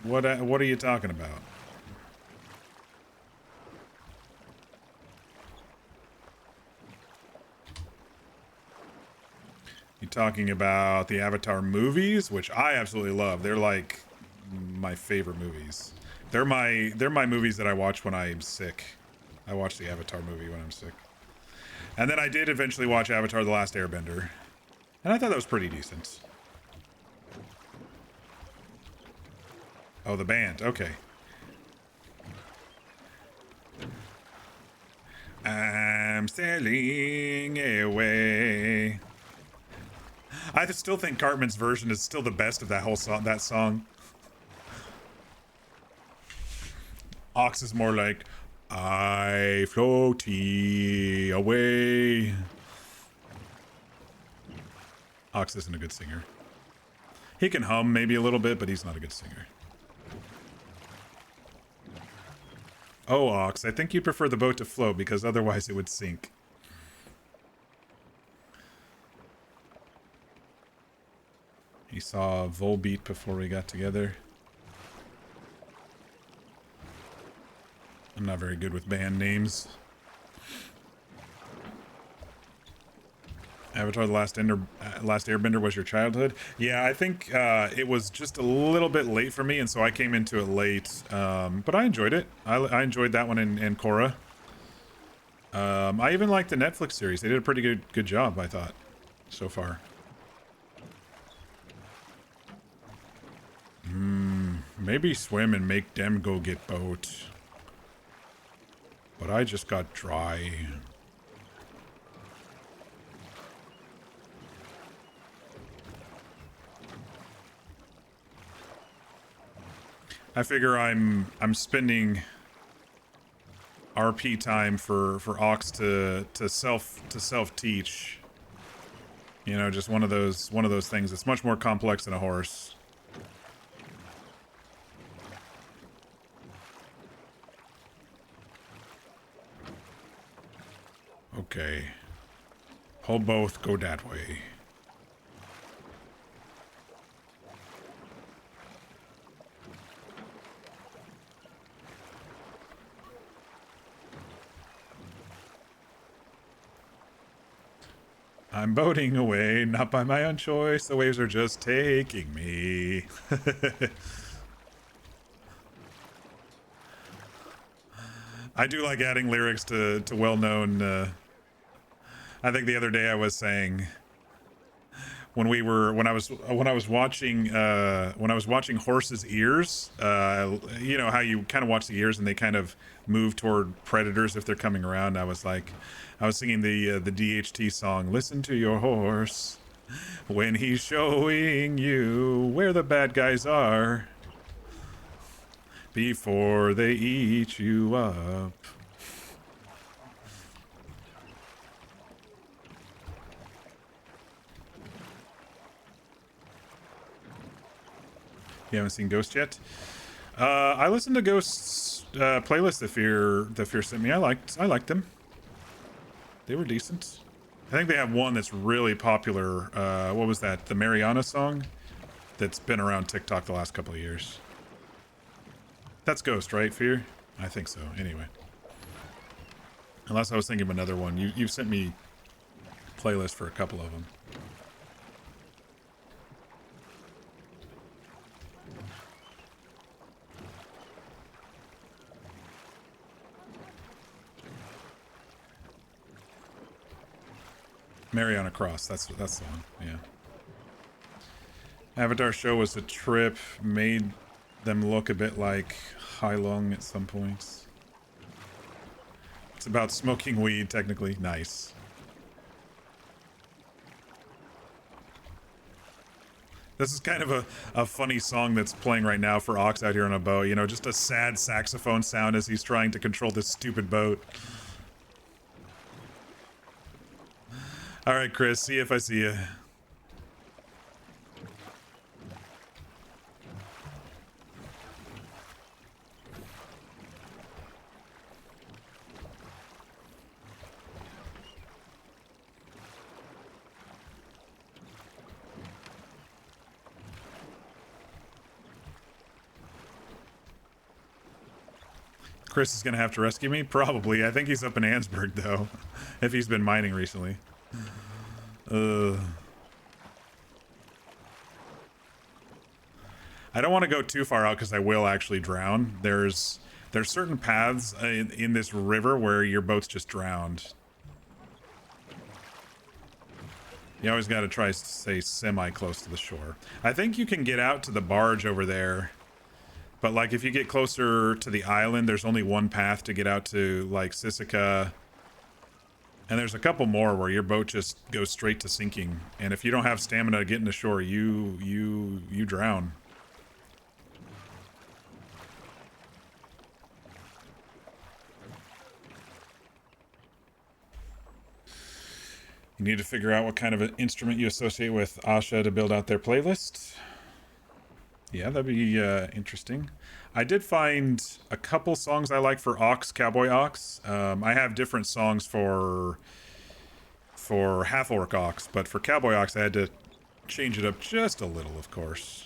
what are you talking about? You talking about the Avatar movies, which I absolutely love. They're like my favorite movies. They're my movies that I watch when I'm sick. I watch the Avatar movie when I'm sick. And then I did eventually watch Avatar: The Last Airbender. And I thought that was pretty decent. Oh, the band. Okay. I'm sailing away. I still think Cartman's version is still the best of that whole song. That song. Ox is more like, I floaty away. Ox isn't a good singer. He can hum maybe a little bit, but he's not a good singer. Oh, Ox, I think you prefer the boat to float because otherwise it would sink. He saw Volbeat before we got together. I'm not very good with band names. Avatar: The Last Airbender was your childhood? Yeah, I think it was just a little bit late for me, and so I came into it late. But I enjoyed it. I enjoyed that one and Korra. I even liked the Netflix series. They did a pretty good job, I thought, so far. Maybe swim and make them go get boat. But I just got dry. I figure I'm spending RP time for Ox to self teach. You know, just one of those things. It's much more complex than a horse. Okay. Hold both, go that way. I'm boating away, not by my own choice. The waves are just taking me. I do like adding lyrics to well-known. I think the other day I was saying when I was watching Horse's Ears. You know how you kind of watch the ears and they kind of move toward predators if they're coming around. I was singing the DHT song. Listen to your horse when he's showing you where the bad guys are before they eat you up. You haven't seen Ghost yet? I listened to Ghost's playlist that Fear sent me. I liked them. They were decent. I think they have one that's really popular. What was that? The Mariana song? That's been around TikTok the last couple of years. That's Ghost, right, Fear? I think so, anyway. Unless I was thinking of another one. You've sent me playlists for a couple of them. Mariana Cross, that's the one, yeah. Avatar show was a trip, made them look a bit like Hai Long at some points. It's about smoking weed, technically. Nice. This is kind of a funny song that's playing right now for Ox out here on a boat. You know, just a sad saxophone sound as he's trying to control this stupid boat. All right, Chris, see if I see you. Chris is going to have to rescue me? Probably. I think he's up in Ansburg, though, if he's been mining recently. I don't want to go too far out because I will actually drown. There's certain paths in this river where your boat's just drowned. You always got to try to stay semi-close to the shore. I think you can get out to the barge over there. But, like, if you get closer to the island, there's only one path to get out to, like, Sisika. And there's a couple more where your boat just goes straight to sinking. And if you don't have stamina to get into shore, you drown. You need to figure out what kind of an instrument you associate with Asha to build out their playlist. Yeah, that'd be interesting. I did find a couple songs I like for Ox, Cowboy Ox. I have different songs for Half-Orc Ox, but for Cowboy Ox I had to change it up just a little, of course.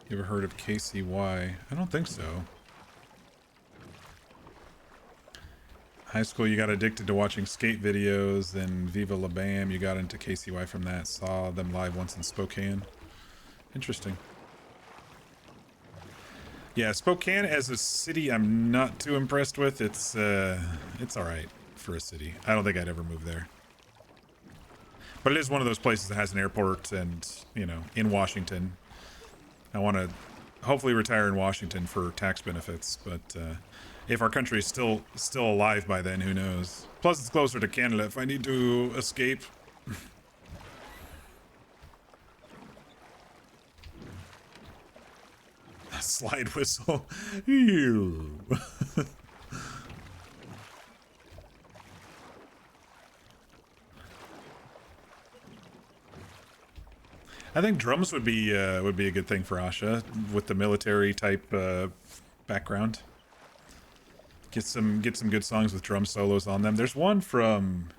You ever heard of KCY? I don't think so. High school, you got addicted to watching skate videos, then Viva La Bam, you got into KCY from that. Saw them live once in Spokane. Interesting. Yeah, Spokane as a city, I'm not too impressed with. It's all right for a city. I don't think I'd ever move there. But it is one of those places that has an airport, and in Washington. I want to hopefully retire in Washington for tax benefits, but if our country is still alive by then, who knows? Plus, it's closer to Canada if I need to escape. Slide whistle. Ew. I think drums would be a good thing for Asha with the military type background. Get some good songs with drum solos on them. There's one from,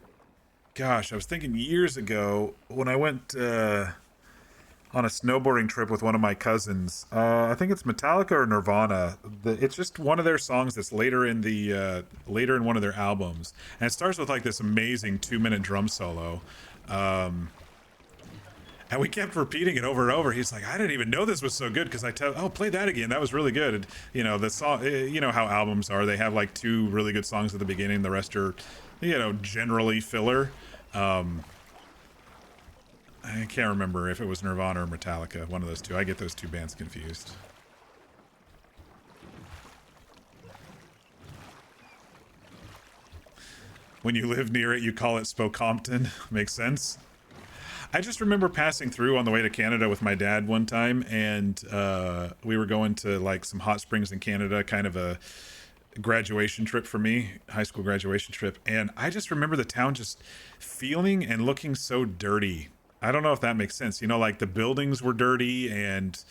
gosh, I was thinking years ago when I went on a snowboarding trip with one of my cousins. I think it's Metallica or Nirvana. It's just one of their songs that's later in one of their albums, and it starts with like this amazing 2-minute drum solo. And we kept repeating it over and over. He's like, I didn't even know this was so good, because play that again. That was really good. And, the song, how albums are. They have like 2 really good songs at the beginning. The rest are, generally filler. I can't remember if it was Nirvana or Metallica. One of those 2. I get those 2 bands confused. When you live near it, you call it Spokompton. Makes sense. I just remember passing through on the way to Canada with my dad one time, and we were going to like some hot springs in Canada, kind of a graduation trip for me, high school graduation trip. And I just remember the town just feeling and looking so dirty. I don't know if that makes sense. Like the buildings were dirty, and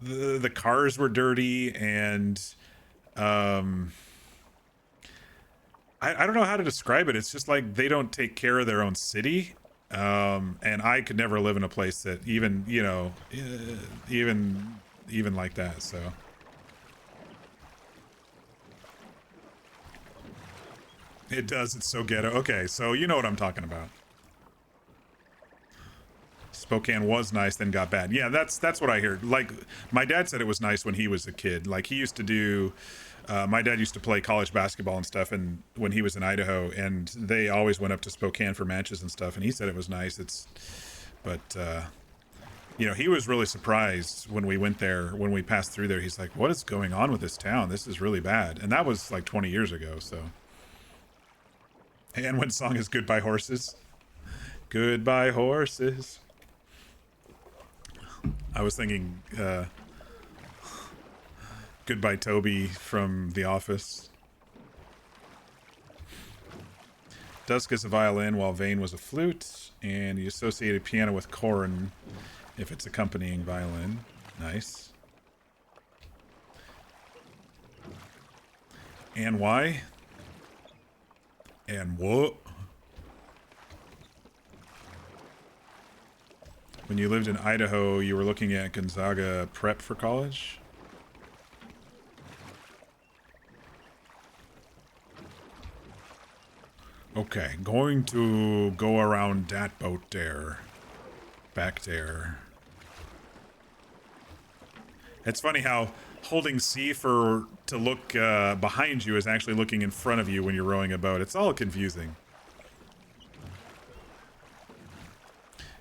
the cars were dirty, and I don't know how to describe it. It's just like they don't take care of their own city. And I could never live in a place that even like that. So it does. It's so ghetto. Okay, so you know what I'm talking about. Spokane was nice, then got bad. Yeah, that's what I heard. Like, my dad said it was nice when he was a kid. Like, he used to do. My dad used to play college basketball and stuff, and when he was in Idaho, and they always went up to Spokane for matches and stuff, and he said it was nice. But he was really surprised when we went there, when we passed through there. He's like, what is going on with this town? This is really bad. And that was like 20 years ago, so. And what song is Goodbye Horses? Goodbye Horses. I was thinking, Goodbye Toby from The Office. Dusk is a violin while Vane was a flute, and he associated piano with corn if it's accompanying violin. Nice. And why? And what? When you lived in Idaho, you were looking at Gonzaga prep for college? Okay, going to go around that boat there. Back there. It's funny how holding C to look behind you is actually looking in front of you when you're rowing a boat. It's all confusing.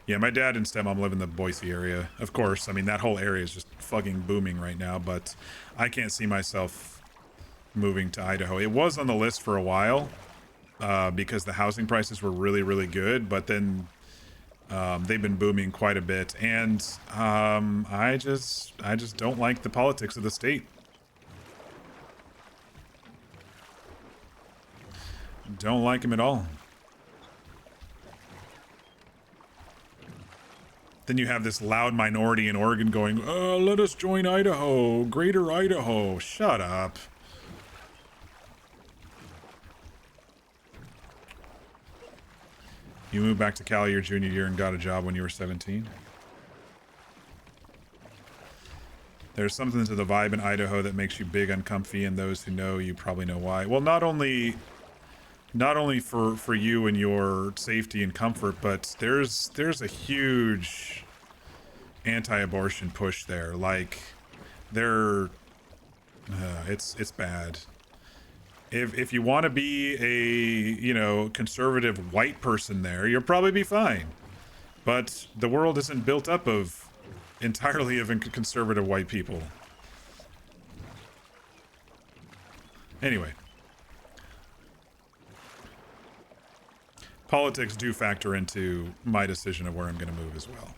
Yeah, my dad and stepmom live in the Boise area. Of course, I mean, that whole area is just fucking booming right now, but I can't see myself moving to Idaho. It was on the list for a while. Because the housing prices were really, really good, but then they've been booming quite a bit, and I just don't like the politics of the state. Don't like them at all. Then you have this loud minority in Oregon going, let us join Idaho, Greater Idaho. Shut up. You moved back to Cali your junior year and got a job when you were 17? There's something to the vibe in Idaho that makes you big uncomfy, and those who know you probably know why. Well, not only for you and your safety and comfort, but there's a huge anti-abortion push there. Like, it's bad. If you want to be a, conservative white person there, you'll probably be fine. But the world isn't built up of entirely of conservative white people. Anyway. Politics do factor into my decision of where I'm going to move as well.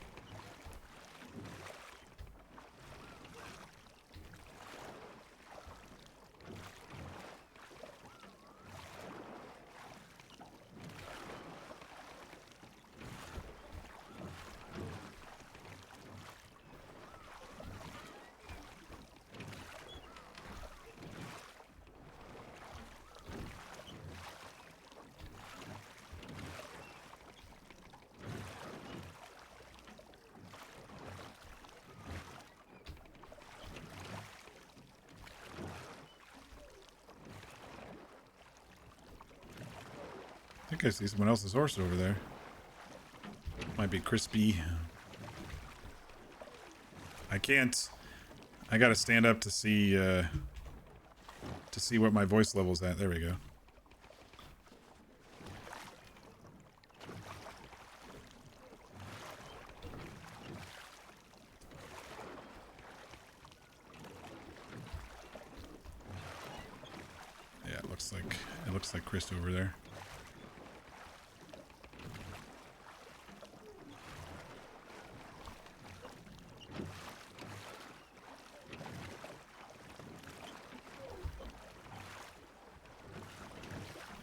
I think I see someone else's horse over there. Might be Crispy. I can't. I gotta stand up to see what my voice level's at. There we go. Yeah, it looks like Chris over there.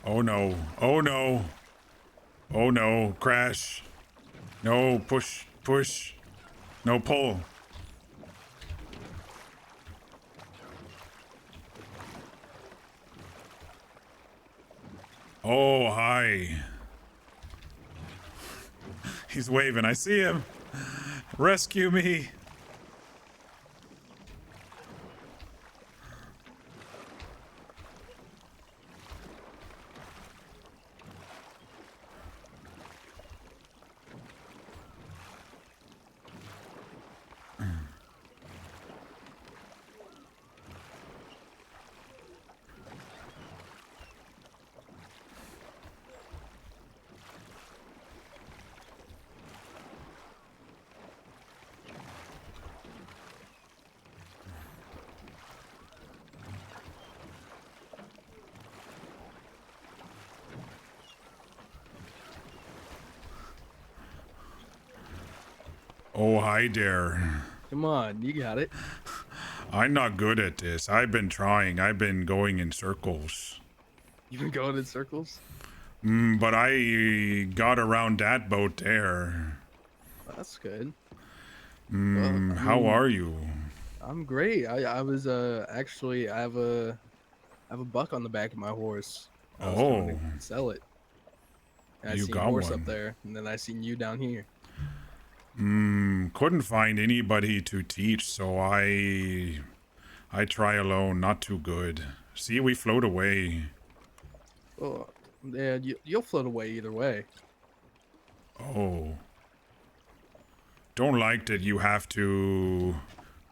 Oh no. Oh no. Oh no. Crash. No. Push. Push. No. Pull. Oh, hi. He's waving. I see him. Rescue me. Oh, hi there. Come on, you got it. I'm not good at this. I've been trying. I've been going in circles. You've been going in circles? But I got around that boat there. That's good. How are you? I'm great. I was actually I have a buck on the back of my horse. I was going to sell it. And I You seen got a horse one. up there, and then I seen you down here. Couldn't find anybody to teach, so I try alone. Not too good. See, we float away. Oh, yeah, you'll float away either way. Oh. Don't like that you have to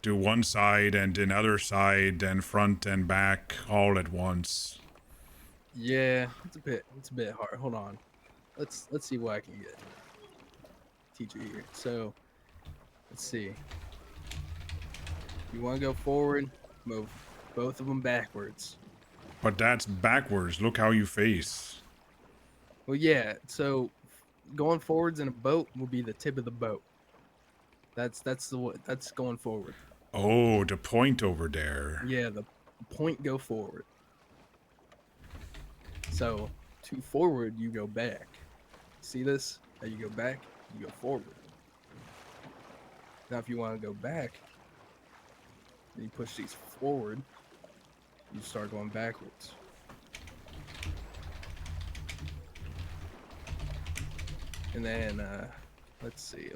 do one side and another side and front and back all at once. Yeah, it's a bit hard. Hold on. Let's see what I can get. Teacher here. So, let's see. You want to go forward, move both of them backwards. But that's backwards. Look how you face. Well, yeah. So, going forwards in a boat will be the tip of the boat. That's going forward. Oh, the point over there. Yeah, the point go forward. So, to forward, you go back. See this? How you go back, you go forward. Now, if you want to go back, then you push these forward, you start going backwards. And then, let's see.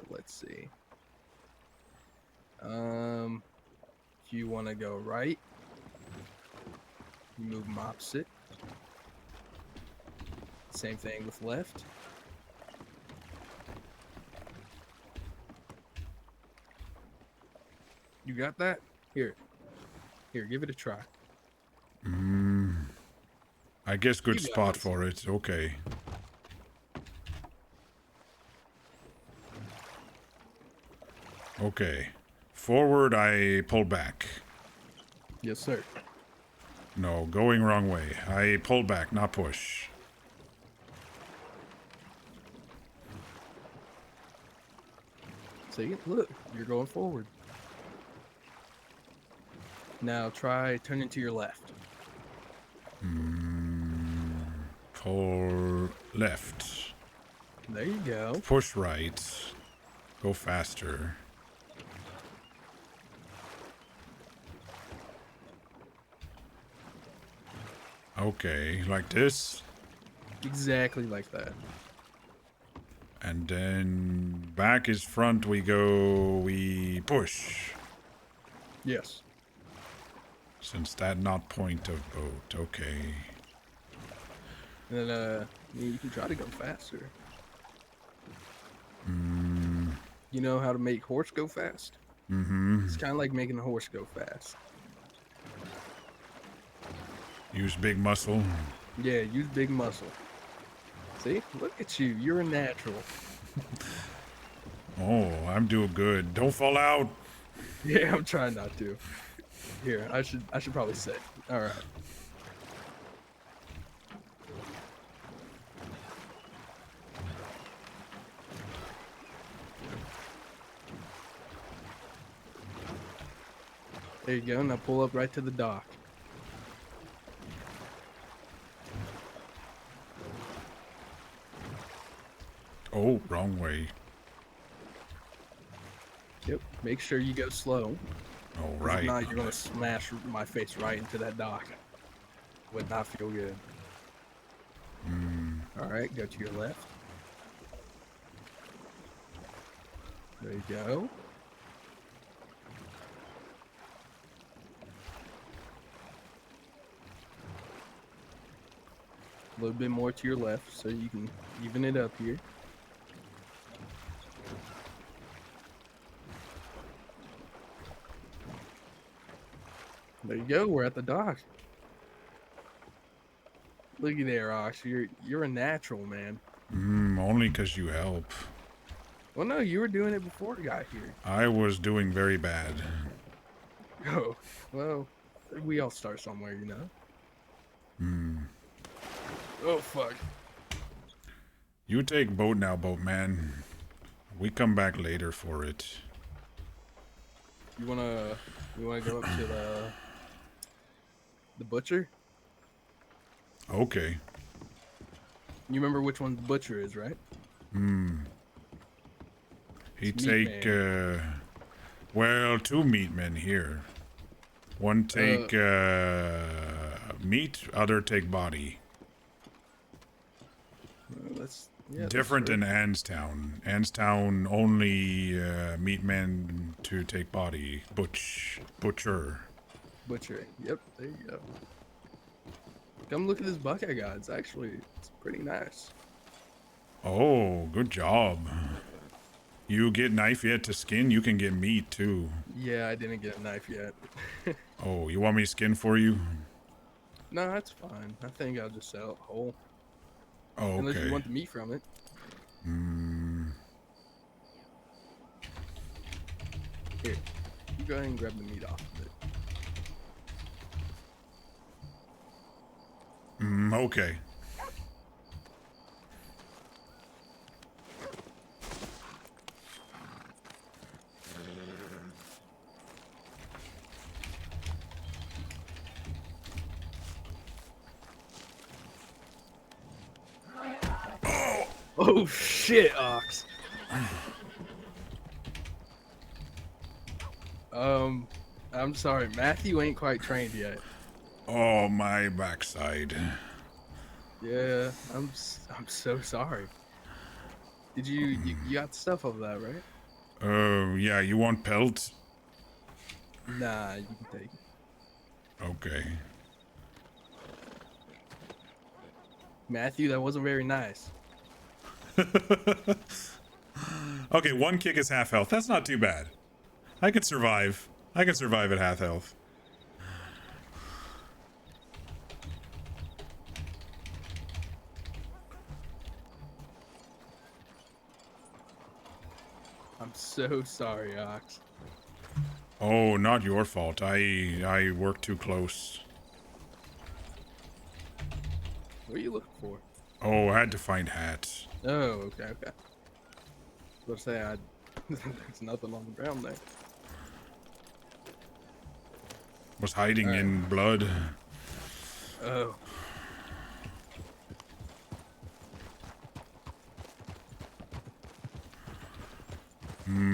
If you want to go right, you move them opposite. Same thing with left. You got that? Here, give it a try. I guess good You got spot this. for it. Okay. Okay. Forward, I pull back. Yes, sir. No, going wrong way. I pull back, not push. See, look, you're going forward. Now try turning to your left. Pull left. There you go. Push right. Go faster. Okay, like this. Exactly like that. And then back is front, we go, we push. Yes. Since that not point of boat, okay. And then, you can try to go faster. You know how to make horse go fast? Mm-hmm. It's kind of like making a horse go fast. Use big muscle. Yeah, use big muscle. See? Look at you. You're a natural. Oh, I'm doing good. Don't fall out. Yeah, I'm trying not to. Here, I should probably sit. All right. There you go. Now pull up right to the dock. Oh, wrong way. Yep. Make sure you go slow. All 'Cause right. If not, you're gonna smash my face right into that dock. Would not feel good. All right, go to your left. There you go. A little bit more to your left so you can even it up here. There you go, we're at the dock. Looky there, Ox. You're a natural, man. Only because you help. Well, no, you were doing it before I got here. I was doing very bad. Oh, well, we all start somewhere, you know? Oh, fuck. You take boat now, boatman. We come back later for it. You wanna go up to the butcher? Okay. You remember which one the butcher is, right? He It's meat take, well, two meat men here. One take, meat, other take body. Different in Anstown. Anstown only, meat men to take body. Butcher. Butcher. Yep, there you go. Come look at this buck I got. It's pretty nice. Oh, good job. You get knife yet to skin? You can get meat too. Yeah, I didn't get a knife yet. Oh, you want me to skin for you? No, that's fine. I think I'll just sell it whole. Oh, Unless okay. you want the meat from it. Here, you go ahead and grab the meat off of it. Okay. Oh shit, Ox. I'm sorry, Matthew ain't quite trained yet. Oh, my backside. Yeah, I'm so sorry. Did you got stuff of that, right? Yeah, you want pelt? Nah, you can take it. Okay. Matthew, that wasn't very nice. Okay, one kick is half health. That's not too bad. I can survive. I can survive at half health. I'm so sorry, Ox. Oh, not your fault. I worked too close. What are you looking for? Oh, I had to find hats. Oh, okay, okay. Let's say there's nothing on the ground there. Was hiding Alright. in blood. Oh.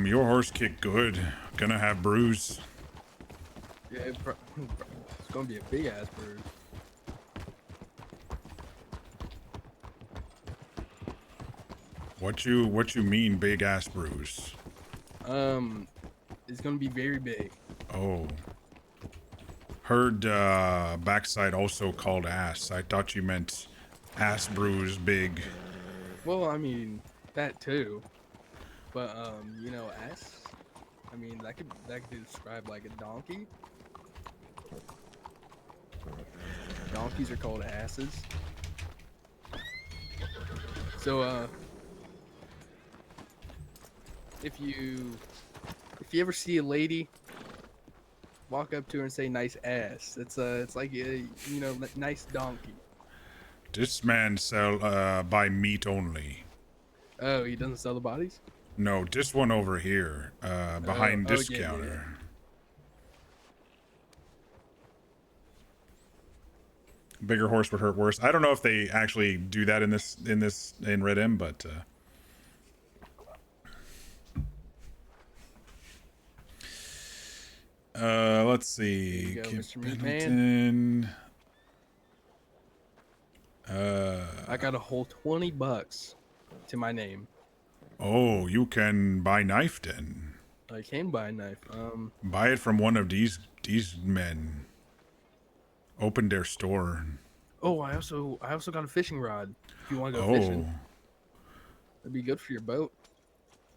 Your horse kicked good. Gonna have bruise. Yeah, it's gonna be a big ass bruise. What you mean big ass bruise? It's gonna be very big. Oh. Heard backside also called ass. I thought you meant ass bruise big. Well, I mean that too, but you know, ass. I mean that could be described like a donkey. Donkeys are called asses. So if you ever see a lady, walk up to her and say nice ass. It's like you know, nice donkey. This man sell buy meat only. Oh, he doesn't sell the bodies? No, this one over here, behind this yeah, counter. yeah. Bigger horse would hurt worse. I don't know if they actually do that in Red M, but let's see. There you go, Kip Mr. Meatman. Pendleton. I got a whole $20 to my name. Oh, you can buy knife then. I can buy a knife. Buy it from one of these men. Open their store. Oh, I also got a fishing rod. If you want to go Oh. fishing, that'd be good for your boat.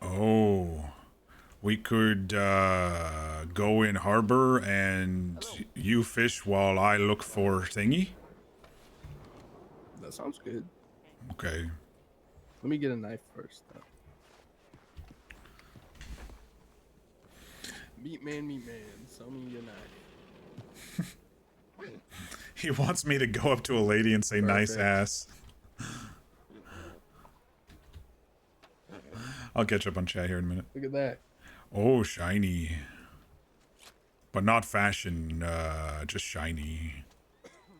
Oh. We could go in harbor and you fish while I look for thingy. That sounds good. Okay. Let me get a knife first, though. Meat man, sell me a knife. He wants me to go up to a lady and say nice ass. I'll catch up on chat here in a minute. Look at that. Oh, shiny. But not fashion, just shiny.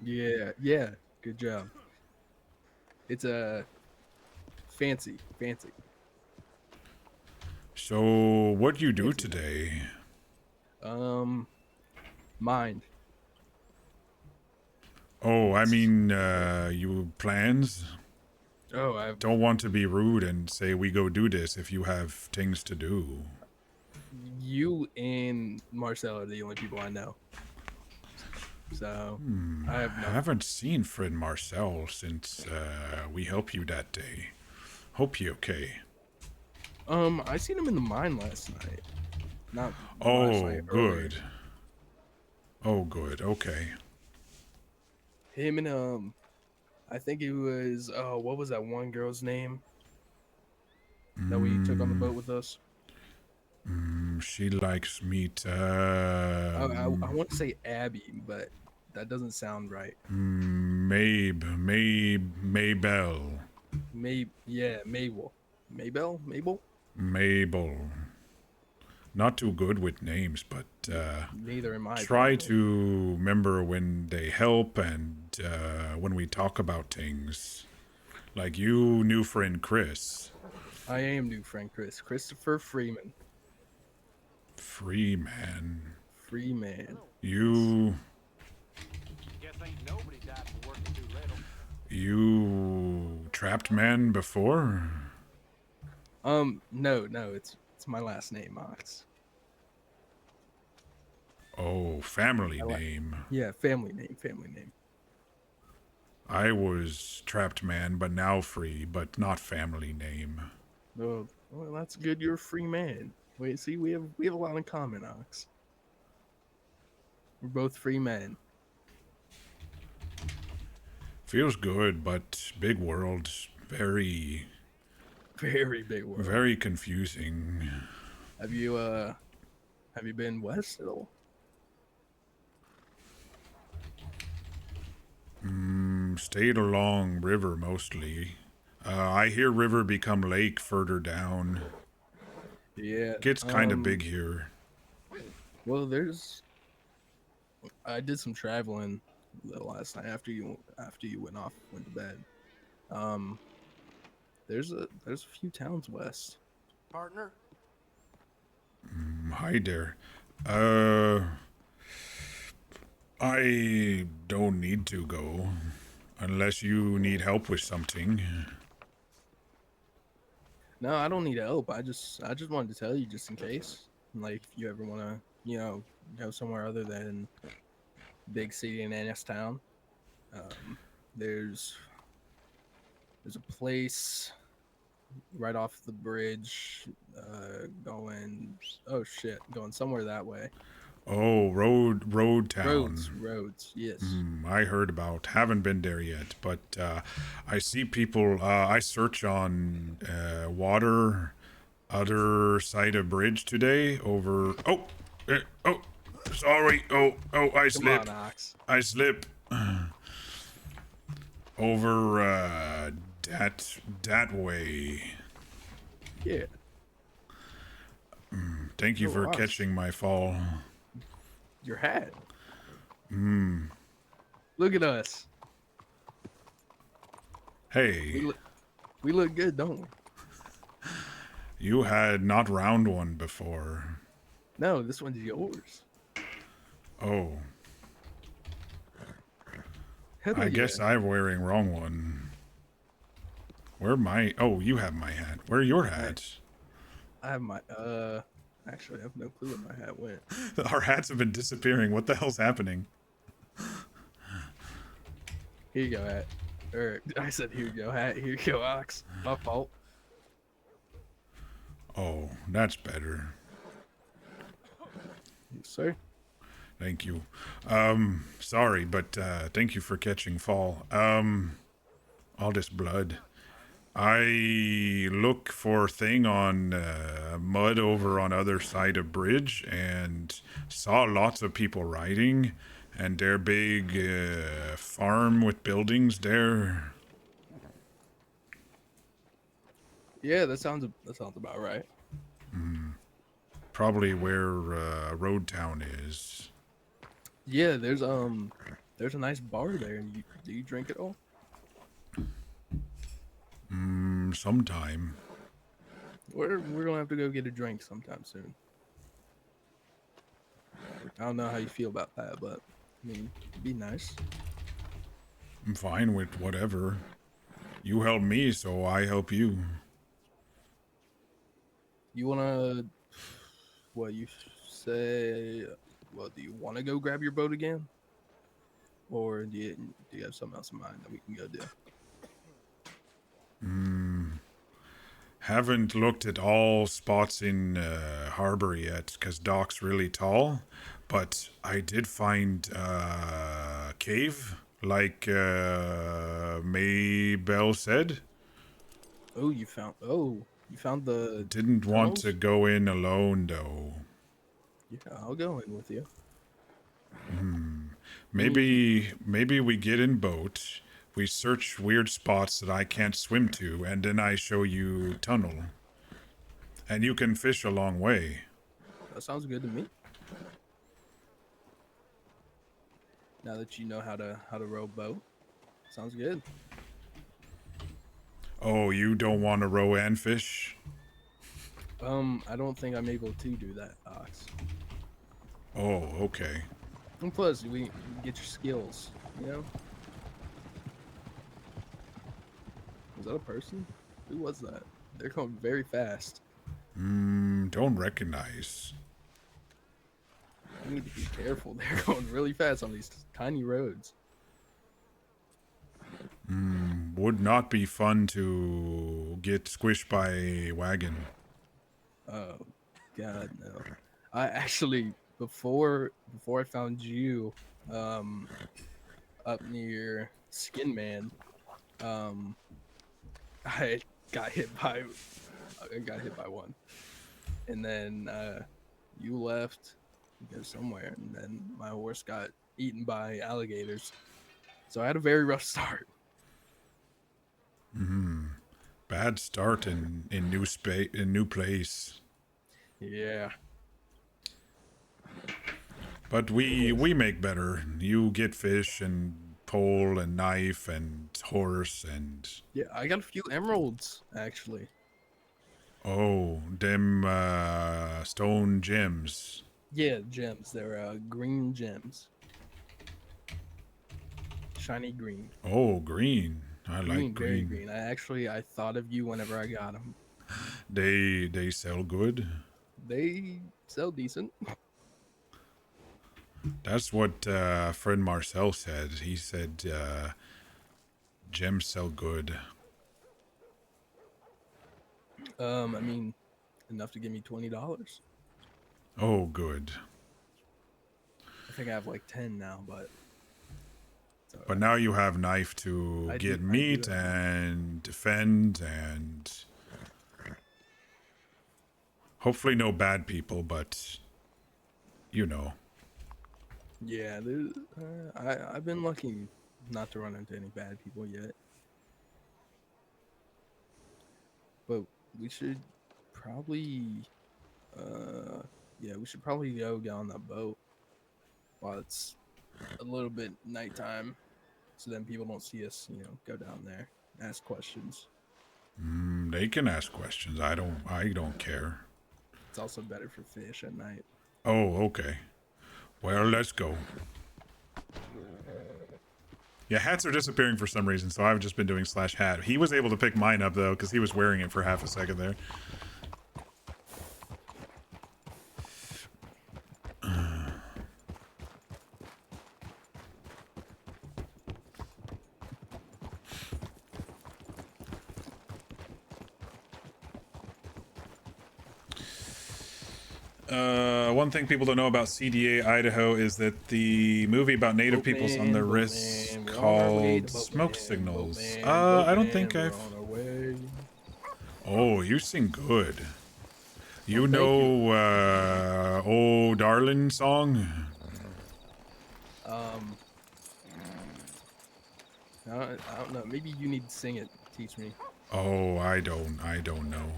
Yeah, good job. It's a fancy. So, what do you do today? Mind. Oh, I mean, you plans? Oh, I don't want to be rude and say we go do this if you have things to do. You and Marcel are the only people I know. So, I haven't seen friend Marcel since we helped you that day. Hope you okay. I seen him in the mine last night. Not last Oh, night, good. Oh, good. Okay. Him and I think it was what was that one girl's name that we took on the boat with us? She likes meat. I want to say Abby, but that doesn't sound right. Maybell. Mabel. Mabel. Not too good with names, but neither am I. Try to remember when they help and when we talk about things. Like you, new friend Chris. I am new friend Chris. Christopher Freeman. Freeman. Guess ain't nobody died for working too little. You trapped man before? No, it's my last name, Ox. Oh, family name. Yeah, family name. I was trapped man, but now free, but not family name. Oh, well, that's good. You're a free man. Wait, see, we have a lot in common, Ox. We're both free men. Feels good, but big world, very big world. Very confusing. Have you been west at all? Stayed along river mostly. I hear river become lake further down. Yeah. Gets kind of big here. Well, I did some traveling the last night after you went to bed. There's a few towns west. Partner? Hi there. I don't need to go. Unless you need help with something. No, I don't need help. I just wanted to tell you just in case. Like if you ever wanna, go somewhere other than big city and NS town. There's a place right off the bridge, going somewhere that way. Oh, road town. Roads, yes. I heard about. Haven't been there yet, but I see people. I search on water, other side of bridge today. Over. Oh, sorry. Oh, I slip. Come on, Ox. I slip. Over that way. Yeah. Thank you Oh, for Ox. catching my fall. Your hat. Look at us. Hey, We look good, don't we? you had not round one before. No, this one's yours. Oh, Hell I yeah. guess I'm wearing wrong one. Where my? Oh, you have my hat. Where your hat? I have my actually I have no clue where my hat went. Our hats have been disappearing. What the hell's happening? Here you go, hat. Or I said here you go, hat. Here you go, Ox. My fault. Oh, that's better. Yes, sir. Thank you. Sorry, but thank you for catching fall. All this blood. I look for thing on mud over on other side of bridge and saw lots of people riding and their big farm with buildings there. Yeah, that sounds about right. Probably where Road Town is. Yeah, there's a nice bar there. Do you drink it all? Sometime. We're gonna have to go get a drink sometime soon. I don't know how you feel about that, but I mean, it'd be nice. I'm fine with whatever. You help me, so I help you. You wanna? What you say? Well, do you want to go grab your boat again, or do you have something else in mind that we can go do? Haven't looked at all spots in harbor yet, because dock's really tall. But I did find a cave, like Maybell said. Oh, you found the. Didn't want to tunnels? go in alone, though. Yeah, I'll go in with you. Maybe we get in boat, we search weird spots that I can't swim to, and then I show you tunnel. And you can fish a long way. That sounds good to me. Now that you know how to row a boat, sounds good. Oh, you don't want to row and fish? I don't think I'm able to do that, Ox. Oh, okay. And plus, we get your skills, you know? Was that a person? Who was that? They're going very fast. Don't recognize. You need to be careful. They're going really fast on these tiny roads. Would not be fun to get squished by a wagon. Oh, God, no. I actually, before I found you, up near Skin Man, I got hit by one, and then you left to go somewhere, and then my horse got eaten by alligators. So I had a very rough start. Bad start in new place. Yeah. But we make better. You get fish and pole and knife and horse and Yeah, I got a few emeralds actually. oh, them stone gems. Yeah, gems. They're green gems. Shiny green. Oh, green. I Green, like very green. green. I thought of you whenever I got them. They sell good. They sell decent. That's what friend Marcel said. He said gems sell good. I mean, enough to give me $20. Oh, good. I think I have like 10 now, but. But now you have knife to get meat and defend and hopefully no bad people, but you know. Yeah, I've been lucky not to run into any bad people yet. But we should probably, we should probably go get on that boat while it's a little bit nighttime, so then people don't see us, go down there, ask questions. They can ask questions. I don't care. It's also better for fish at night. Oh, okay. Well, let's go. Yeah, hats are disappearing for some reason, so I've just been doing /hat. He was able to pick mine up, though, because he was wearing it for half a second there. One thing people don't know about CDA Idaho is that the movie about native peoples on the wrists called Smoke Signals. I don't think I've... Oh, you sing good. You know, Oh Darling song? I don't know. Maybe you need to sing it. Teach me. Oh, I don't know.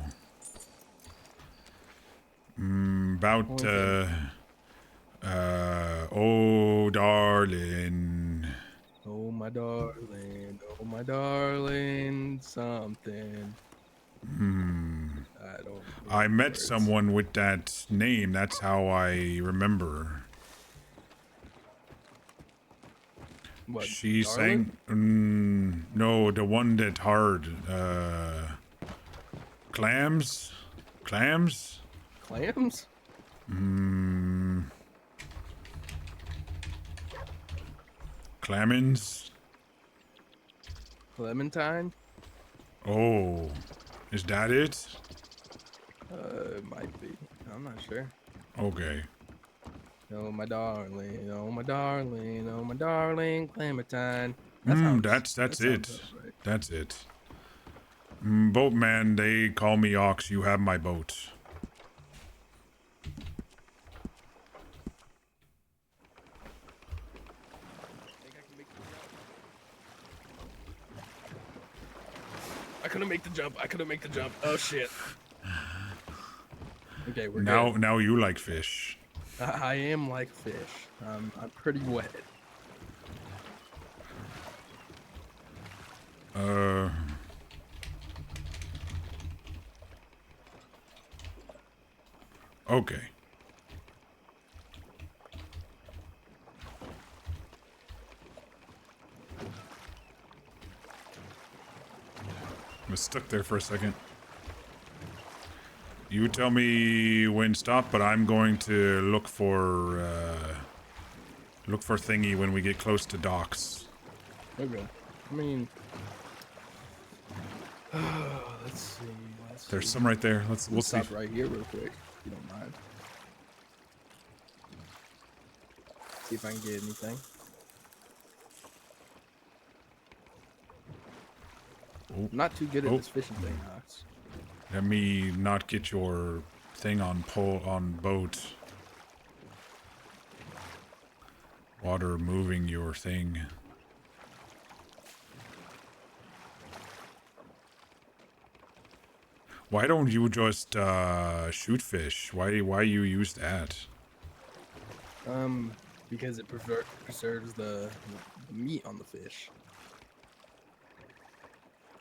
About, oh darling. Oh my darling, something. I met someone with that name. That's how I remember. What, she Darling? sang. No, the one that hard. Clams. Clams? Clamins. Clementine? Oh, is that it? It might be. I'm not sure. Okay. Oh my darling, oh my darling, oh my darling, Clementine. That's it. Right. That's it. Boatman, they call me Ox. You have my boat. I couldn't make the jump. Oh shit. Okay, we're now. good. Now you like fish. I am like fish. I'm pretty wet. Okay. I was stuck there for a second. You tell me when stop, but I'm going to look for thingy when we get close to docks. Okay. I mean, let's see. There's some right there. We'll see. Stop right here real quick, if you don't mind. See if I can get anything. Oh. I'm not too good at this fishing thing, Ox. Let me not get your thing on boat. Water moving your thing. Why don't you just shoot fish? Why you use that? Because it preserves the meat on the fish.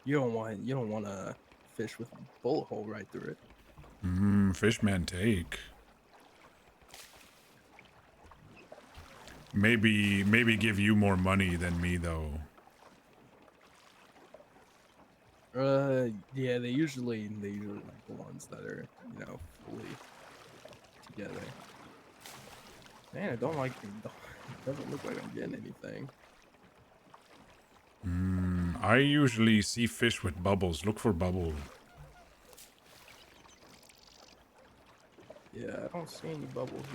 You don't want a fish with a bullet hole right through it. Fishman take. Maybe give you more money than me though. Yeah, they usually like the ones that are, fully together. Man, I don't like it. Doesn't look like I'm getting anything. I usually see fish with bubbles. Look for bubble. Yeah, I don't see any bubbles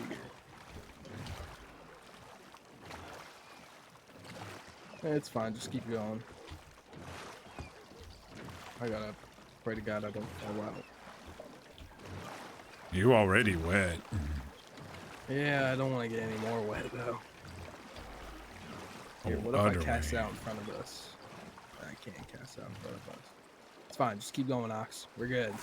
here. It's fine, just keep going. I gotta pray to God I don't fall out. You already wet. Yeah, I don't want to get any more wet though. Here, what if I cast out in front of us? I can't cast out in front of us. It's fine, just keep going, Ox. We're good.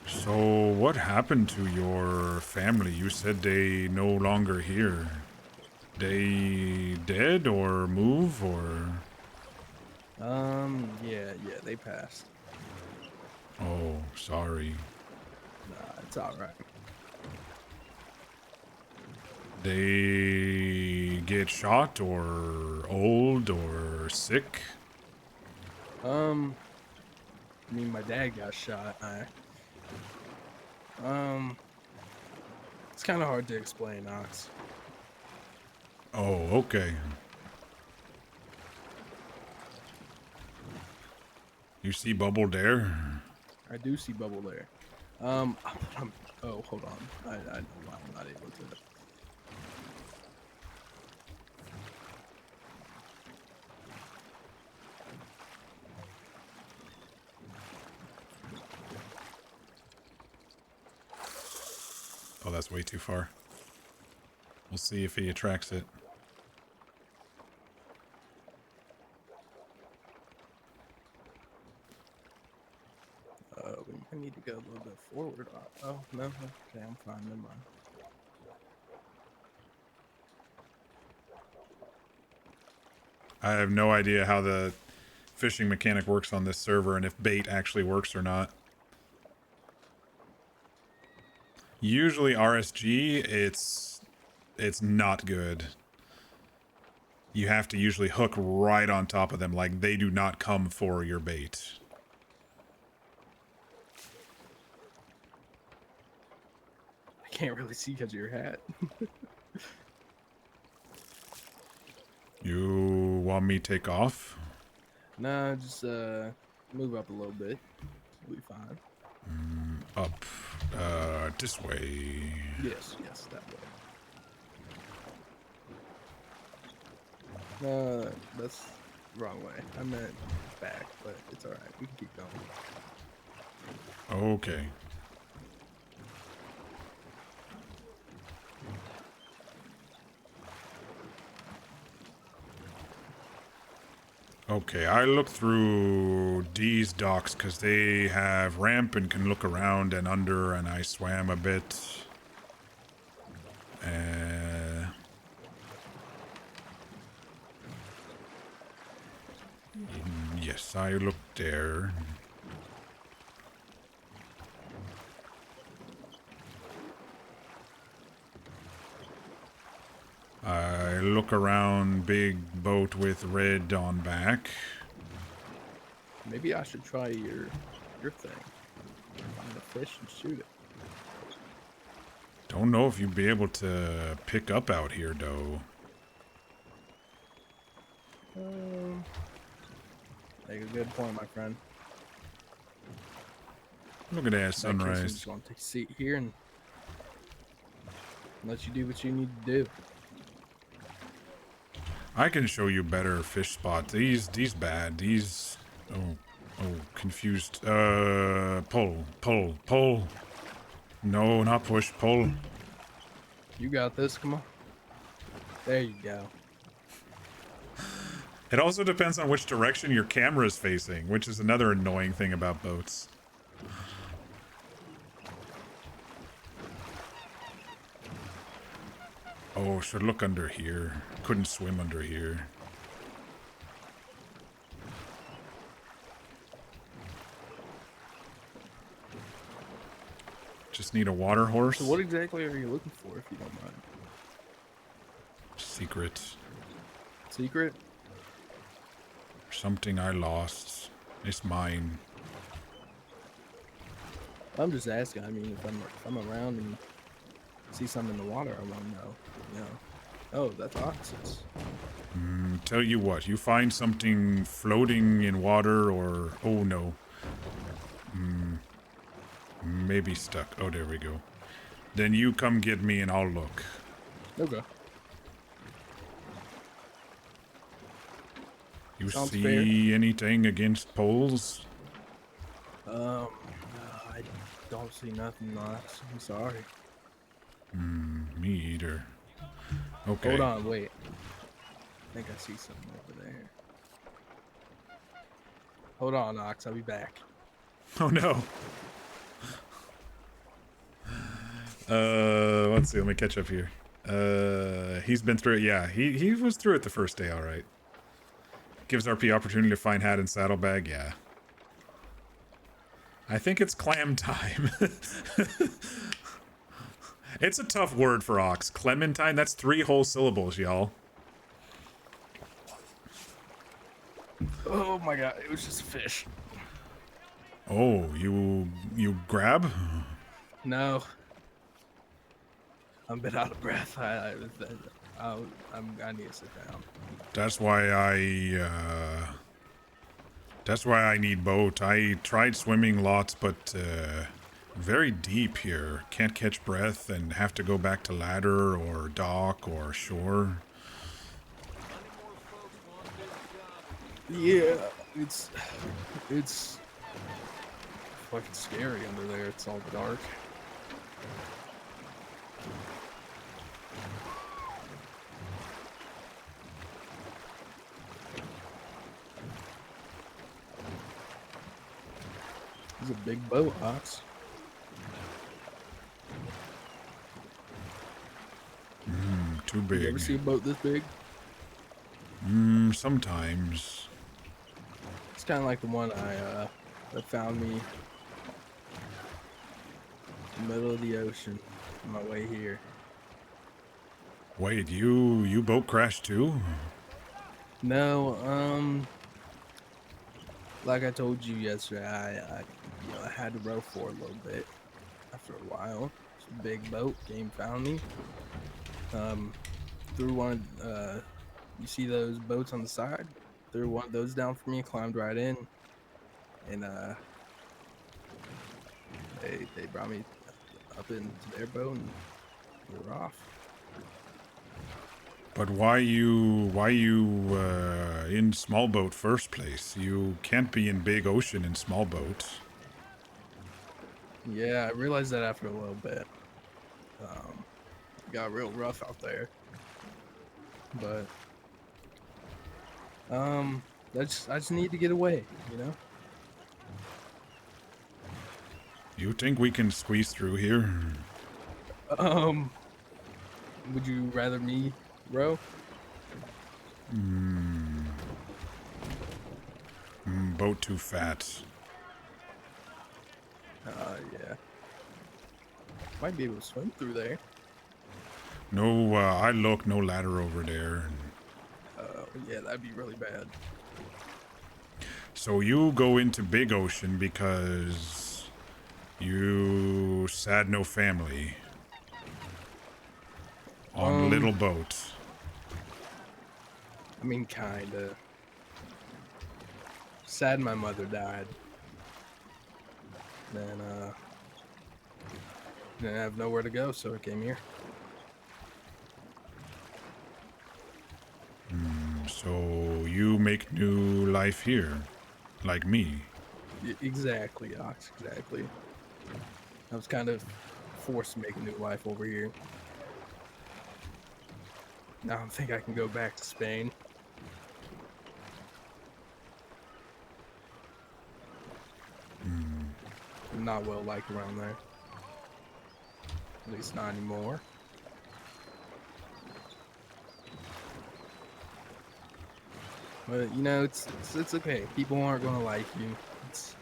So what happened to your family? You said they no longer here. They dead or move or? Yeah, they passed. Oh, sorry. Nah, it's alright. They get shot or old or sick? I mean, my dad got shot. It's kind of hard to explain, Ox. Oh, okay. You see Bubble there? I do see Bubble there. Oh, hold on. I know why I'm not able to. Oh, that's way too far. We'll see if he attracts it. I need to go a little bit forward. Oh, no. Okay, I'm fine. Never mind. I have no idea how the fishing mechanic works on this server and if bait actually works or not. Usually RSG, it's not good. You have to usually hook right on top of them, like they do not come for your bait. I can't really see because of your hat. You want me to take off? Nah, just move up a little bit. We'll be fine. Up. This way. Yes, that way. That's the wrong way. I meant back, but it's alright. We can keep going. Okay. Okay, I looked through these docks because they have ramp and can look around and under, and I swam a bit. Yes, I looked there. I look around big boat with red on back. Maybe I should try your thing. Find a fish and shoot it. Don't know if you'd be able to pick up out here, though. Make a good point, my friend. Look at that I'm sunrise. just want to take a seat here and Let you do what you need to do. I can show you better fish spots. These bad. These. Oh, confused. Pull. No, not push. Pull. You got this. Come on. There you go. It also depends on which direction your camera is facing, which is another annoying thing about boats. Oh, should look under here. Couldn't swim under here. Just need a water horse. So what exactly are you looking for, if you don't mind? Secret. Secret? Something I lost. It's mine. I'm just asking. I mean, if I'm around and see something in the water, I want to know. You know. Oh, that's oxes. Tell you what, you find something floating in water or... Oh, no. Maybe stuck. Oh, there we go. Then you come get me and I'll look. Okay. You Sounds see anything against poles? I don't see nothing, Knox. I'm sorry. Me either. Okay. Hold on, wait. I think I see something over there. Hold on, Knox. I'll be back. Oh no. Let's see. Let me catch up here. He's been through it. Yeah, he was through it the first day. All right. Gives RP opportunity to find hat and saddlebag. Yeah. I think it's clam time. It's a tough word for ox. Clementine. That's 3 whole syllables, y'all. Oh my god! It was just a fish. Oh, you grab? No. I'm a bit out of breath. I need to sit down. That's why I need boat. I tried swimming lots, but very deep here. Can't catch breath and have to go back to ladder or dock or shore. Yeah, it's fucking scary under there. It's all dark. It's a big boat, Ox. Too big. You ever see a boat this big? Sometimes. It's kind of like the one that found me in the middle of the ocean on my way here. Wait, you boat crashed too? No, like I told you yesterday, I had to row for a little bit. After a while, it's a big boat came found me. Threw one. You see those boats on the side? Threw one of those down for me. Climbed right in, and they brought me up into their boat, and we were off. But why you in small boat first place? You can't be in big ocean in small boat. Yeah, I realized that after a little bit. It got real rough out there. But I just need to get away, you know? You think we can squeeze through here? Would you rather me row? Boat too fat. Yeah. Might be able to swim through there. No, I look, no ladder over there. Yeah, that'd be really bad. So you go into big ocean because you sad no family on little boat. I mean, kinda. Sad my mother died. Then I have nowhere to go, so I came here. make new life here, like me. Exactly, Ox. Exactly. I was kind of forced to make a new life over here. I don't think I can go back to Spain. I'm not well liked around there. At least not anymore. But you know, it's okay. People aren't gonna like you. It's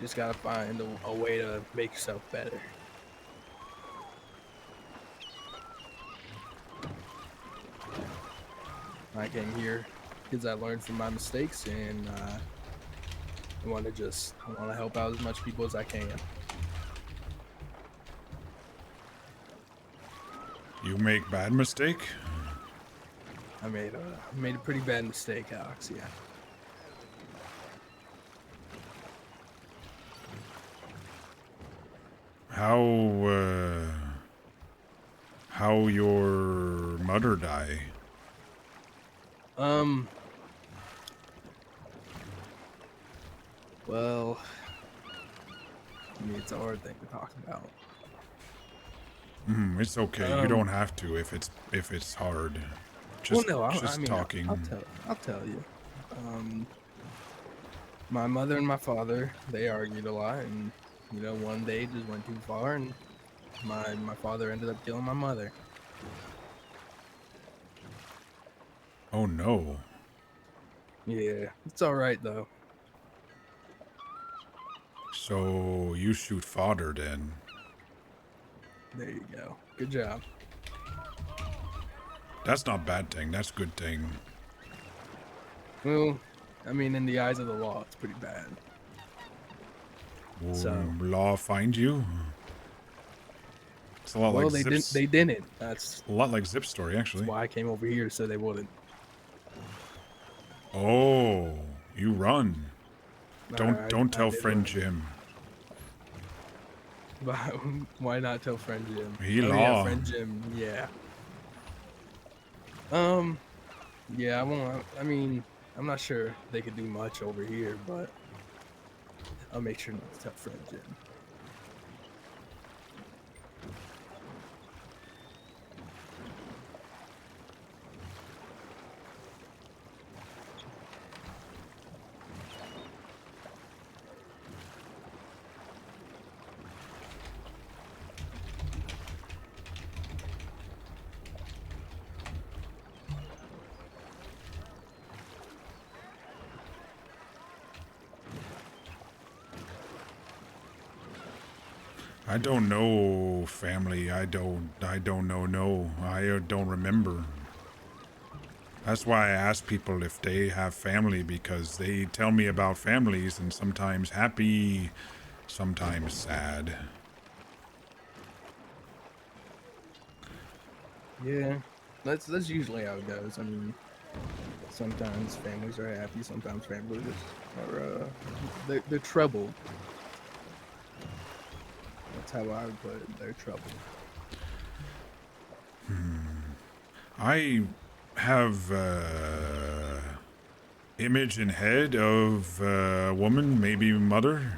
just gotta find a way to make yourself better. I came here because I learned from my mistakes, and I want to help out as much people as I can. You make bad mistake? I made a pretty bad mistake, Alex. Yeah. How your mother die? Well, I mean, it's a hard thing to talk about. It's okay. You don't have to if it's hard. Just, well, no, just talking. I'll tell you. My mother and my father, they argued a lot, and you know, one day just went too far, and my father ended up killing my mother. Oh no. Yeah, it's all right though. So you shoot fodder then? There you go. Good job. That's not bad thing. That's good thing. Well, I mean, in the eyes of the law, it's pretty bad. Will So law find you? It's a lot well, like they Zip's, didn't. They didn't. That's a lot like Zip's story, actually. That's why I came over here so they wouldn't. Oh, you run. Don't tell did friend run. Jim. But why not tell friend Jim? He Oh, law. yeah, friend Jim. Yeah. Yeah, I won't. I mean, I'm not sure they could do much over here, but I'll make sure not to tell friend Jim. I don't know family. I don't know. No, I don't remember. That's why I ask people if they have family, because they tell me about families, and sometimes happy, sometimes sad. Yeah, that's usually how it goes. I mean, sometimes families are happy, sometimes families are they're troubled. That's how I would put it. They're troubled. I have image in head of a woman, maybe mother.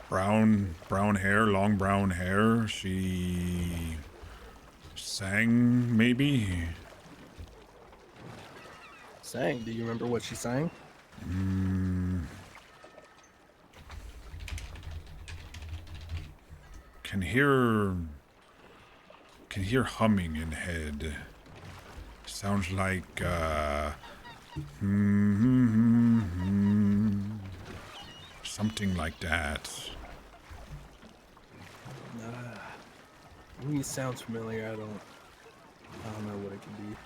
Brown hair, long brown hair. She sang, maybe. Sang? Do you remember what she sang? Can hear humming in head. Sounds like something like that. I mean, it sounds familiar. I don't know what it could be.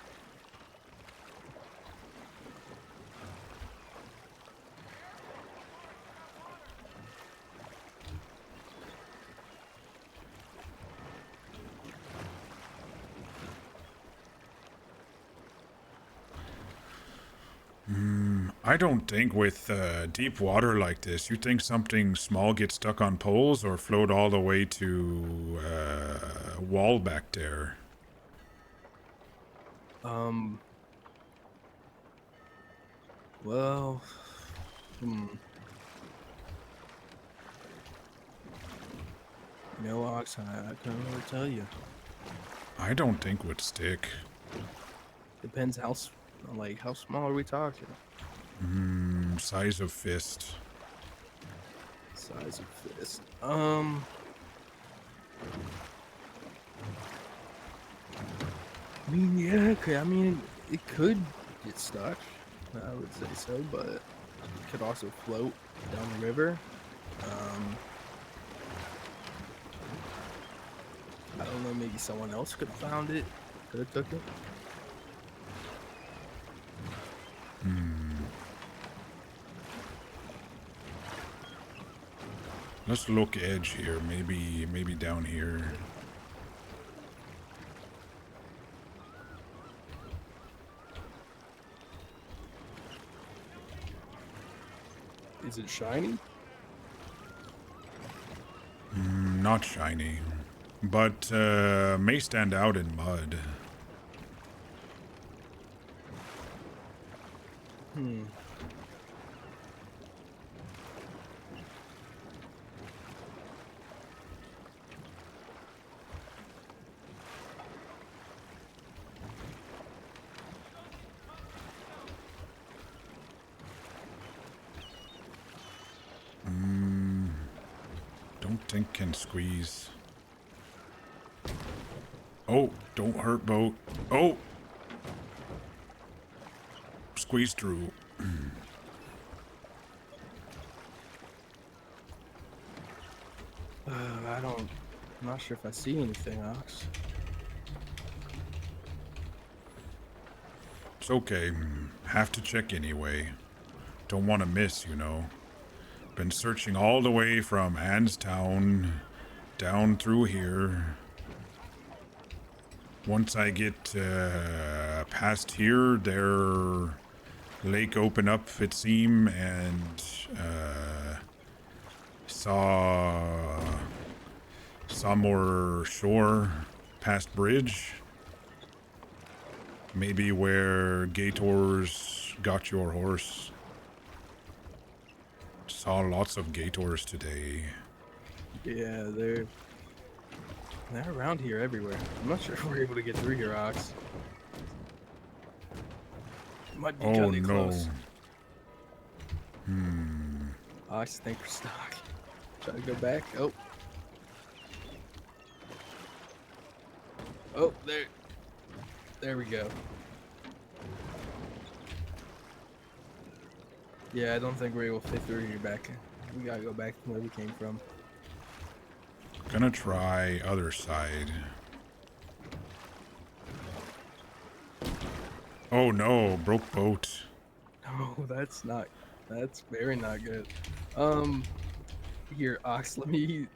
I don't think with deep water like this, you think something small gets stuck on poles or float all the way to wall back there? Well, Ox, I couldn't really tell you. I don't think would stick. Depends how small are we talking? Size of fist. Size of fist. I mean, yeah, it could get stuck. I would say so, but it could also float down the river. I don't know, maybe someone else could have found it, could have took it. Let's look edge here. Maybe down here. Is it shiny? Not shiny, but may stand out in mud. Don't think can squeeze. Oh, don't hurt boat. Oh! Squeeze through. I'm not sure if I see anything, Ox. It's okay. Have to check anyway. Don't want to miss, you know. Been searching all the way from Anstown down through here. Once I get past here, their lake open up, it seem, and saw more shore past bridge. Maybe where Gators got your horse. Saw lots of Gators today. Yeah, they're around here everywhere. I'm not sure if we're able to get through here, Ox. Might be Oh kinda no. close. Ox, I think we're stuck. Try to go back. Oh. Oh, there we go. Yeah, I don't think we're able to fit through here back. We gotta go back to where we came from. Gonna try other side. Oh no, broke boat. No, that's very not good. Here, Ox, let me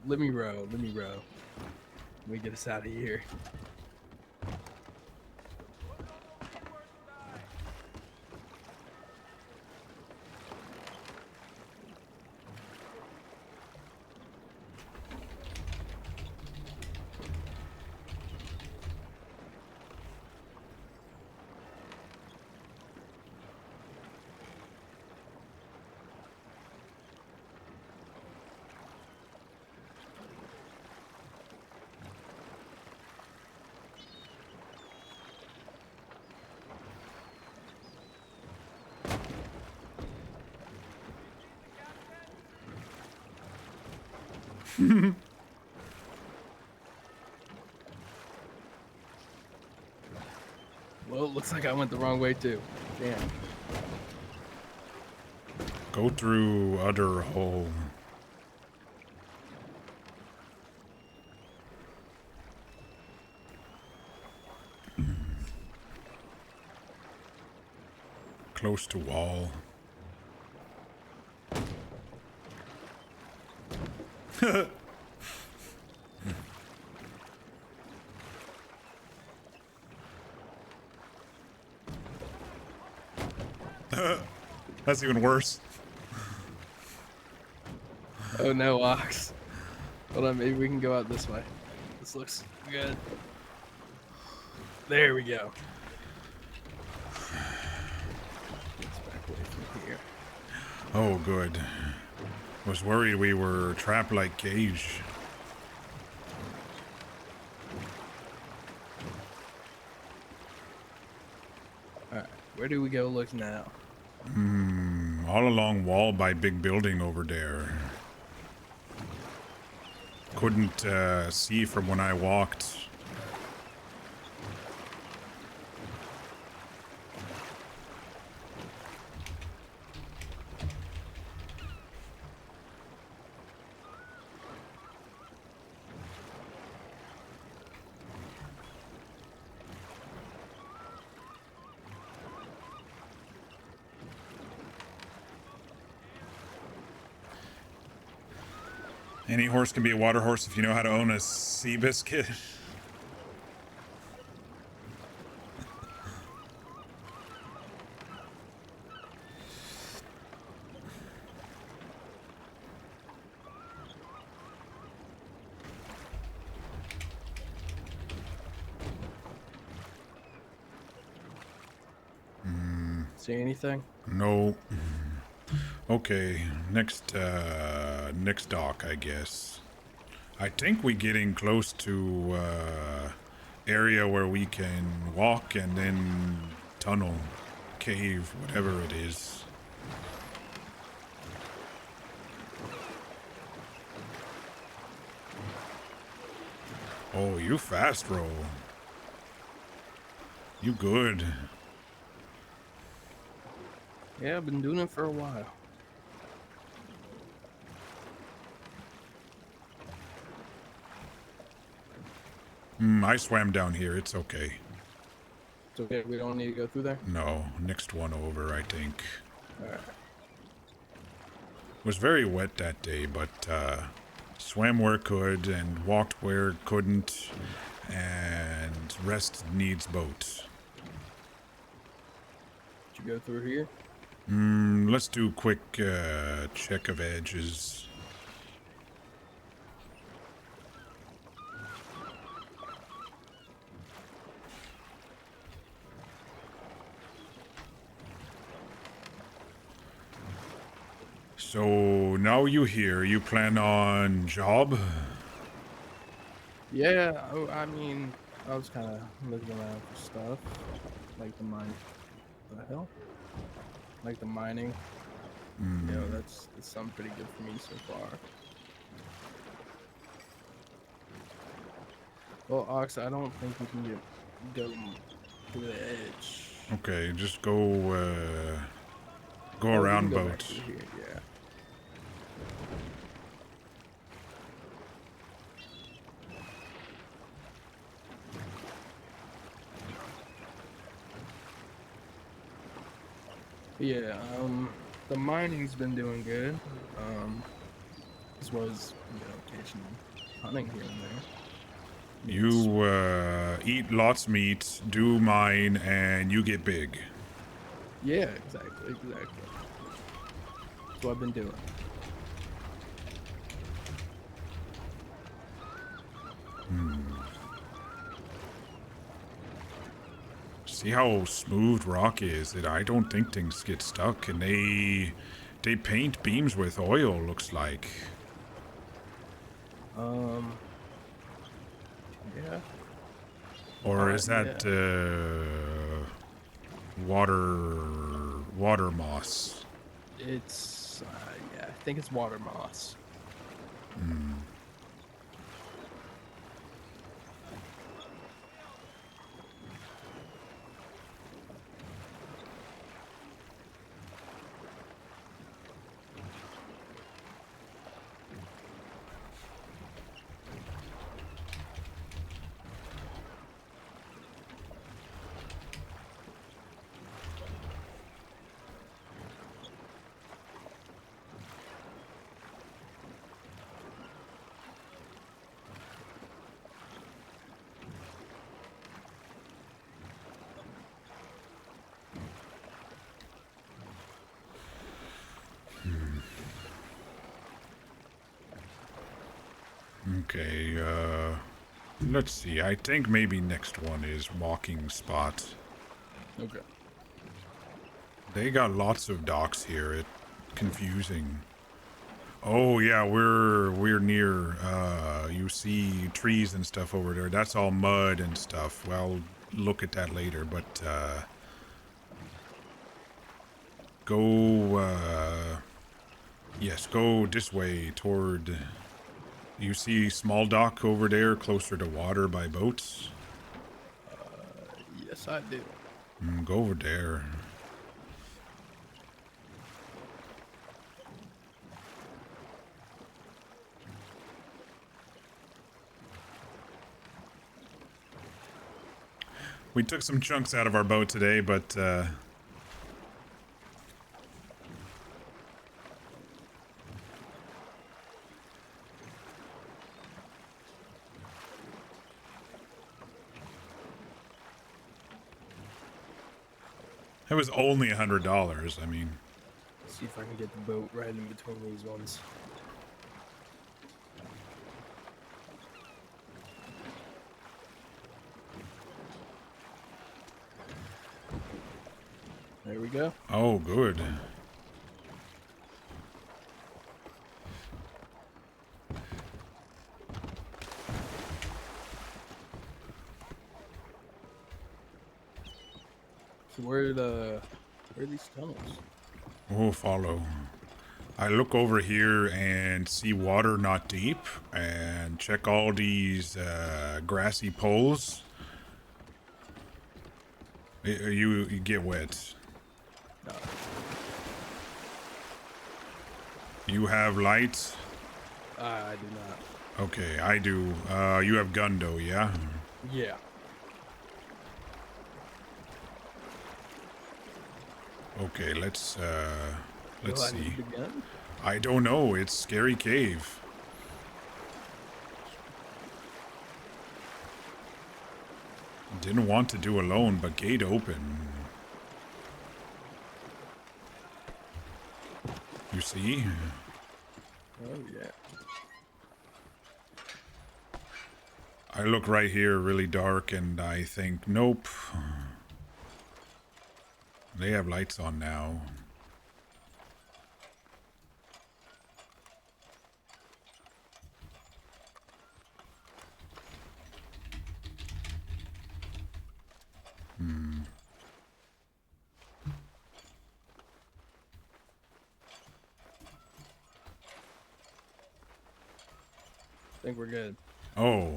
row. Let me get us out of here. Well, it looks like I went the wrong way too. Damn. Go through other hole. Close to wall. That's even worse. Oh no, Ox. Hold on, maybe we can go out this way. This looks good. There we go. Let's back Oh, good. Was worried we were trapped like Cage. Alright, where do we go look now? All along wall by big building over there. Couldn't see from when I walked. Any horse can be a water horse if you know how to own a sea biscuit. See anything? No. Okay, next dock, I guess. I think we getting close to area where we can walk and then tunnel, cave, whatever it is. Oh, you fast roll. You good. Yeah, I've been doing it for a while. I swam down here. It's okay. It's okay. We don't need to go through there. No, next one over, I think. Alright. Was very wet that day, but swam where could and walked where couldn't, and rest needs boat. Did you go through here? Let's do a quick check of edges. So now you here, you plan on job? Yeah, I mean, I was kind of looking around for stuff. Like the mine. What the hell? Like the mining. You know, that's something pretty good for me so far. Well, Ox, I don't think we can go to the edge. Okay, just go Oh, we around can go back boat. through here, yeah. Yeah, the mining's been doing good. As well as, occasional hunting here and there. You eat lots meat, do mine, and you get big. Yeah, exactly. That's what I've been doing. See how smooth rock is. I don't think things get stuck, and they paint beams with oil. Looks like. Yeah. Or is that water moss? It's yeah, I think it's water moss. Okay, let's see. I think maybe next one is walking spot. Okay. They got lots of docks here. confusing. Oh yeah, we're near. You see trees and stuff over there. That's all mud and stuff. Well, look at that later. But go. Yes, go this way toward. You see small dock over there, closer to water by boats. Yes, I do. Go over there. We took some chunks out of our boat today, but it was only $100. I mean, See if I can get the boat right in between these ones. There we go. oh, good. So where are these tunnels? Oh, follow. I look over here and see water not deep, and check all these grassy poles. You get wet. No. You have lights? I do not. Okay, I do. You have Gundo, yeah? Yeah. Okay, let's Will I see. need the gun? I don't know. It's Scary Cave. Didn't want to do alone, but gate open. You see? Oh yeah. I look right here, really dark, and I think, nope. They have lights on now. I think we're good. Oh.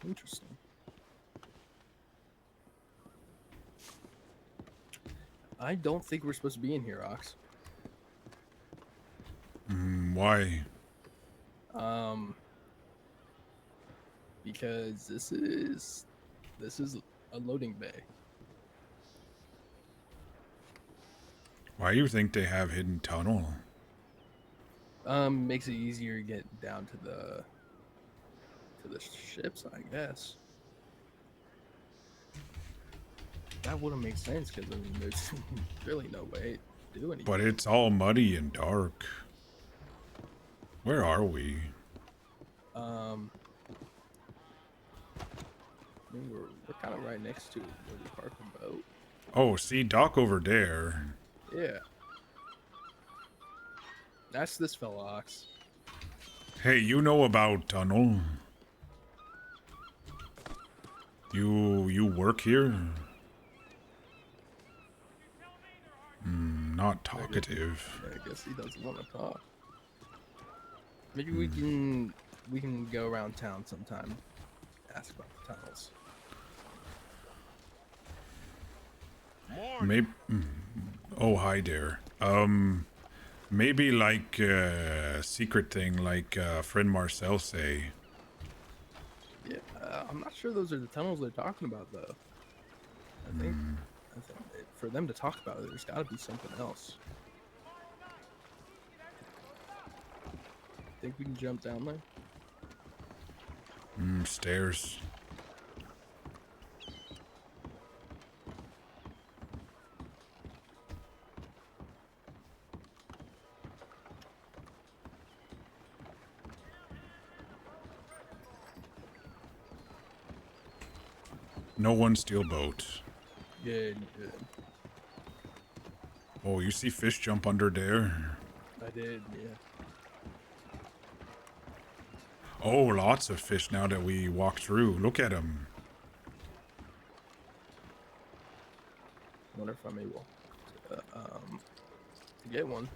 Interesting. I don't think we're supposed to be in here, Ox. Why? Because this is a loading bay. Why you think they have hidden tunnel? Makes it easier to get down to the ships, I guess. That wouldn't make sense because I mean, there's really no way to do anything. But it's all muddy and dark. Where are we? I mean, we're kind of right next to where we park the boat. Oh, see, dock over there. Yeah. That's this fella, Ox. Hey, you know about tunnel? You work here? Not talkative. I guess he doesn't want to talk. Maybe we can go around town sometime. Ask about the tunnels. Maybe. Oh, hi there. Maybe like secret thing, like friend Marcel say. Yeah, I'm not sure those are the tunnels they're talking about, though. I think for them to talk about it, there's got to be something else. Think we can jump down there? Stairs. No one steal boat. Good, good. Oh, you see fish jump under there? I did, yeah. Oh, lots of fish now that we walk through. Look at them. Wonder if I'm able to get one.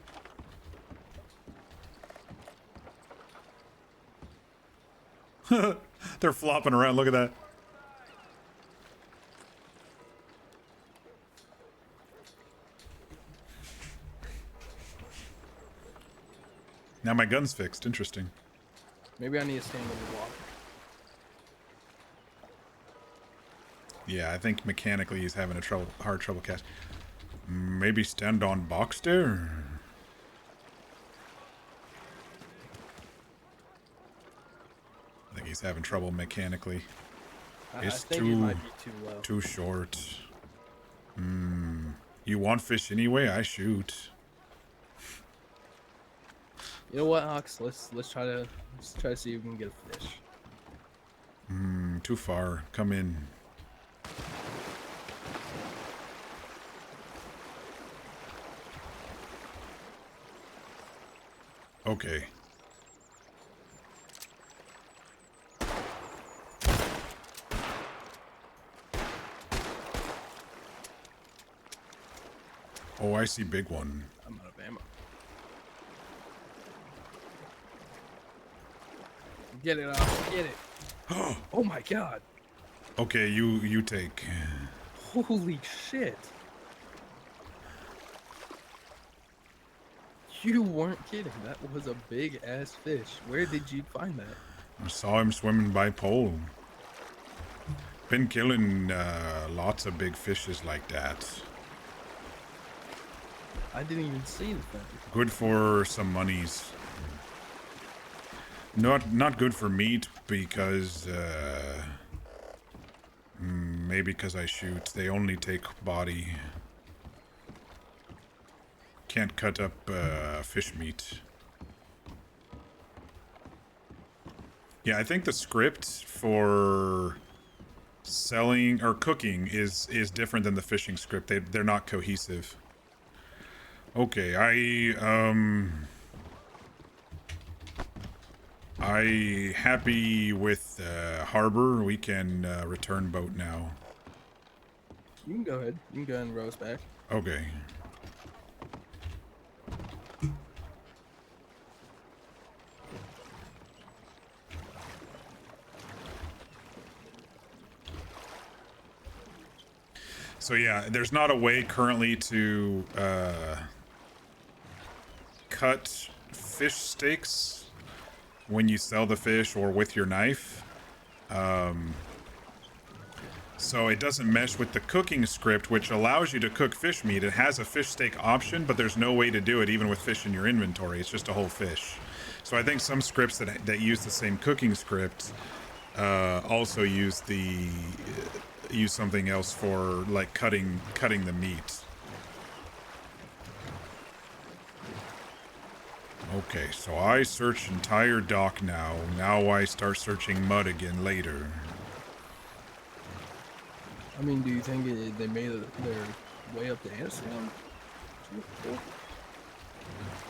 They're flopping around. Look at that. Now my gun's fixed. Interesting. Maybe I need to stand in the water. Yeah, I think mechanically he's having hard trouble cast. Maybe stand on box there? I think he's having trouble mechanically. It's I think it might be too low. too short. You want fish anyway? I shoot. You know what, Ox? Let's try to see if we can get a fish. Too far. Come in. Okay. Oh, I see big one. I'm out of ammo. Get it off. Get it. Oh my god. Okay, you take. Holy shit. You weren't kidding. That was a big ass fish. Where did you find that? I saw him swimming by pole. Been killing lots of big fishes like that. I didn't even see the thing. Good for some monies. Not good for meat because maybe because I shoot. They only take body. Can't cut up fish meat. Yeah, I think the script for selling or cooking is different than the fishing script. They're not cohesive. Okay, I happy with harbor. We can return boat now. You can go ahead. You can go ahead and row us back. Okay. So yeah, there's not a way currently to cut fish steaks when you sell the fish or with your knife. So it doesn't mesh with the cooking script, which allows you to cook fish meat. It has a fish steak option, but there's no way to do it even with fish in your inventory. It's just a whole fish. So I think some scripts that use the same cooking script also use something else for like cutting the meat. Okay, so I search entire dock now. Now I start searching mud again later. I mean, do you think they made their way up to Amsterdam?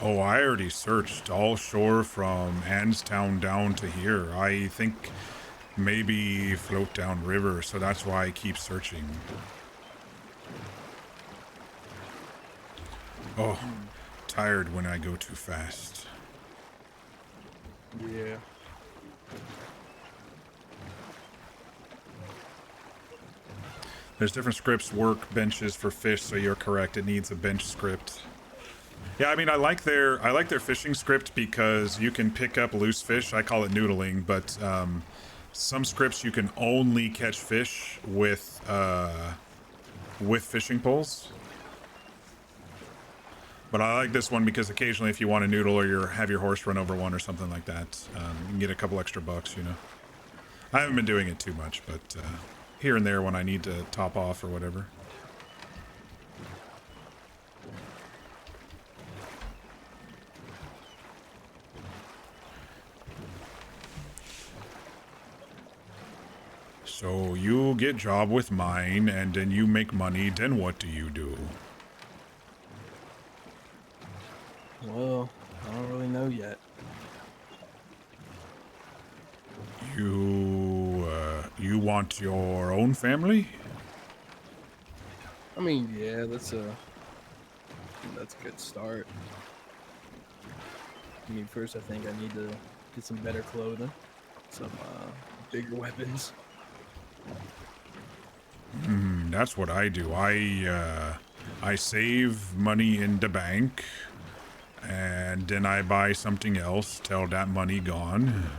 Oh, I already searched all shore from Anstown down to here. I think maybe float down river, so that's why I keep searching. Oh, tired when I go too fast. Yeah. There's different scripts, workbenches for fish, so you're correct. It needs a bench script. Yeah, I mean, I like their fishing script because you can pick up loose fish. I call it noodling, but some scripts you can only catch fish with fishing poles. But I like this one because occasionally, if you want to noodle or have your horse run over one or something like that, you can get a couple extra bucks. You know, I haven't been doing it too much, but here and there when I need to top off or whatever. So you get job with mine, and then you make money, then what do you do? Well, I don't really know yet. You want your own family? I mean, yeah, that's a good start. I mean, first I think I need to get some better clothing, some bigger weapons. That's what I do. I save money in the bank, and then I buy something else till that money gone.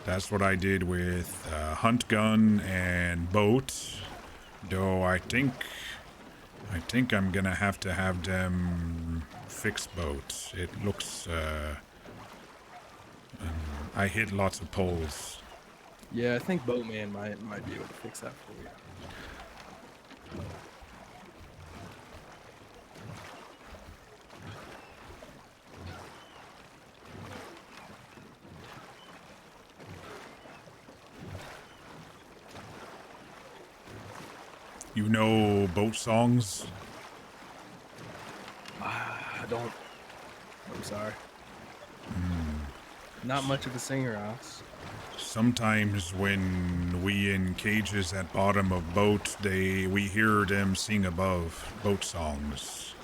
That's what I did with hunt gun and boat. Though I think I'm gonna have to have them fix boats. It looks I hit lots of poles. Yeah, I think Boatman might be able to fix that for you. You know boat songs? I don't. I'm sorry. Not much of a singer, Ox. Sometimes when we in cages at bottom of boat, we hear them sing above boat songs.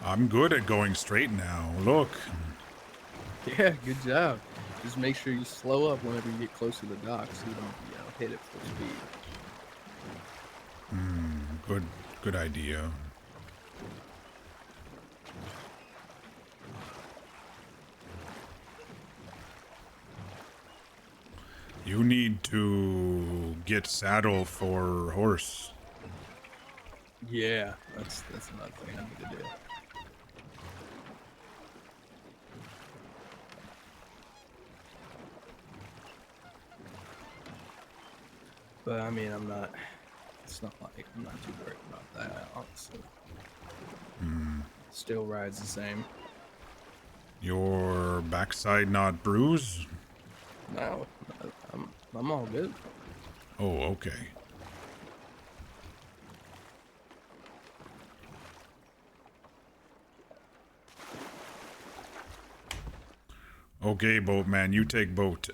I'm good at going straight now. Look. Yeah, good job. Just make sure you slow up whenever you get close to the dock so you don't, hit it full speed. Good idea. You need to get saddle for horse. Yeah, that's another thing I need to do. But I mean, it's not like I'm not too worried about that, honestly. Still rides the same. Your backside not bruised? No, I'm all good. Oh, okay. Okay, boatman, you take boat.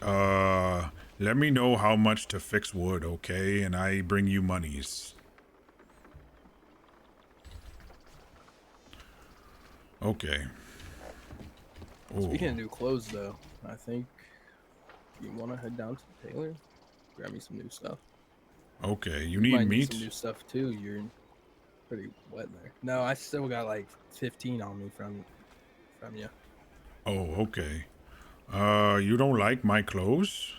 Let me know how much to fix wood, okay? And I bring you monies. Okay. Oh. Speaking of new clothes, though, I think you want to head down to the tailor, grab me some new stuff. Okay, you might need meat? some new stuff too. You're pretty wet there. No, I still got like 15 on me from you. Oh, okay. You don't like my clothes?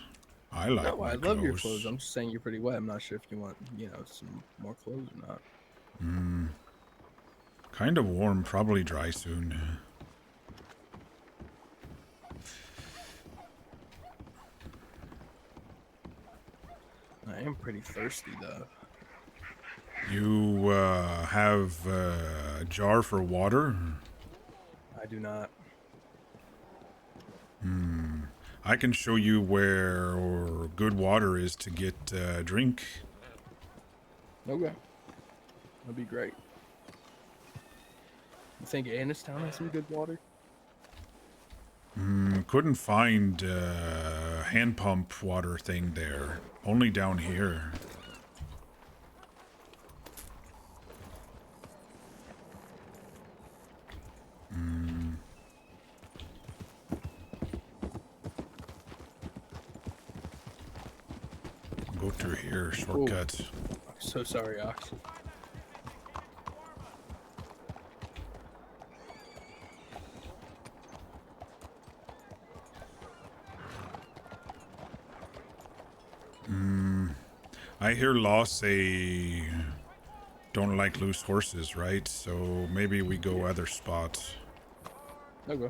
I like No, my I clothes. love your clothes. I'm just saying you're pretty wet. I'm not sure if you want, some more clothes or not. Kind of warm, probably dry soon. I am pretty thirsty though. You have a jar for water? I do not. I can show you where good water is to get a drink. Okay. That'd be great. You think Annistown has some good water? Couldn't find hand pump water thing there. Only down here. Go through here, shortcut. I'm so sorry, Ox. I hear Law say don't like loose horses, right? So maybe we go other spots. Okay.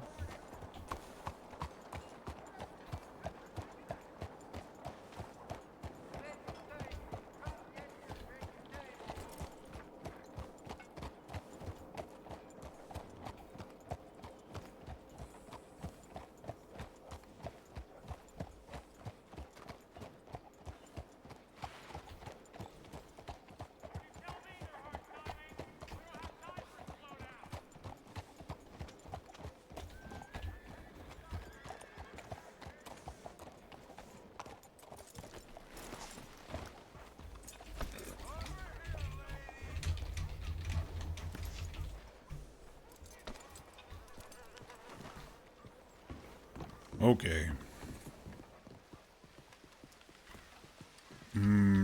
Okay.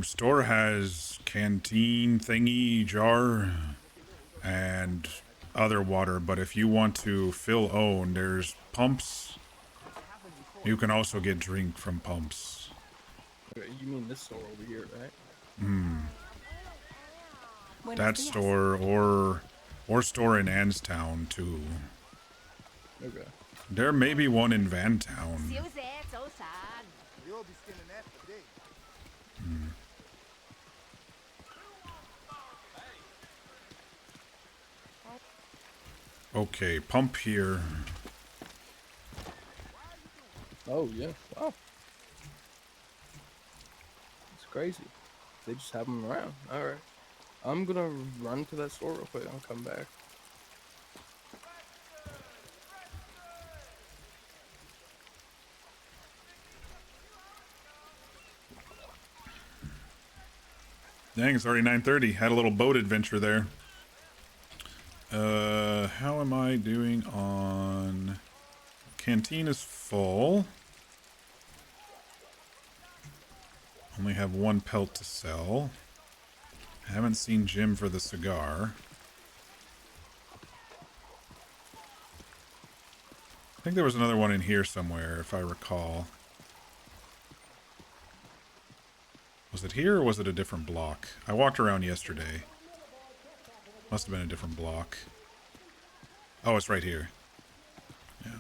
Store has canteen thingy jar and other water, but if you want to fill own, there's pumps. You can also get drink from pumps. Okay, you mean this store over here, right? That store or store in Anstown too. Okay. There may be one in Vantown. We all be skinning that for days. Okay, pump here. Oh yeah. Wow. It's crazy. They just have them around. All right. I'm gonna run to that store real quick. I'll come back. Dang, it's already 9:30. Had a little boat adventure there. How am I doing on... Canteen is full. Only have one pelt to sell. Haven't seen Jim for the cigar. I think there was another one in here somewhere, if I recall. Was it here or was it a different block? I walked around yesterday. Must have been a different block. Oh, it's right here. Yeah.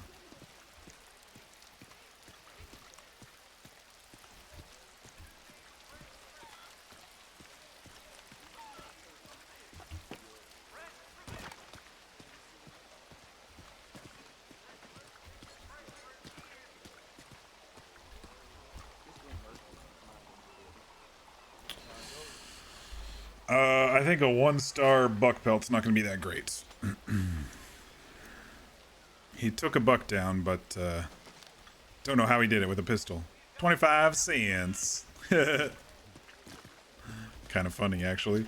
I think a 1-star buck pelt's not going to be that great. He took a buck down, but don't know how he did it with a pistol. 25 cents. Kind of funny, actually.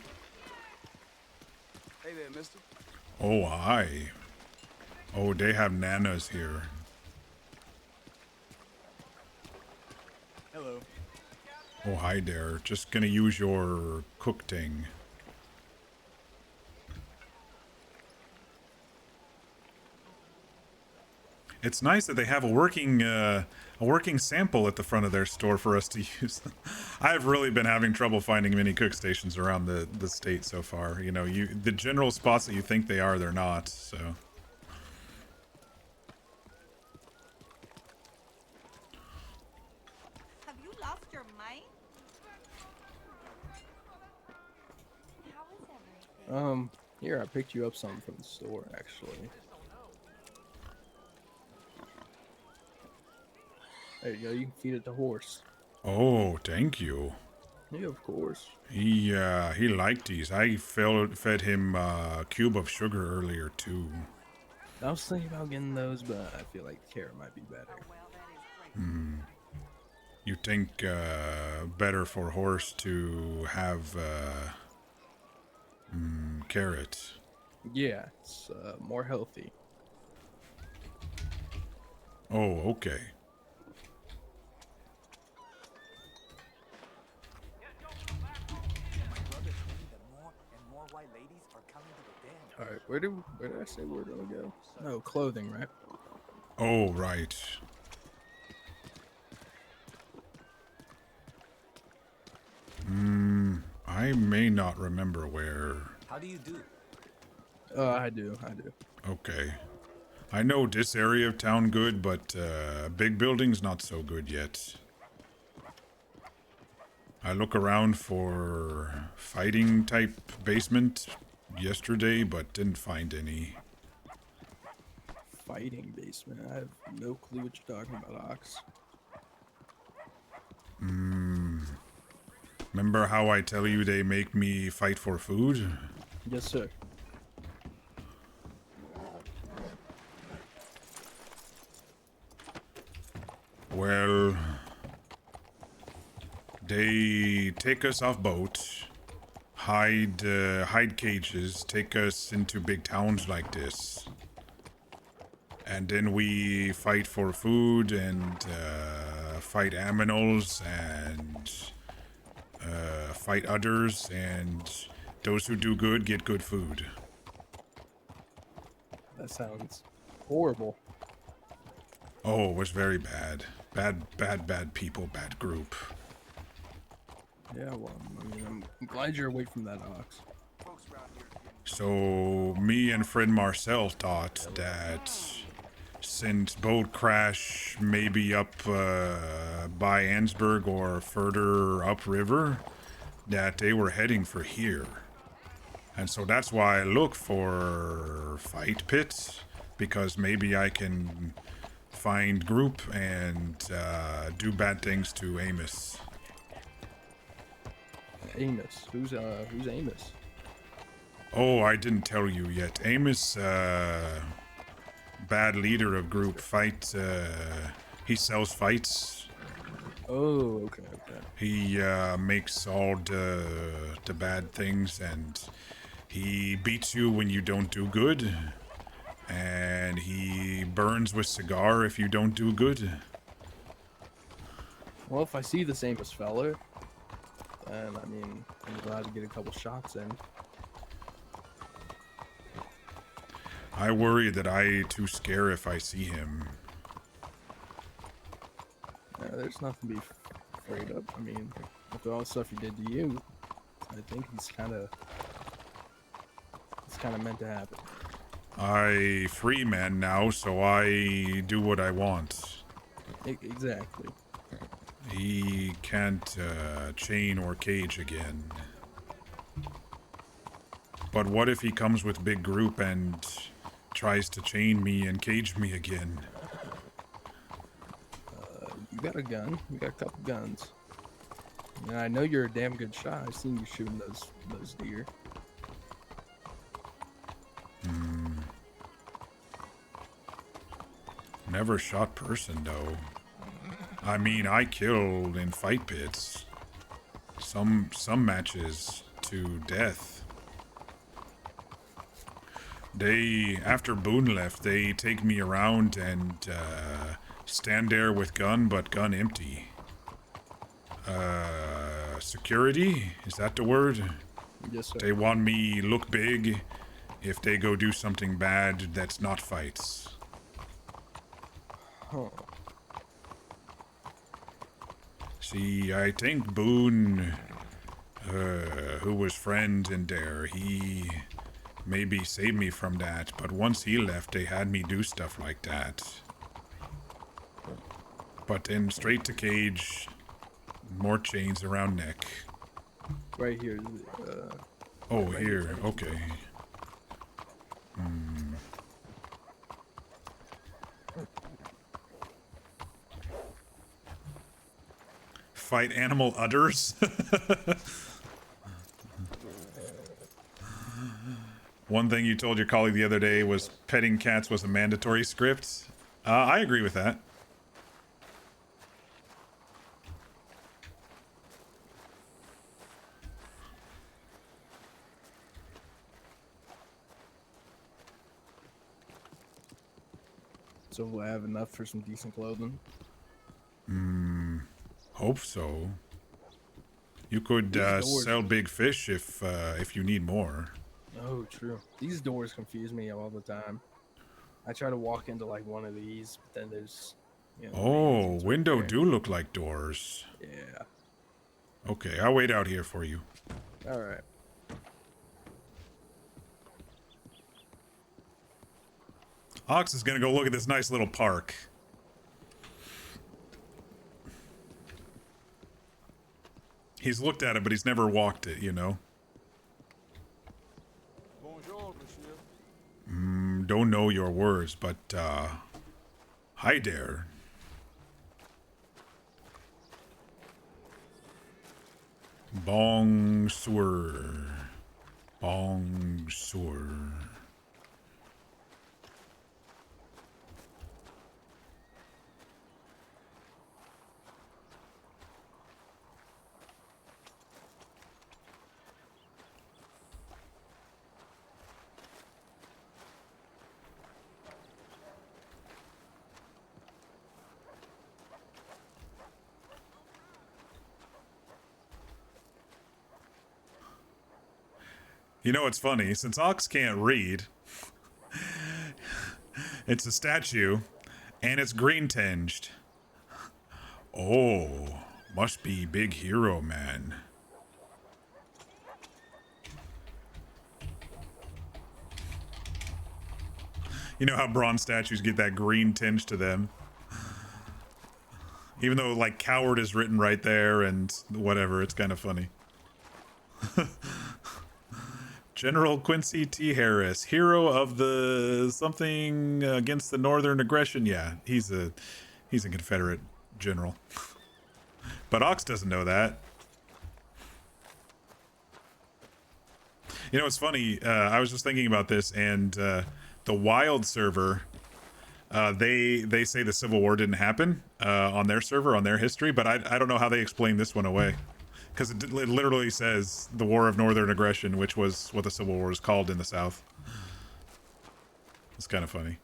Hey there, mister. Oh, hi. Oh, they have nanas here. Hello. Oh, hi there. Just gonna use your cook thing. It's nice that they have a working sample at the front of their store for us to use. I've really been having trouble finding many cook stations around the state so far. You know, the general spots that you think they are, they're not. So. Have you lost your mind? How is everything? Here, I picked you up something from the store, actually. There you go, you can feed it to horse. Oh, thank you. Yeah, of course. He liked these. I fed him a cube of sugar earlier too. I was thinking about getting those, but I feel like carrot might be better. You think better for horse to have carrot? Yeah, it's more healthy. Oh, okay. All right, where did I say we're gonna go? No, clothing, right? Oh, right. I may not remember where. How do you do? I do. Okay. I know this area of town good, but big buildings not so good yet. I look around for fighting type basement yesterday, but didn't find any. Fighting basement. I have no clue what you're talking about, Ox. Remember how I tell you they make me fight for food? Yes, sir. Well, they take us off boat, hide cages, take us into big towns like this, and then we fight for food and fight aminals and fight others, and those who do good get good food. That sounds horrible. Oh, it was very bad. Bad people, bad group. Yeah, well, I mean, I'm glad you're away from that ox. So me and friend Marcel thought that since boat crash maybe up by Ansburg or further upriver, that they were heading for here. And so that's why I look for fight pits, because maybe I can find group and do bad things to Amos. Amos, who's Amos? Oh, I didn't tell you yet. Amos, bad leader of group fight. He sells fights. Oh, okay. He makes all the bad things, and he beats you when you don't do good, and he burns with cigar if you don't do good. Well, if I see this Amos fella, then I mean, I'm glad to get a couple shots in. I worry that I too scare if I see him. There's nothing to be afraid of. I mean, after all the stuff he did to you, I think it's kind of meant to happen. I free man now, so I do what I want. Exactly. He can't chain or cage again. But what if he comes with big group and tries to chain me and cage me again? You got a gun. You got a couple guns. And I know you're a damn good shot. I've seen you shooting those deer. Never shot person though. I mean, I killed in fight pits. Some matches to death. They, after Boone left, they take me around and stand there with gun, but gun empty. Security? Is that the word? Yes, sir. They want me look big if they go do something bad that's not fights. Huh. See, I think Boone, who was friend in there, he maybe saved me from that, but once he left, they had me do stuff like that. But then straight to cage, more chains around neck. Right here. Oh, here, okay. Fight animal udders? One thing you told your colleague the other day was petting cats was a mandatory script. I agree with that. So we'll have enough for some decent clothing. Hope so. You could sell big fish if you need more. Oh, true. These doors confuse me all the time. I try to walk into like one of these, but then there's, you know. Oh, window do look like doors. Yeah. Okay, I'll wait out here for you. All right. Ox is gonna go look at this nice little park. He's looked at it, but he's never walked it, you know? Bonjour, monsieur. Don't know your words, but, hi there. Bonsoir. Bonsoir. You know what's funny? Since Ox can't read, it's a statue, and it's green tinged. Oh, must be big hero man. You know how bronze statues get that green tinge to them? Even though, like, coward is written right there and whatever, it's kind of funny. General Quincy T. Harris, hero of the something against the Northern aggression. Yeah, he's a Confederate general. But Ox doesn't know that. You know, it's funny. I was just thinking about this, and the Wild server, they say the Civil War didn't happen on their server, on their history, but I don't know how they explain this one away. Because it literally says the War of Northern Aggression, which was what the Civil War is called in the South. It's kind of funny.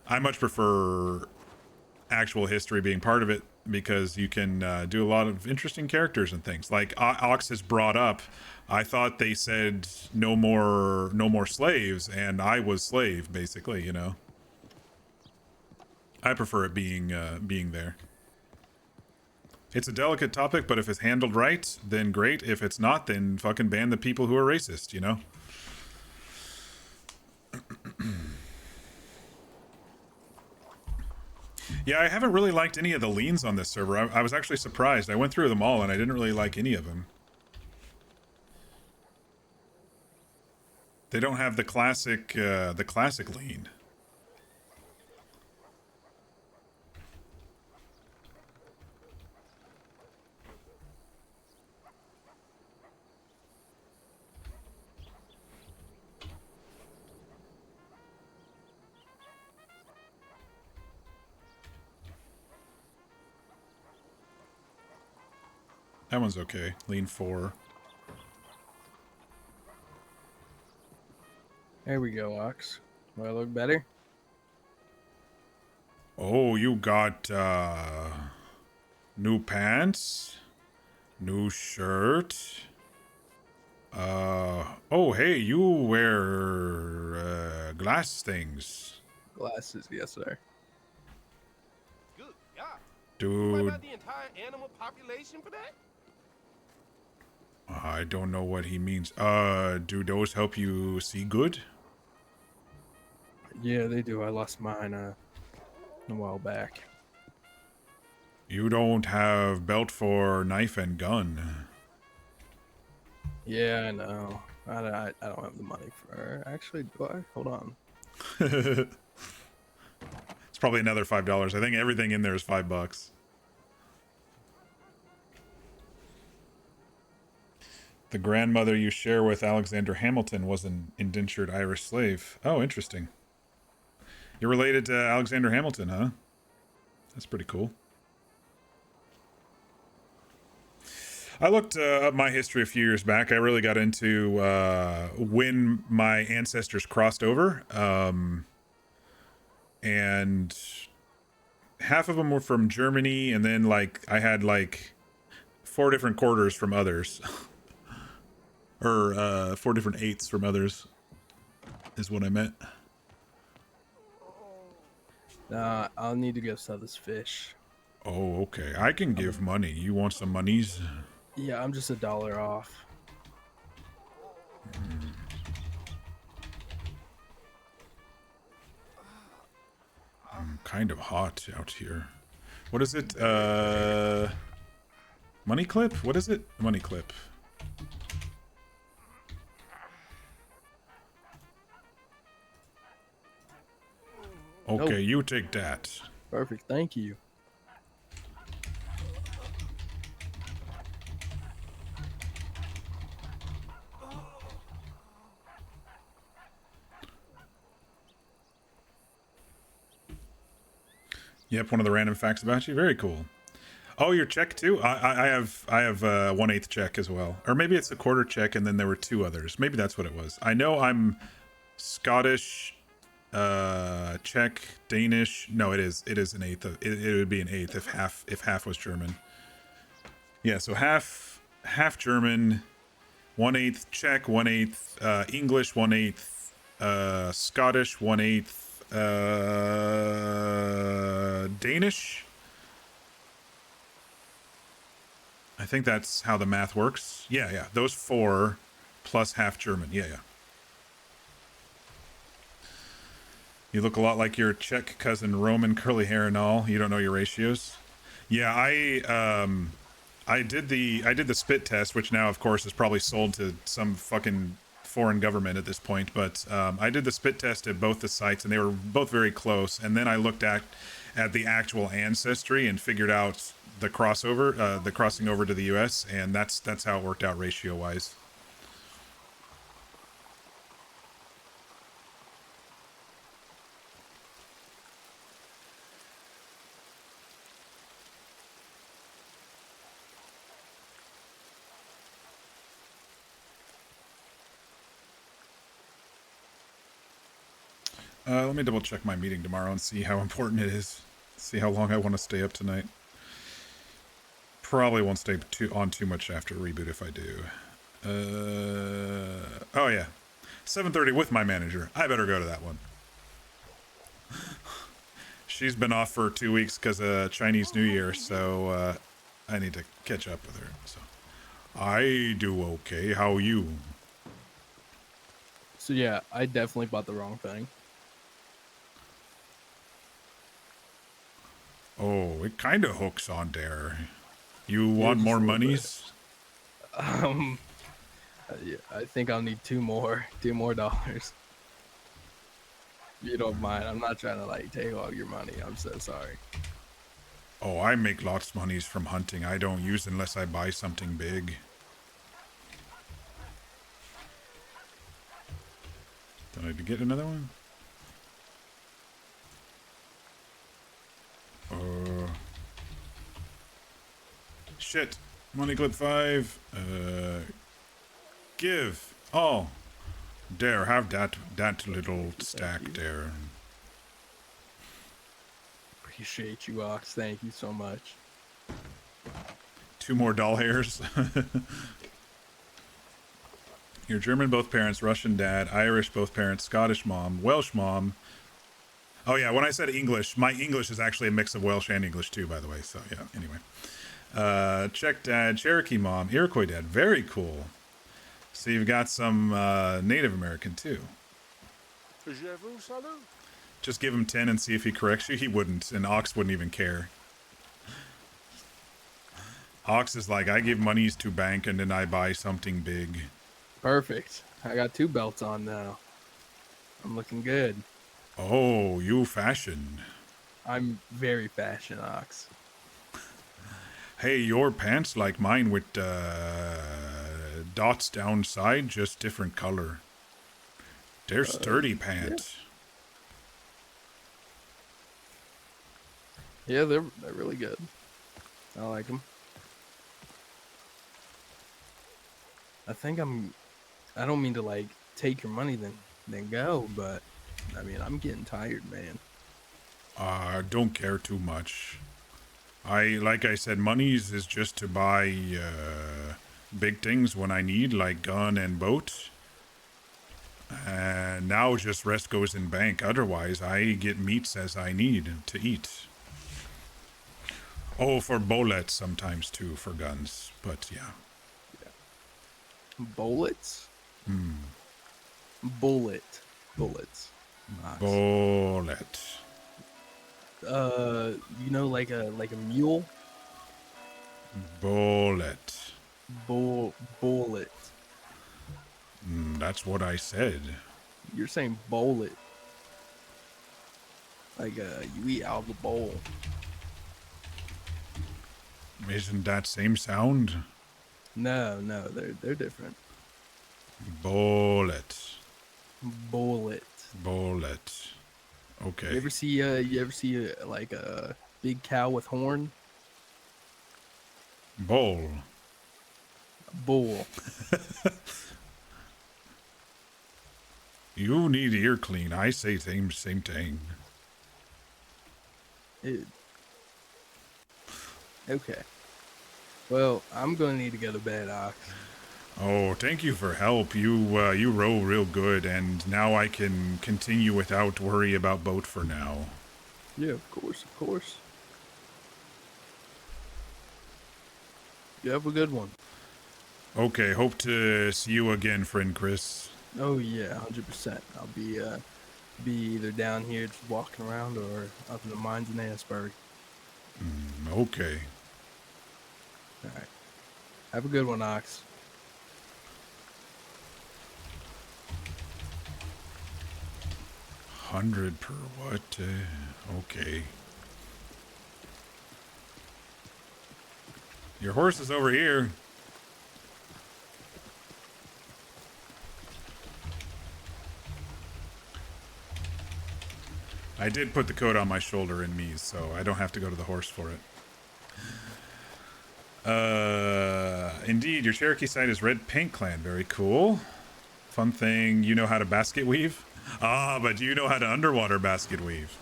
I much prefer actual history being part of it because you can do a lot of interesting characters and things. Like Ox has brought up, I thought they said no more slaves, and I was slave, basically, you know. I prefer it being there. It's a delicate topic, but if it's handled right, then great. If it's not, then fucking ban the people who are racist, you know? Yeah, I haven't really liked any of the leans on this server. I was actually surprised. I went through them all, and I didn't really like any of them. They don't have the classic lean. That one's okay. Lean 4. There we go, Ox. Do I look better? Oh, you got new pants, new shirt. Oh, hey, you wear glass things. Glasses, yes, sir. Good God. Dude, Wipe out the entire animal population for that? I don't know what he means. Do those help you see good? Yeah, they do. I lost mine a while back. You don't have belt for knife and gun. Yeah, I know. I don't have the money for... Actually, do I? Hold on. It's probably another $5. I think everything in there is $5. The grandmother you share with Alexander Hamilton was an indentured Irish slave. Oh, interesting. You're related to Alexander Hamilton, huh? That's pretty cool. I looked up my history a few years back. I really got into when my ancestors crossed over. And half of them were from Germany, and then, like, I had, like, 4 different quarters from others. Or 4 different eighths from others is what I meant. Nah, I'll need to go sell this fish. Oh, okay. I can give money. You want some monies? Yeah, I'm just $1 off. I'm kind of hot out here. What is it? Money clip? What is it? Money clip. Okay, Nope. you take that. Perfect, thank you. Yep, one of the random facts about you. Very cool. Oh, your check too? I have 1/8 check as well, or maybe it's a quarter check, and then there were 2 others. Maybe that's what it was. I know I'm Scottish, Czech, Danish. No, it is an eighth. It would be an eighth if half was German. Yeah, so half German, 1/8 Czech, 1/8 English, 1/8 Scottish, 1/8 Danish. I think that's how the math works. Yeah, yeah. Those 4 plus half German. Yeah, yeah. You look a lot like your Czech cousin Roman, curly hair and all. You don't know your ratios. Yeah, I did the spit test, which now of course is probably sold to some fucking foreign government at this point. But I did the spit test at both the sites, and they were both very close. And then I looked at the actual ancestry and figured out the crossover, the crossing over to the U.S., and that's how it worked out ratio wise. Let me double check my meeting tomorrow and see how important it is. See how long I want to stay up tonight. Probably won't stay too much after reboot if I do. Oh yeah, 7:30 with my manager. I better go to that one. She's been off for 2 weeks because of Chinese New Year, so I need to catch up with her. So I do okay. How you? So yeah, I definitely bought the wrong thing. Oh, it kind of hooks on there. You Yeah, want just more a little bit. monies? Yeah, I think I'll need $2 more dollars. If you don't mind, I'm not trying to like take all your money. I'm so sorry. Oh, I make lots of monies from hunting. I don't use unless I buy something big. Did I get another one? Shit. Money clip 5. Give. Oh. There, have that little stack there. Appreciate you, Ox. Thank you so much. 2 more doll hairs. You're German both parents, Russian dad, Irish both parents, Scottish mom, Welsh mom. Oh yeah, when I said English, my English is actually a mix of Welsh and English too, by the way. So yeah, anyway. Czech dad, Cherokee mom, Iroquois dad. Very cool. So you've got some Native American too. Just give him 10 and see if he corrects you. He wouldn't, and Ox wouldn't even care. Ox is like, I give monies to bank and then I buy something big. Perfect. I got 2 belts on now. I'm looking good. Oh, you fashion. I'm very fashion, Ox. Hey, your pants like mine with dots down side, just different color. They're sturdy pants. Yeah, they're really good. I like them. I don't mean to like take your money then go, but I mean, I'm getting tired, man. Don't care too much. Like I said, monies is just to buy big things when I need, like gun and boat. And now just rest goes in bank. Otherwise, I get meats as I need to eat. Oh, for bullets sometimes too, for guns. But yeah. Bullets? Bullets. Nice. Bullet. You know, like a mule? Bullet. Bullet. That's what I said. You're saying bullet. Like you eat out of the bowl. Isn't that same sound? No, they're different. Bullet. Bullet. Okay. You ever see like a big cow with horn? Bull. Bull. You need ear clean. I say same thing. Okay. Well, I'm gonna need to go to bed, Ox. Oh, thank you for help. You row real good, and now I can continue without worry about boat for now. Yeah, of course, of course. You have a good one. Okay, hope to see you again, friend Chris. Oh yeah, 100%. I'll be either down here just walking around or up in the mines in Asbury. Okay. All right. Have a good one, Ox. 100 per what? Okay. Your horse is over here. I did put the coat on my shoulder in me, so I don't have to go to the horse for it. Indeed, your Cherokee site is Red Paint Clan. Very cool. Fun thing, you know how to basket weave? Ah, but you know how to underwater basket weave.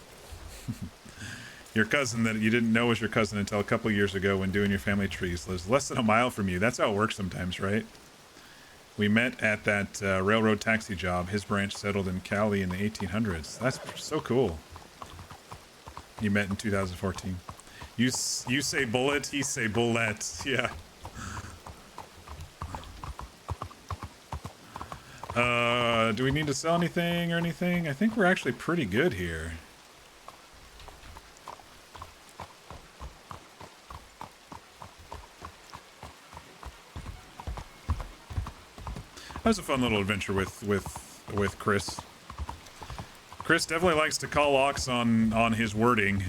Your cousin that you didn't know was your cousin until a couple years ago when doing your family trees lives less than a mile from you. That's how it works sometimes, right? We met at that railroad taxi job. His branch settled in Cali in the 1800s. That's so cool. You met in 2014. You say bullet, he say bullet. Yeah. Do we need to sell anything or anything? I think we're actually pretty good here. That was a fun little adventure with Chris. Chris definitely likes to call Ox on his wording.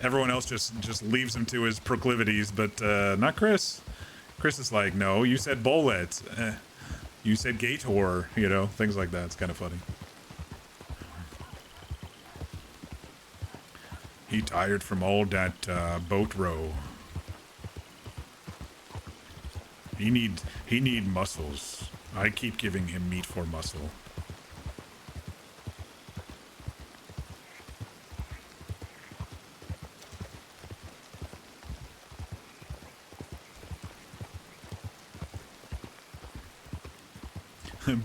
Everyone else just leaves him to his proclivities, but not Chris. Chris is like, no, you said bullet. You said gator, you know, things like that. It's kind of funny. He tired from all that boat row. He need muscles. I keep giving him meat for muscle.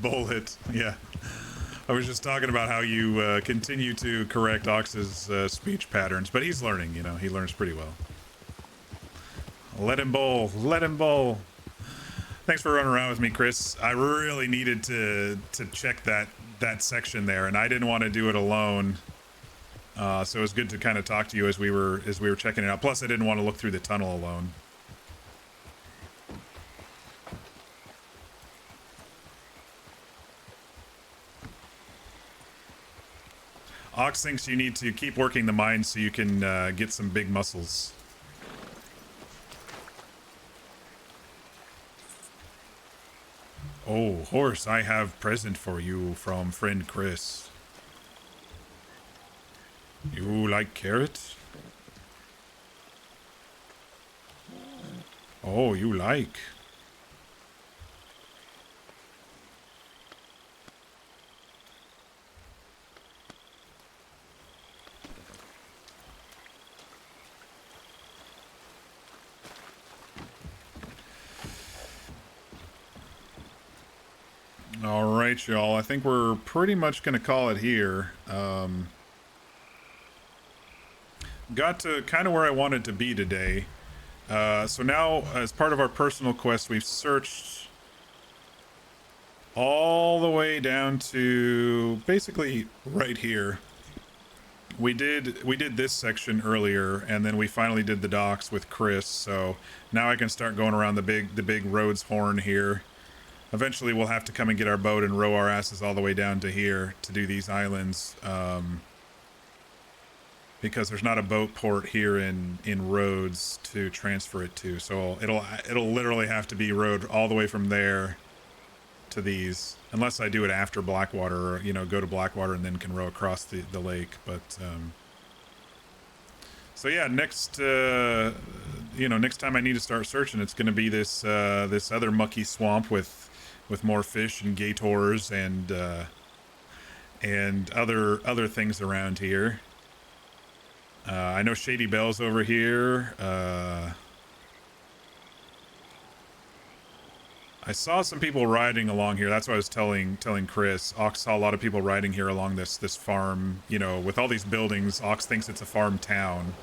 Bullet, yeah. I was just talking about how you continue to correct Ox's speech patterns, but he's learning, you know, he learns pretty well. Let him bowl, let him bowl. Thanks for running around with me, Chris. I really needed to check that section there, and I didn't want to do it alone. So it was good to kind of talk to you as we were checking it out. Plus, I didn't want to look through the tunnel alone. Ox thinks you need to keep working the mine so you can get some big muscles. Oh, horse, I have present for you from friend Chris. You like carrots? Oh, you like. All right, y'all. I think we're pretty much going to call it here. Got to kind of where I wanted to be today. So now, as part of our personal quest, we've searched all the way down to basically right here. We did this section earlier, and then we finally did the docks with Chris. So now I can start going around the big road's horn here. Eventually, we'll have to come and get our boat and row our asses all the way down to here to do these islands, because there's not a boat port here in Rhodes to transfer it to. So it'll literally have to be rowed all the way from there to these, unless I do it after Blackwater, or, you know, go to Blackwater and then can row across the lake. But so yeah, next next time I need to start searching, it's going to be this this other mucky swamp with more fish and gators and other things around here. I know Shady Bell's over here. I saw some people riding along here. That's what I was telling Chris. Ox saw a lot of people riding here along this farm. You know, with all these buildings, Ox thinks it's a farm town.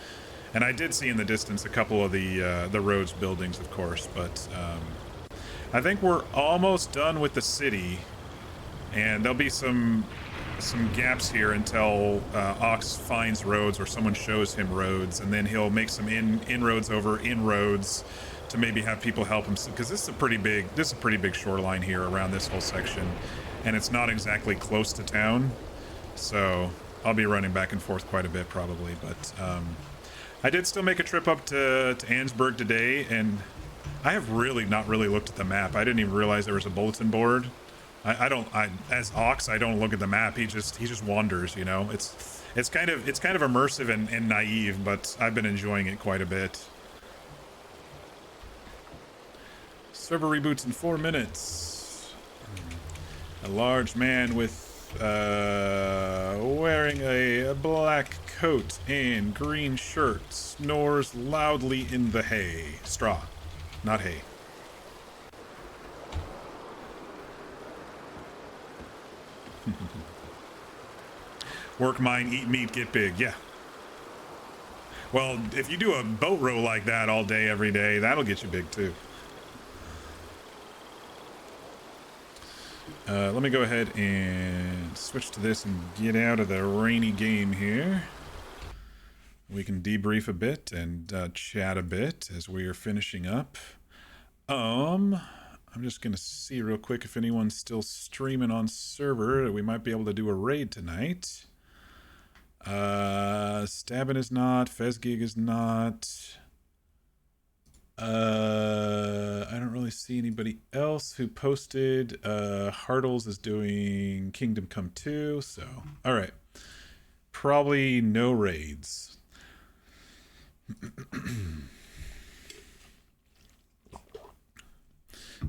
And I did see in the distance a couple of the roads buildings, of course. But I think we're almost done with the city, and there'll be some gaps here until Ox finds roads or someone shows him roads, and then he'll make some inroads over inroads to maybe have people help him, because this is a pretty big shoreline here around this whole section, and it's not exactly close to town, so I'll be running back and forth quite a bit probably. But I did still make a trip up to Ansburg today, and I have really not really looked at the map. I didn't even realize there was a bulletin board. As Ox, I don't look at the map. He just wanders, you know. It's kind of immersive and naive, but I've been enjoying it quite a bit. Server reboots in 4 minutes. A large man with wearing a black coat and green shirt snores loudly in the hay. Straw, not hay. Work mine, eat meat, get big. Yeah. Well, if you do a boat row like that all day, every day, that'll get you big too. Let me go ahead and switch to this and get out of the rainy game here. We can debrief a bit and chat a bit as we are finishing up. I'm just gonna see real quick if anyone's still streaming on server. We might be able to do a raid tonight. Stabbin is not. Fezgig is not. I don't really see anybody else who posted. Hartles is doing Kingdom Come 2, so alright. Probably no raids.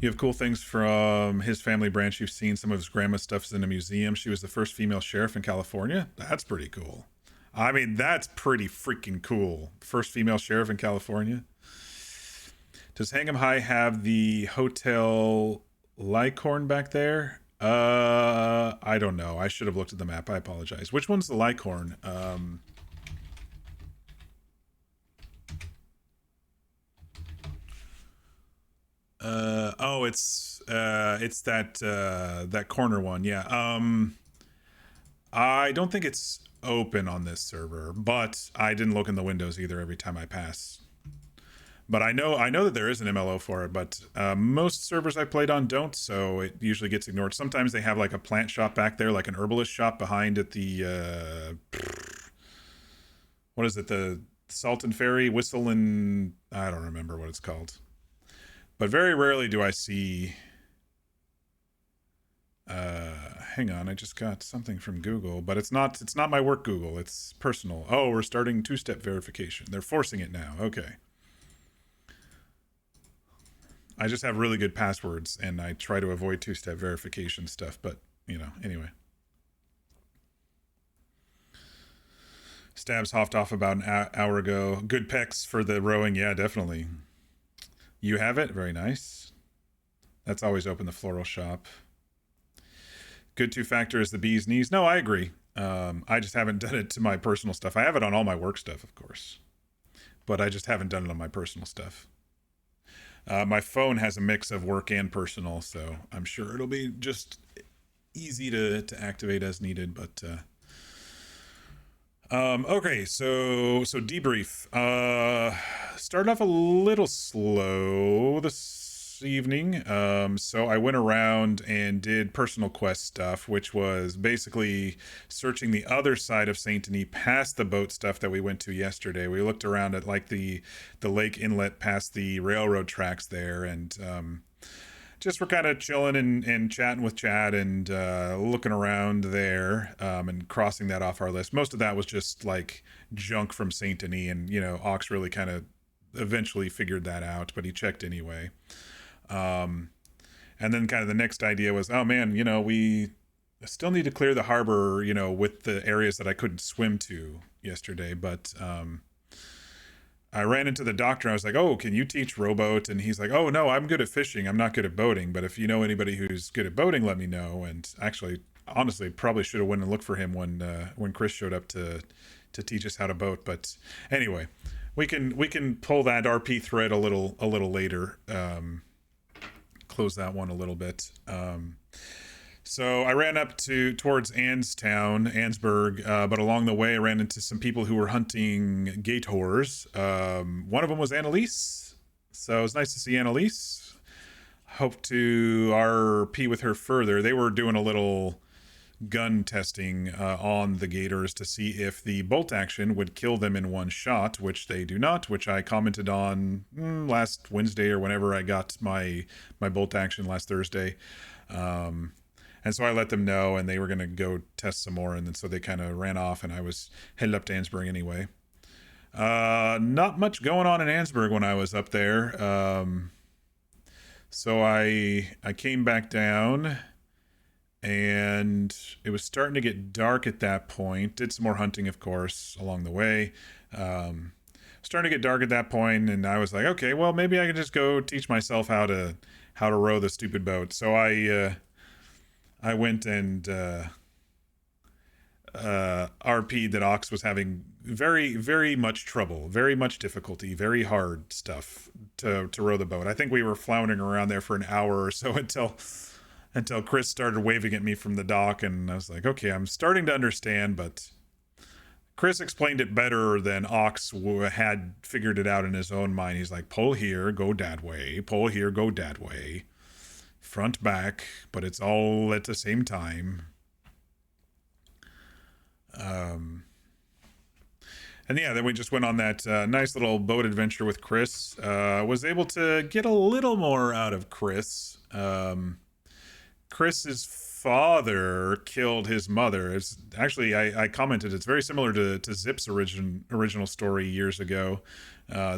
You have cool things from his family branch. You've seen some of his grandma's stuff is in a museum. She was the first female sheriff in California. That's pretty cool. I mean, that's pretty freaking cool. First female sheriff in California. Does Hang'em High have the Hotel Lycorn back there? I don't know. I should have looked at the map. I apologize. Which one's the Lycorn? Oh, it's that corner one. Yeah. I don't think it's open on this server, but I didn't look in the windows either every time I pass. But I know that there is an MLO for it, but most servers I played on don't, so it usually gets ignored. Sometimes they have like a plant shop back there, like an herbalist shop behind at the what is it, the Salt and Ferry, Whistle, and I don't remember what it's called. But very rarely do I see hang on, I just got something from Google, but it's not my work Google, it's personal. Oh, we're starting 2-step verification. They're forcing it now. Okay. I just have really good passwords, and I try to avoid 2-step verification stuff, but, you know, anyway. Stabs hopped off about an hour ago. Good pecs for the rowing. Yeah, definitely. You have it? Very nice. That's always open, the floral shop. Good two-factor is the bee's knees. No, I agree. I just haven't done it to my personal stuff. I have it on all my work stuff, of course. But I just haven't done it on my personal stuff. My phone has a mix of work and personal, so I'm sure it'll be just easy to activate as needed. But okay, so debrief. Started off a little slow this evening. So I went around and did personal quest stuff, which was basically searching the other side of Saint Denis past the boat stuff that we went to yesterday. We looked around at like the lake inlet past the railroad tracks there, and just were kind of chilling and chatting with Chad and looking around there and crossing that off our list. Most of that was just like junk from Saint Denis, and you know, Ox really kind of eventually figured that out, but he checked anyway. And then kind of the next idea was, oh man, you know, we still need to clear the harbor, you know, with the areas that I couldn't swim to yesterday, but I ran into the doctor. And I was like, "Oh, can you teach rowboat?" And he's like, "Oh no, I'm good at fishing. I'm not good at boating. But if you know anybody who's good at boating, let me know." And actually, honestly, probably should have went and looked for him when Chris showed up to teach us how to boat. But anyway, we can pull that RP thread a little later. Close that one a little bit. So I ran up towards Ansburg, but along the way I ran into some people who were hunting gate whores. One of them was Annalise, so it was nice to see Annalise. Hope to RP with her further. They were doing a little gun testing on the gators to see if the bolt action would kill them in one shot, which they do not, which I commented on last Wednesday or whenever I got my bolt action last Thursday. And so I let them know, and they were going to go test some more, and then so they kind of ran off, and I was headed up to Ansburg anyway. Not much going on in Ansburg when I was up there. So I came back down, and it was starting to get dark at that point. Did some more hunting, of course, along the way. Starting to get dark at that point, and I was like, okay, well, maybe I can just go teach myself how to row the stupid boat. So I went and RP'd that Ox was having very, very much trouble, very much difficulty, very hard stuff to row the boat. I think we were floundering around there for an hour or so until Chris started waving at me from the dock, and I was like, okay, I'm starting to understand, but Chris explained it better than Ox had figured it out in his own mind. He's like, pull here, go that way, pull here, go that way. Front, back, but it's all at the same time. And yeah, then we just went on that nice little boat adventure with Chris. Was able to get a little more out of Chris. Chris's father killed his mother. It's actually, I commented, it's very similar to Zip's original story years ago.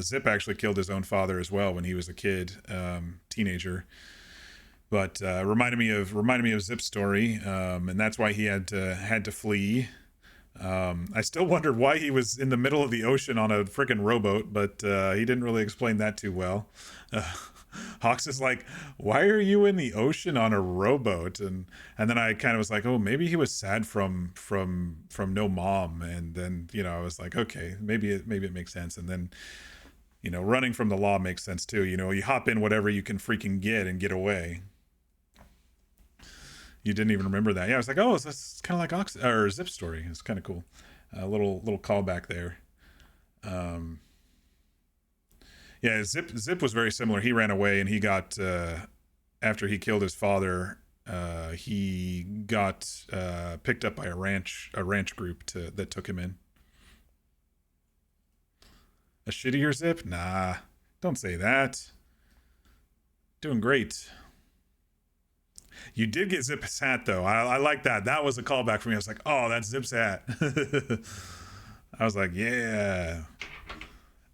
Zip actually killed his own father as well when he was a kid, teenager. But reminded me of Zip's story, and that's why he had to flee. I still wondered why he was in the middle of the ocean on a freaking rowboat, but he didn't really explain that too well. Hawks is like, why are you in the ocean on a rowboat? And then I kind of was like, oh, maybe he was sad from no mom. And then, I was like, okay, maybe it makes sense. And then, running from the law makes sense too. You hop in whatever you can freaking get and get away. You didn't even remember that. Yeah, I was like, oh, that's kind of like Zip's story. It's kind of cool. A little callback there. Yeah, Zip was very similar. He ran away, and he got after he killed his father, he got picked up by a ranch group that took him in. A shittier Zip? Nah, don't say that. Doing great. You did get Zip's hat, though. I like that. That was a callback for me. I was like, oh, that's Zip's hat. I was like, yeah.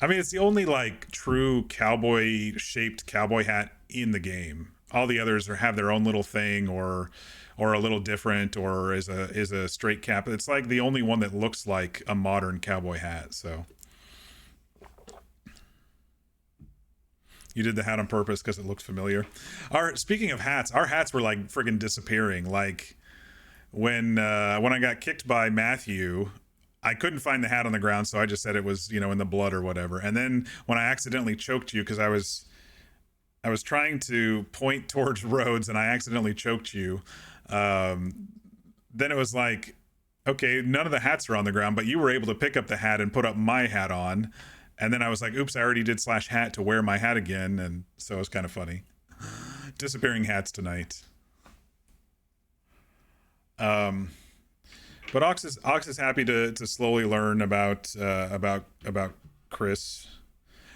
I mean, it's the only, true cowboy-shaped cowboy hat in the game. All the others have their own little thing or a little different or is a straight cap. It's, the only one that looks like a modern cowboy hat, so... You did the hat on purpose because it looks familiar. Speaking of hats, our hats were friggin' disappearing. When I got kicked by Matthew, I couldn't find the hat on the ground, so I just said it was in the blood or whatever. And then when I accidentally choked you because I was trying to point towards roads and I accidentally choked you, then it was like, okay, none of the hats are on the ground, but you were able to pick up the hat and put up my hat on. And then I was like, oops, I already did /hat to wear my hat again. And so it was kind of funny. Disappearing hats tonight. But Ox is happy to slowly learn about Chris.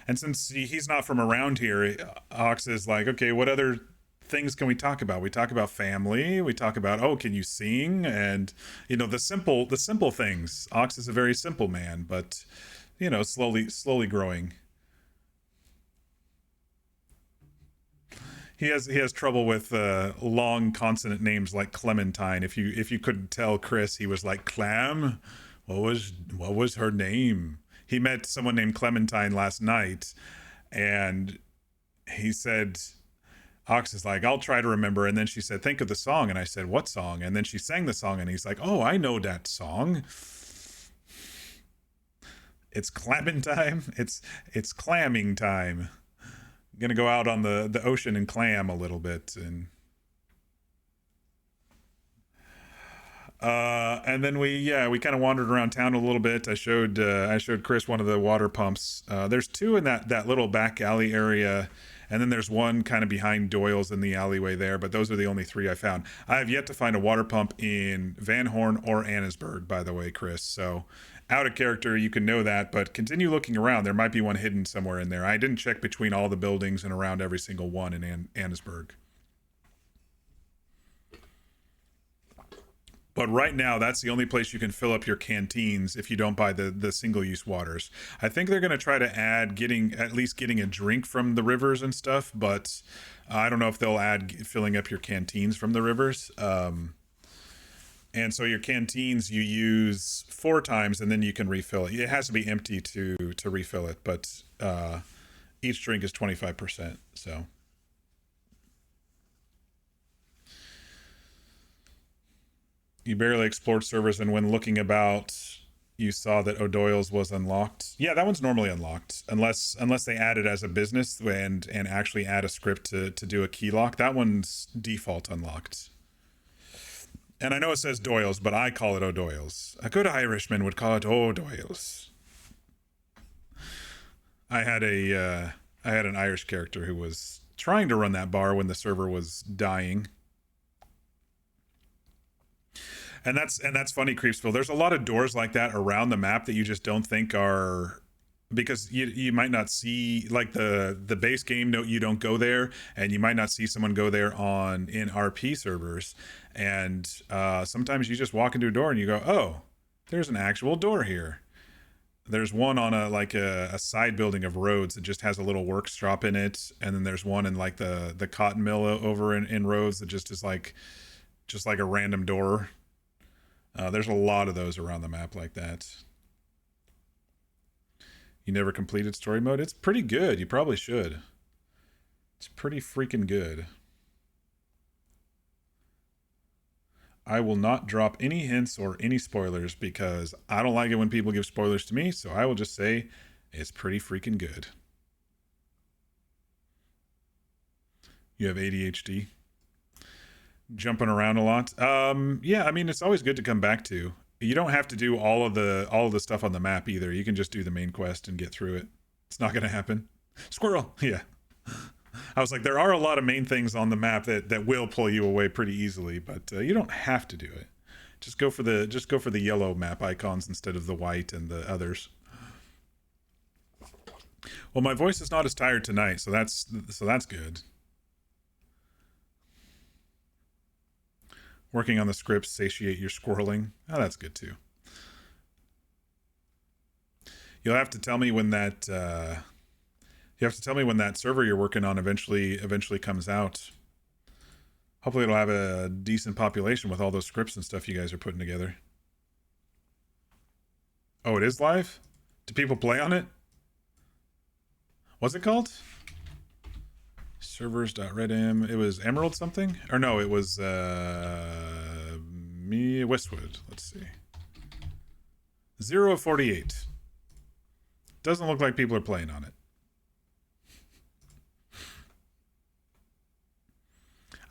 And since he's not from around here, Ox is like, okay, what other things can we talk about? We talk about family. We talk about, oh, can you sing? And, the simple things. Ox is a very simple man, but... slowly growing. He has trouble with long consonant names like Clementine. If you couldn't tell Chris, he was like, Clam. What was her name? he met someone named Clementine last night, and he said, Ox is like, I'll try to remember. And then she said, think of the song. And I said, what song? And then she sang the song, and he's like, oh, I know that song. It's clamming time. It's clamming time. I'm gonna go out on the ocean and clam a little bit. And then we kind of wandered around town a little bit. I showed Chris one of the water pumps. There's two in that little back alley area, and then there's one kind of behind Doyle's in the alleyway there, but those are the only three I found. I have yet to find a water pump in Van Horn or Annesburg, by the way, Chris. So out of character, you can know that, but continue looking around. There might be one hidden somewhere in there. I didn't check between all the buildings and around every single one in Annesburg. But right now, that's the only place you can fill up your canteens if you don't buy the single-use waters. I think they're going to try to add at least getting a drink from the rivers and stuff, but I don't know if they'll add filling up your canteens from the rivers. And so your canteens you use 4 times, and then you can refill it. It has to be empty to refill it, but each drink is 25%. So. You barely explored servers, and when looking about, you saw that O'Doyle's was unlocked. Yeah, that one's normally unlocked, unless they add it as a business and actually add a script to do a key lock. That one's default unlocked. And I know it says Doyle's, but I call it O'Doyle's. A good Irishman would call it O'Doyle's. I had an Irish character who was trying to run that bar when the server was dying. And that's funny, Creepsville. There's a lot of doors like that around the map that you just don't think are, because you might not see, like the base game, no, you don't go there, and you might not see someone go there in RP servers. And sometimes you just walk into a door and you go, oh, there's an actual door here. There's one on a side building of Rhodes that just has a little workshop in it, and then there's one in like the cotton mill over in Rhodes that just is like a random door. There's a lot of those around the map like that. You never completed story mode? It's pretty good. You probably should. It's pretty freaking good. I will not drop any hints or any spoilers because I don't like it when people give spoilers to me, so I will just say it's pretty freaking good. You have ADHD? Jumping around a lot. Yeah, I mean, it's always good to come back to. You don't have to do all of the stuff on the map either. You can just do the main quest and get through it. It's not going to happen. Squirrel. Yeah. I was like, there are a lot of main things on the map that will pull you away pretty easily, but you don't have to do it. Just go for the yellow map icons instead of the white and the others. Well, my voice is not as tired tonight, so that's good. Working on the scripts satiate your squirreling. Oh, that's good too. You'll have to tell me when that server you're working on eventually comes out. Hopefully it'll have a decent population with all those scripts and stuff you guys are putting together. Oh, it is live? Do people play on it? What's it called? Servers.redm. It was Emerald something? Or no, it was Westwood. Let's see. 0 of 48. Doesn't look like people are playing on it.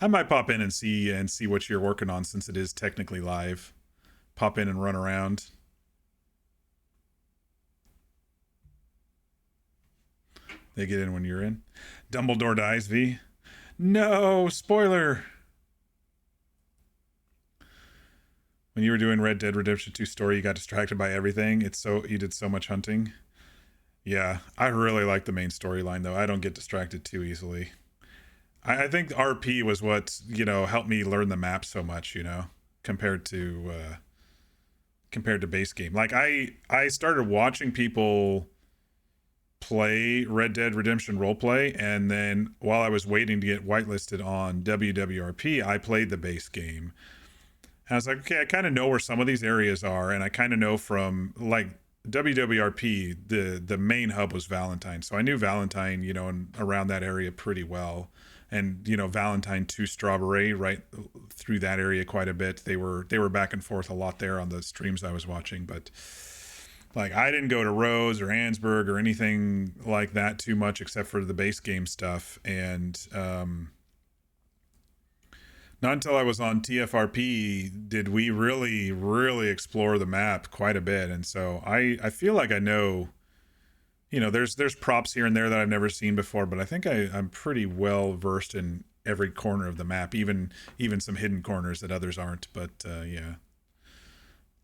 I might pop in and see what you're working on since it is technically live. Pop in and run around. They get in when you're in. Dumbledore dies, V. No, spoiler. When you were doing Red Dead Redemption 2 story, you got distracted by everything. You did so much hunting. Yeah, I really like the main storyline though. I don't get distracted too easily. I think RP was what, helped me learn the map so much, compared to base game. Like I started watching people play Red Dead Redemption roleplay, and then while I was waiting to get whitelisted on WWRP, I played the base game. And I was like, okay, I kind of know where some of these areas are, and I kind of know from like WWRP, the main hub was Valentine, so I knew Valentine, you know, and around that area pretty well, and you know Valentine to Strawberry right through that area quite a bit. They were back and forth a lot there on the streams I was watching, but like I didn't go to Rose or Ansburg or anything like that too much except for the base game stuff, and not until I was on TFRP did we really explore the map quite a bit. And so I feel like I know, you know, there's props here and there that I've never seen before, but I think I'm pretty well versed in every corner of the map, even some hidden corners that others aren't. But yeah,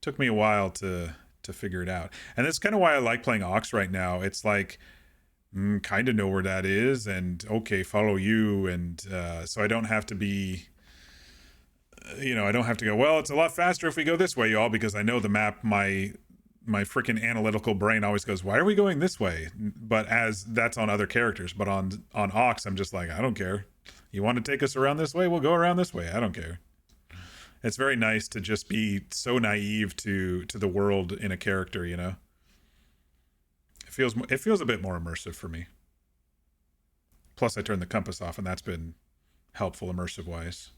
took me a while to figure it out. And that's kind of why I like playing Ox right now. It's like, kind of know where that is, and okay, follow you. And so I don't have to be, you know, I don't have to go, well, it's a lot faster if we go this way, y'all, because I know the map. My freaking analytical brain always goes, why are we going this way? But as that's on other characters, but on Ox, I'm just like, I don't care. You want to take us around this way? We'll go around this way. I don't care. It's very nice to just be so naive to the world in a character, you know. It feels a bit more immersive for me. Plus, I turned the compass off, and that's been helpful immersive wise.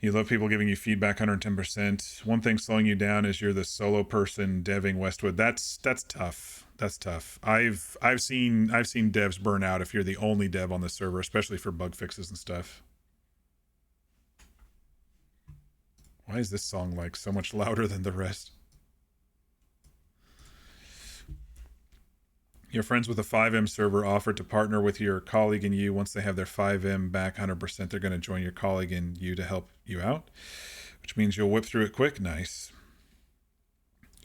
You love people giving you feedback 110%. One thing slowing you down is you're the solo person deving Westwood. That's tough. That's tough. I've seen devs burn out if you're the only dev on the server, especially for bug fixes and stuff. Why is this song like so much louder than the rest? Your friends with a 5M server offered to partner with your colleague and you. Once they have their 5M back 100%, they're going to join your colleague and you to help you out, which means you'll whip through it quick. Nice.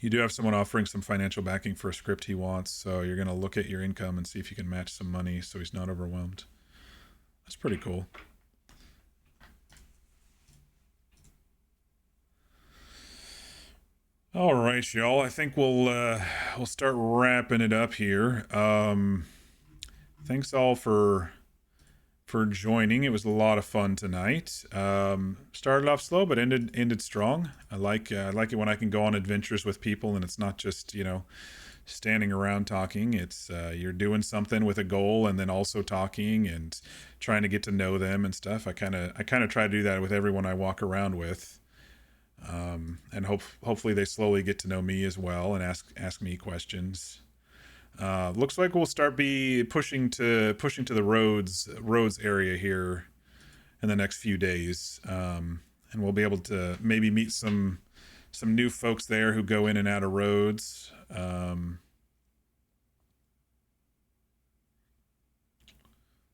You do have someone offering some financial backing for a script he wants, so you're going to look at your income and see if you can match some money so he's not overwhelmed. That's pretty cool. All right, y'all. I think we'll start wrapping it up here. Thanks all for joining. It was a lot of fun tonight. Started off slow, but ended strong. I like it when I can go on adventures with people, and it's not just, you know, standing around talking. It's you're doing something with a goal, and then also talking and trying to get to know them and stuff. I kind of try to do that with everyone I walk around with. And hopefully they slowly get to know me as well and ask me questions. Looks like we'll start pushing to the roads area here in the next few days, and we'll be able to maybe meet some new folks there who go in and out of roads.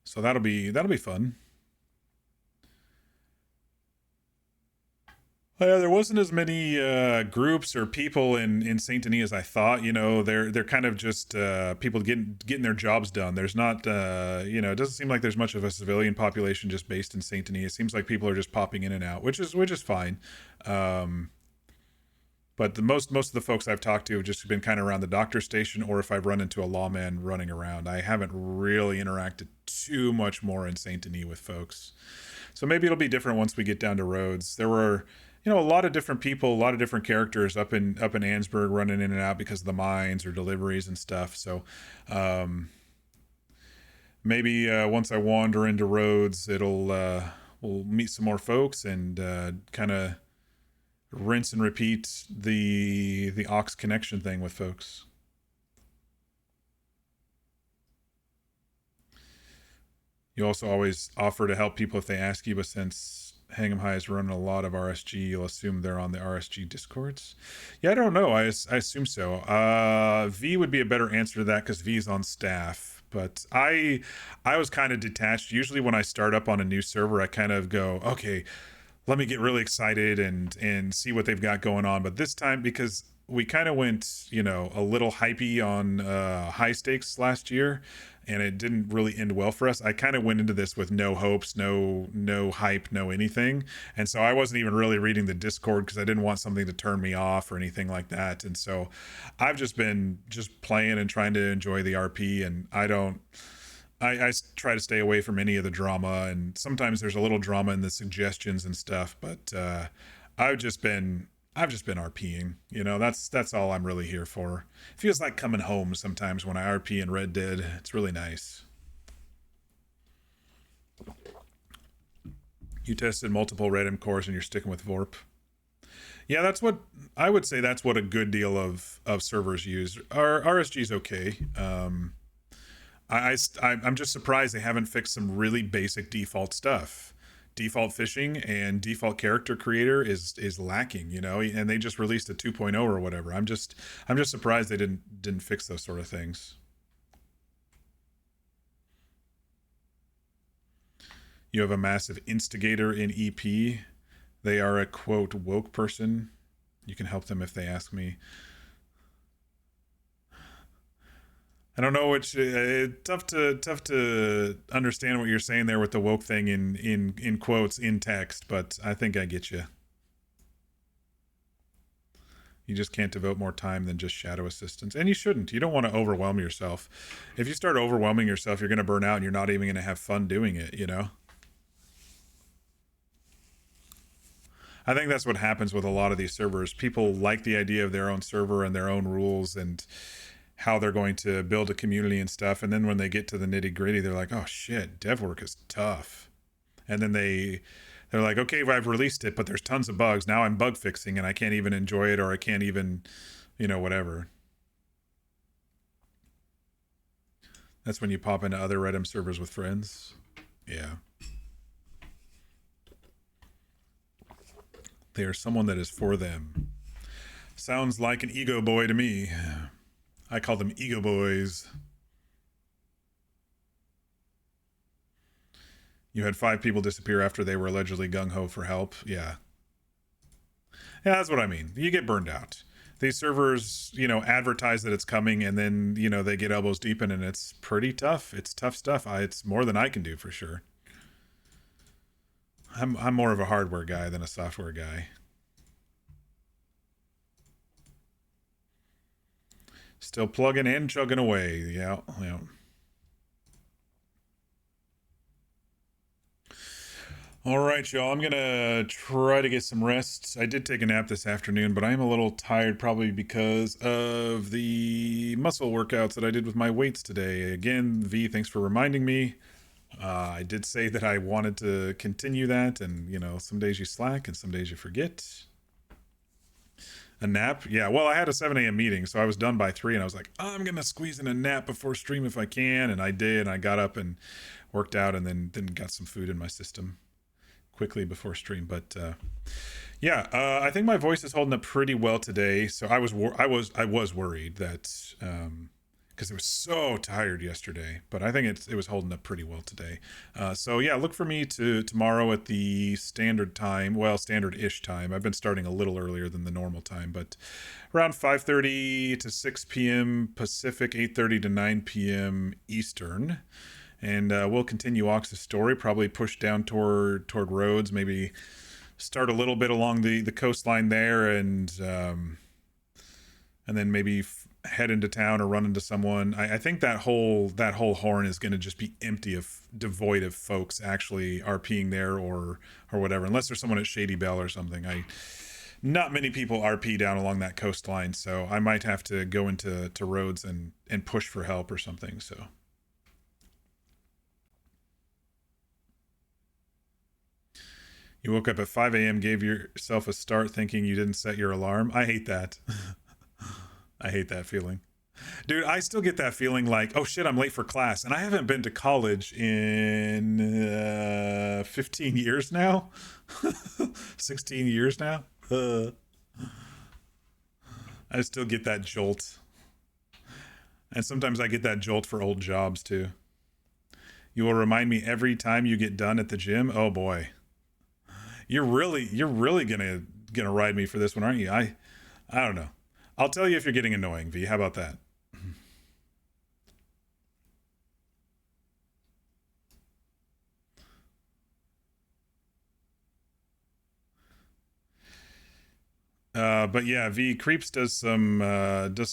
So that'll be fun. Yeah, there wasn't as many groups or people in Saint Denis as I thought. You know, they're kind of just people getting their jobs done. There's not, you know, it doesn't seem like there's much of a civilian population just based in Saint Denis. It seems like people are just popping in and out, which is fine. But most of the folks I've talked to have just been kind of around the doctor station, or if I've run into a lawman running around. I haven't really interacted too much more in Saint Denis with folks. So maybe it'll be different once we get down to roads. There were, you know, a lot of different people, a lot of different characters up in Ansburg running in and out because of the mines or deliveries and stuff. So maybe once I wander into roads, we'll meet some more folks and kind of rinse and repeat the Ox connection thing with folks. You also always offer to help people if they ask you, but since Hang'em High is running a lot of RSG, you'll assume they're on the RSG discords. Yeah, I don't know. I assume so. V would be a better answer to that because V's on staff. But I was kind of detached. Usually when I start up on a new server, I kind of go, okay, let me get really excited and see what they've got going on. But this time, because we kind of went, you know, a little hypey on high stakes last year, and it didn't really end well for us. I kind of went into this with no hopes, no hype, no anything. And so I wasn't even really reading the Discord because I didn't want something to turn me off or anything like that. And so I've just been playing and trying to enjoy the RP, and I try to stay away from any of the drama, and sometimes there's a little drama in the suggestions and stuff, but I've I've just been RPing. You know, that's all I'm really here for. It feels like coming home sometimes when I RP in Red Dead. It's really nice. You tested multiple Redem cores and you're sticking with Vorp. Yeah, that's what I would say. That's what a good deal of servers use. Our RSG's okay. I'm just surprised they haven't fixed some really basic default stuff. Default fishing and default character creator is lacking, you know, and they just released a 2.0 or whatever. I'm just surprised they didn't fix those sort of things. You have a massive instigator in EP. They are a quote woke person. You can help them if they ask me. I don't know which. Tough to understand what you're saying there with the woke thing in quotes in text, but I think I get you. You just can't devote more time than just shadow assistance, and you shouldn't. You don't want to overwhelm yourself. If you start overwhelming yourself, you're going to burn out, and you're not even going to have fun doing it. You know. I think that's what happens with a lot of these servers. People like the idea of their own server and their own rules and how they're going to build a community and stuff. And then when they get to the nitty gritty, they're like, oh shit, dev work is tough. And then they're like, okay, well, I've released it, but there's tons of bugs. Now I'm bug fixing and I can't even enjoy it, or I can't even, you know, whatever. That's when you pop into other Redem servers with friends. Yeah. They are someone that is for them. Sounds like an ego boy to me. I call them ego boys. You had 5 people disappear after they were allegedly gung-ho for help. Yeah. Yeah, that's what I mean. You get burned out. These servers, you know, advertise that it's coming, and then, you know, they get elbows deep in, and it's pretty tough. It's tough stuff. It's more than I can do for sure. I'm more of a hardware guy than a software guy. Still plugging and chugging away. Yeah. All right, y'all. I'm going to try to get some rest. I did take a nap this afternoon, but I am a little tired probably because of the muscle workouts that I did with my weights today. Again, V, thanks for reminding me. I did say that I wanted to continue that, and, you know, some days you slack and some days you forget. A nap? Yeah, well, I had a 7 a.m. meeting, so I was done by 3, and I was like, oh, I'm going to squeeze in a nap before stream if I can, and I did, and I got up and worked out, and then got some food in my system quickly before stream. But yeah, I think my voice is holding up pretty well today. So I was worried that because I was so tired yesterday, but I think it was holding up pretty well today. So yeah, look for me tomorrow at the standard time. Well, standard-ish time. I've been starting a little earlier than the normal time, but around 5:30 to 6 p.m. Pacific, 8:30 to 9 p.m. Eastern. And we'll continue Ox's story, probably push down toward Rhodes, maybe start a little bit along the coastline there, and then maybe head into town or run into someone. I think that whole horn is going to just be devoid of folks actually RPing there or whatever, unless there's someone at Shady Bell or something. Not many people RP down along that coastline, so I might have to go into Rhodes and push for help or something. So. You woke up at 5 a.m., gave yourself a start thinking you didn't set your alarm. I hate that. I hate that feeling. Dude, I still get that feeling like, oh shit, I'm late for class. And I haven't been to college in 15 years now. 16 years now. I still get that jolt. And sometimes I get that jolt for old jobs too. You will remind me every time you get done at the gym. Oh boy. You're really gonna ride me for this one, aren't you? I don't know. I'll tell you if you're getting annoying, V. How about that? But yeah, V Creeps does some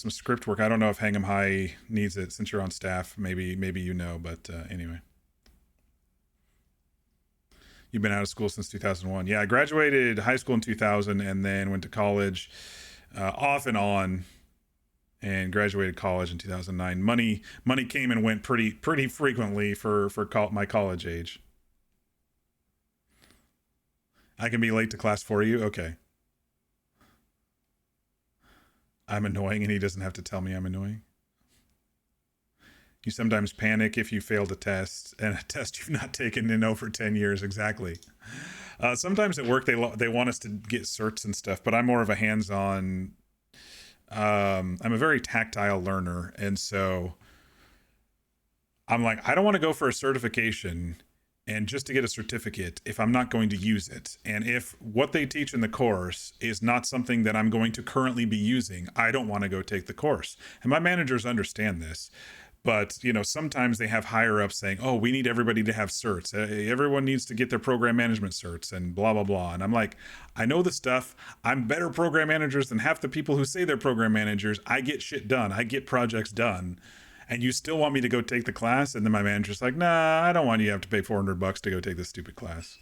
script work. I don't know if Hang'em High needs it since you're on staff. Maybe you know, but anyway. You've been out of school since 2001. Yeah, I graduated high school in 2000 and then went to college off and on, and graduated college in 2009. Money came and went pretty frequently for my college age. I can be late to class for you. Okay. I'm annoying and he doesn't have to tell me I'm annoying. You sometimes panic if you failed a test, and a test you've not taken in over 10 years. Exactly. Sometimes at work they want us to get certs and stuff, but I'm more of a hands-on. I'm a very tactile learner, and so I'm like, I don't want to go for a certification and just to get a certificate if I'm not going to use it. And if what they teach in the course is not something that I'm going to currently be using, I don't want to go take the course. And my managers understand this. But, you know, sometimes they have higher ups saying, oh, we need everybody to have certs. Everyone needs to get their program management certs and blah, blah, blah. And I'm like, I know the stuff. I'm better program managers than half the people who say they're program managers. I get shit done. I get projects done. And you still want me to go take the class? And then my manager's like, nah, I don't want you to have to pay $400 to go take this stupid class.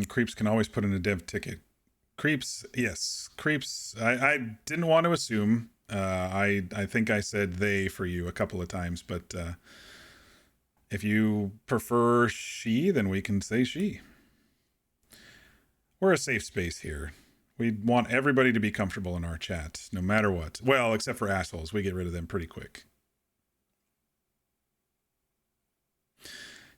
Creeps can always put in a dev ticket. Creeps, yes. Creeps, I didn't want to assume. I think I said they for you a couple of times, but if you prefer she, then we can say she. We're a safe space here. We want everybody to be comfortable in our chat, no matter what. Well, except for assholes. We get rid of them pretty quick.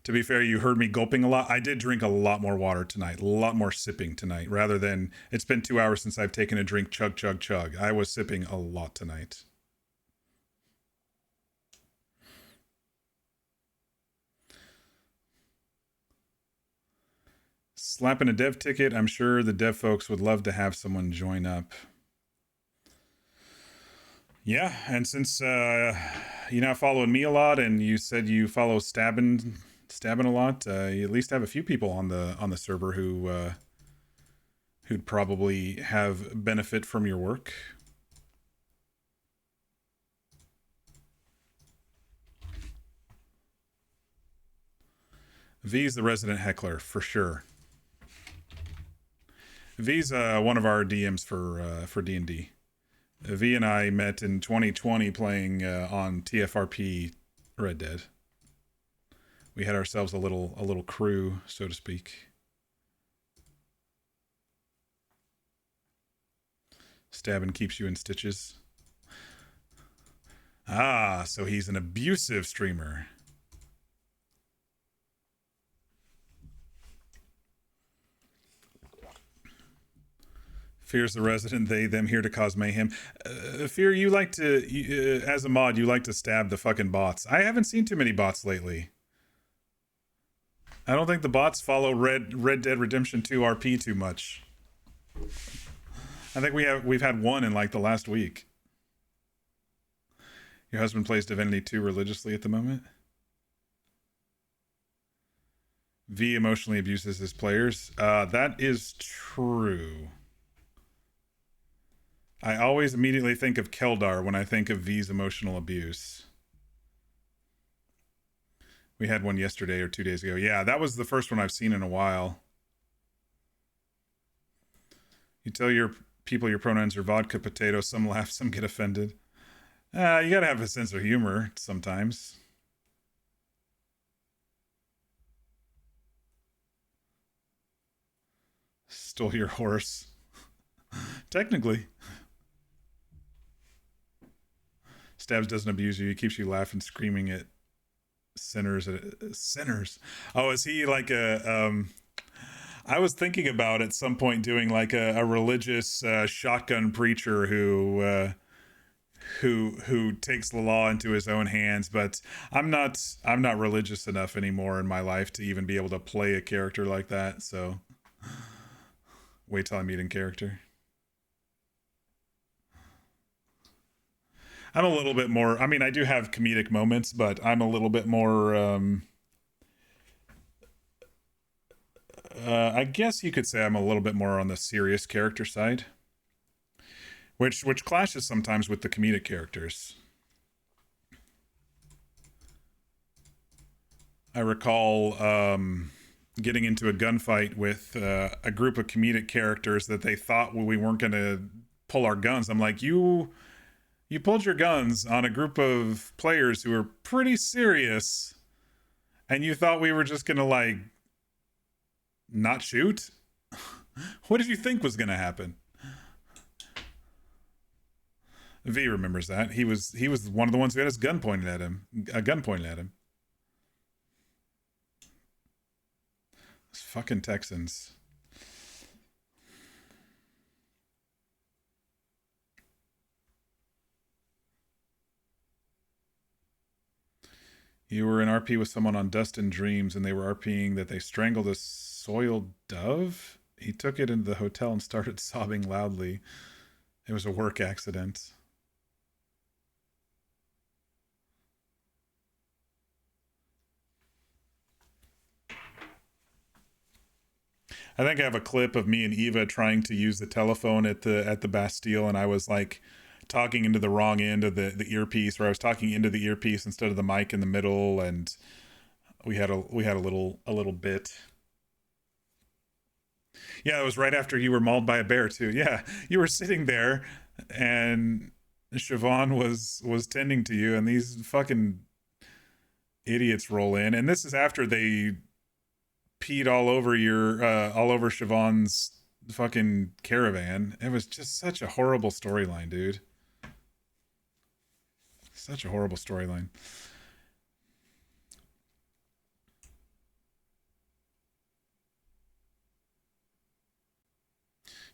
To be fair, you heard me gulping a lot. I did drink a lot more water tonight, a lot more sipping tonight, rather than it's been 2 hours since I've taken a drink, chug, chug, chug. I was sipping a lot tonight. Slapping a dev ticket. I'm sure the dev folks would love to have someone join up. Yeah, and since you're now following me a lot, and you said you follow stabbing a lot, you at least have a few people on the server who'd probably have benefit from your work. V's the resident heckler for sure. V's one of our DMs for D&D. V and I met in 2020 playing on TFRP Red Dead. We had ourselves a little crew, so to speak. Stabbing keeps you in stitches. Ah, so he's an abusive streamer. Fear's the resident, they, them, here to cause mayhem. Fear, you like to, as a mod, you like to stab the fucking bots. I haven't seen too many bots lately. I don't think the bots follow Red Dead Redemption 2 RP too much. I think we've had one in like the last week. Your husband plays Divinity 2 religiously at the moment. V emotionally abuses his players. That is true. I always immediately think of Keldar when I think of V's emotional abuse. We had one yesterday or 2 days ago. Yeah, that was the first one I've seen in a while. You tell your people your pronouns are vodka, potato, some laugh, some get offended. You gotta have a sense of humor sometimes. Stole your horse. Technically. Stabs doesn't abuse you. He keeps you laughing, screaming at sinners. Sinners. Oh, is he like a... I was thinking about at some point doing like a religious shotgun preacher who takes the law into his own hands, but I'm not religious enough anymore in my life to even be able to play a character like that. So wait till I meet in character. I'm a little bit more, I mean, I do have comedic moments, but I'm a little bit more, I guess you could say I'm a little bit more on the serious character side. which clashes sometimes with the comedic characters. I recall getting into a gunfight with a group of comedic characters that they thought we weren't going to pull our guns. I'm like, you pulled your guns on a group of players who were pretty serious, and you thought we were just going to, like, not shoot? What did you think was going to happen? V remembers that. He was one of the ones who had his gun pointed at him. A gun pointed at him. Those fucking Texans. You were in RP with someone on Dust and Dreams, and they were RPing that they strangled a soiled dove. He took it into the hotel and started sobbing loudly. It was a work accident. I think I have a clip of me and Eva trying to use the telephone at the Bastille, and I was like talking into the wrong end of the earpiece, or I was talking into the earpiece instead of the mic in the middle, and we had a little bit. Yeah, it was right after you were mauled by a bear too. Yeah, you were sitting there, and Siobhan was tending to you, and these fucking idiots roll in, and this is after they peed all over Siobhan's fucking caravan. It was just such a horrible storyline, dude. Such a horrible storyline.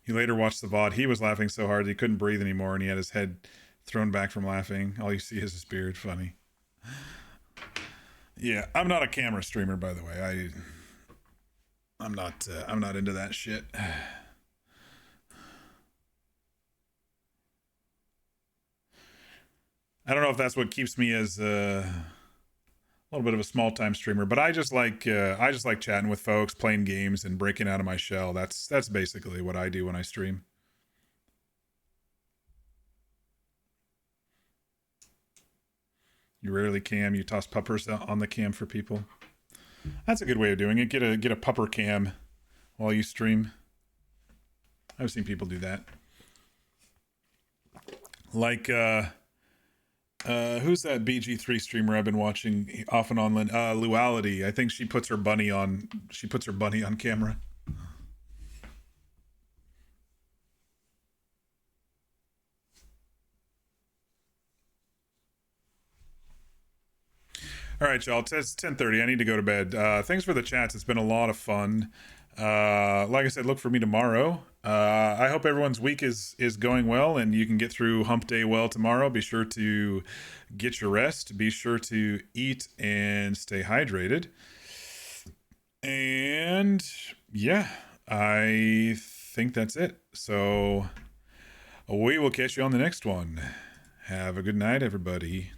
He later watched the VOD. He was laughing so hard he couldn't breathe anymore, and he had his head thrown back from laughing. All you see is his beard. Funny. Yeah, I'm not a camera streamer, by the way. I'm not into that shit. I don't know if that's what keeps me as a little bit of a small time streamer, but I just like chatting with folks, playing games, and breaking out of my shell. That's basically what I do when I stream. You rarely cam. You toss puppers on the cam for people. That's a good way of doing it. Get a pupper cam while you stream. I've seen people do that. Like who's that BG3 streamer I've been watching off and on? Luality. I think she puts her bunny on camera. All right, y'all. It's 10:30. I need to go to bed. Thanks for the chats. It's been a lot of fun. Like I said, look for me tomorrow. I hope everyone's week is going well and you can get through hump day well tomorrow. Be sure to get your rest. Be sure to eat and stay hydrated. And yeah, I think that's it. So we will catch you on the next one. Have a good night, everybody.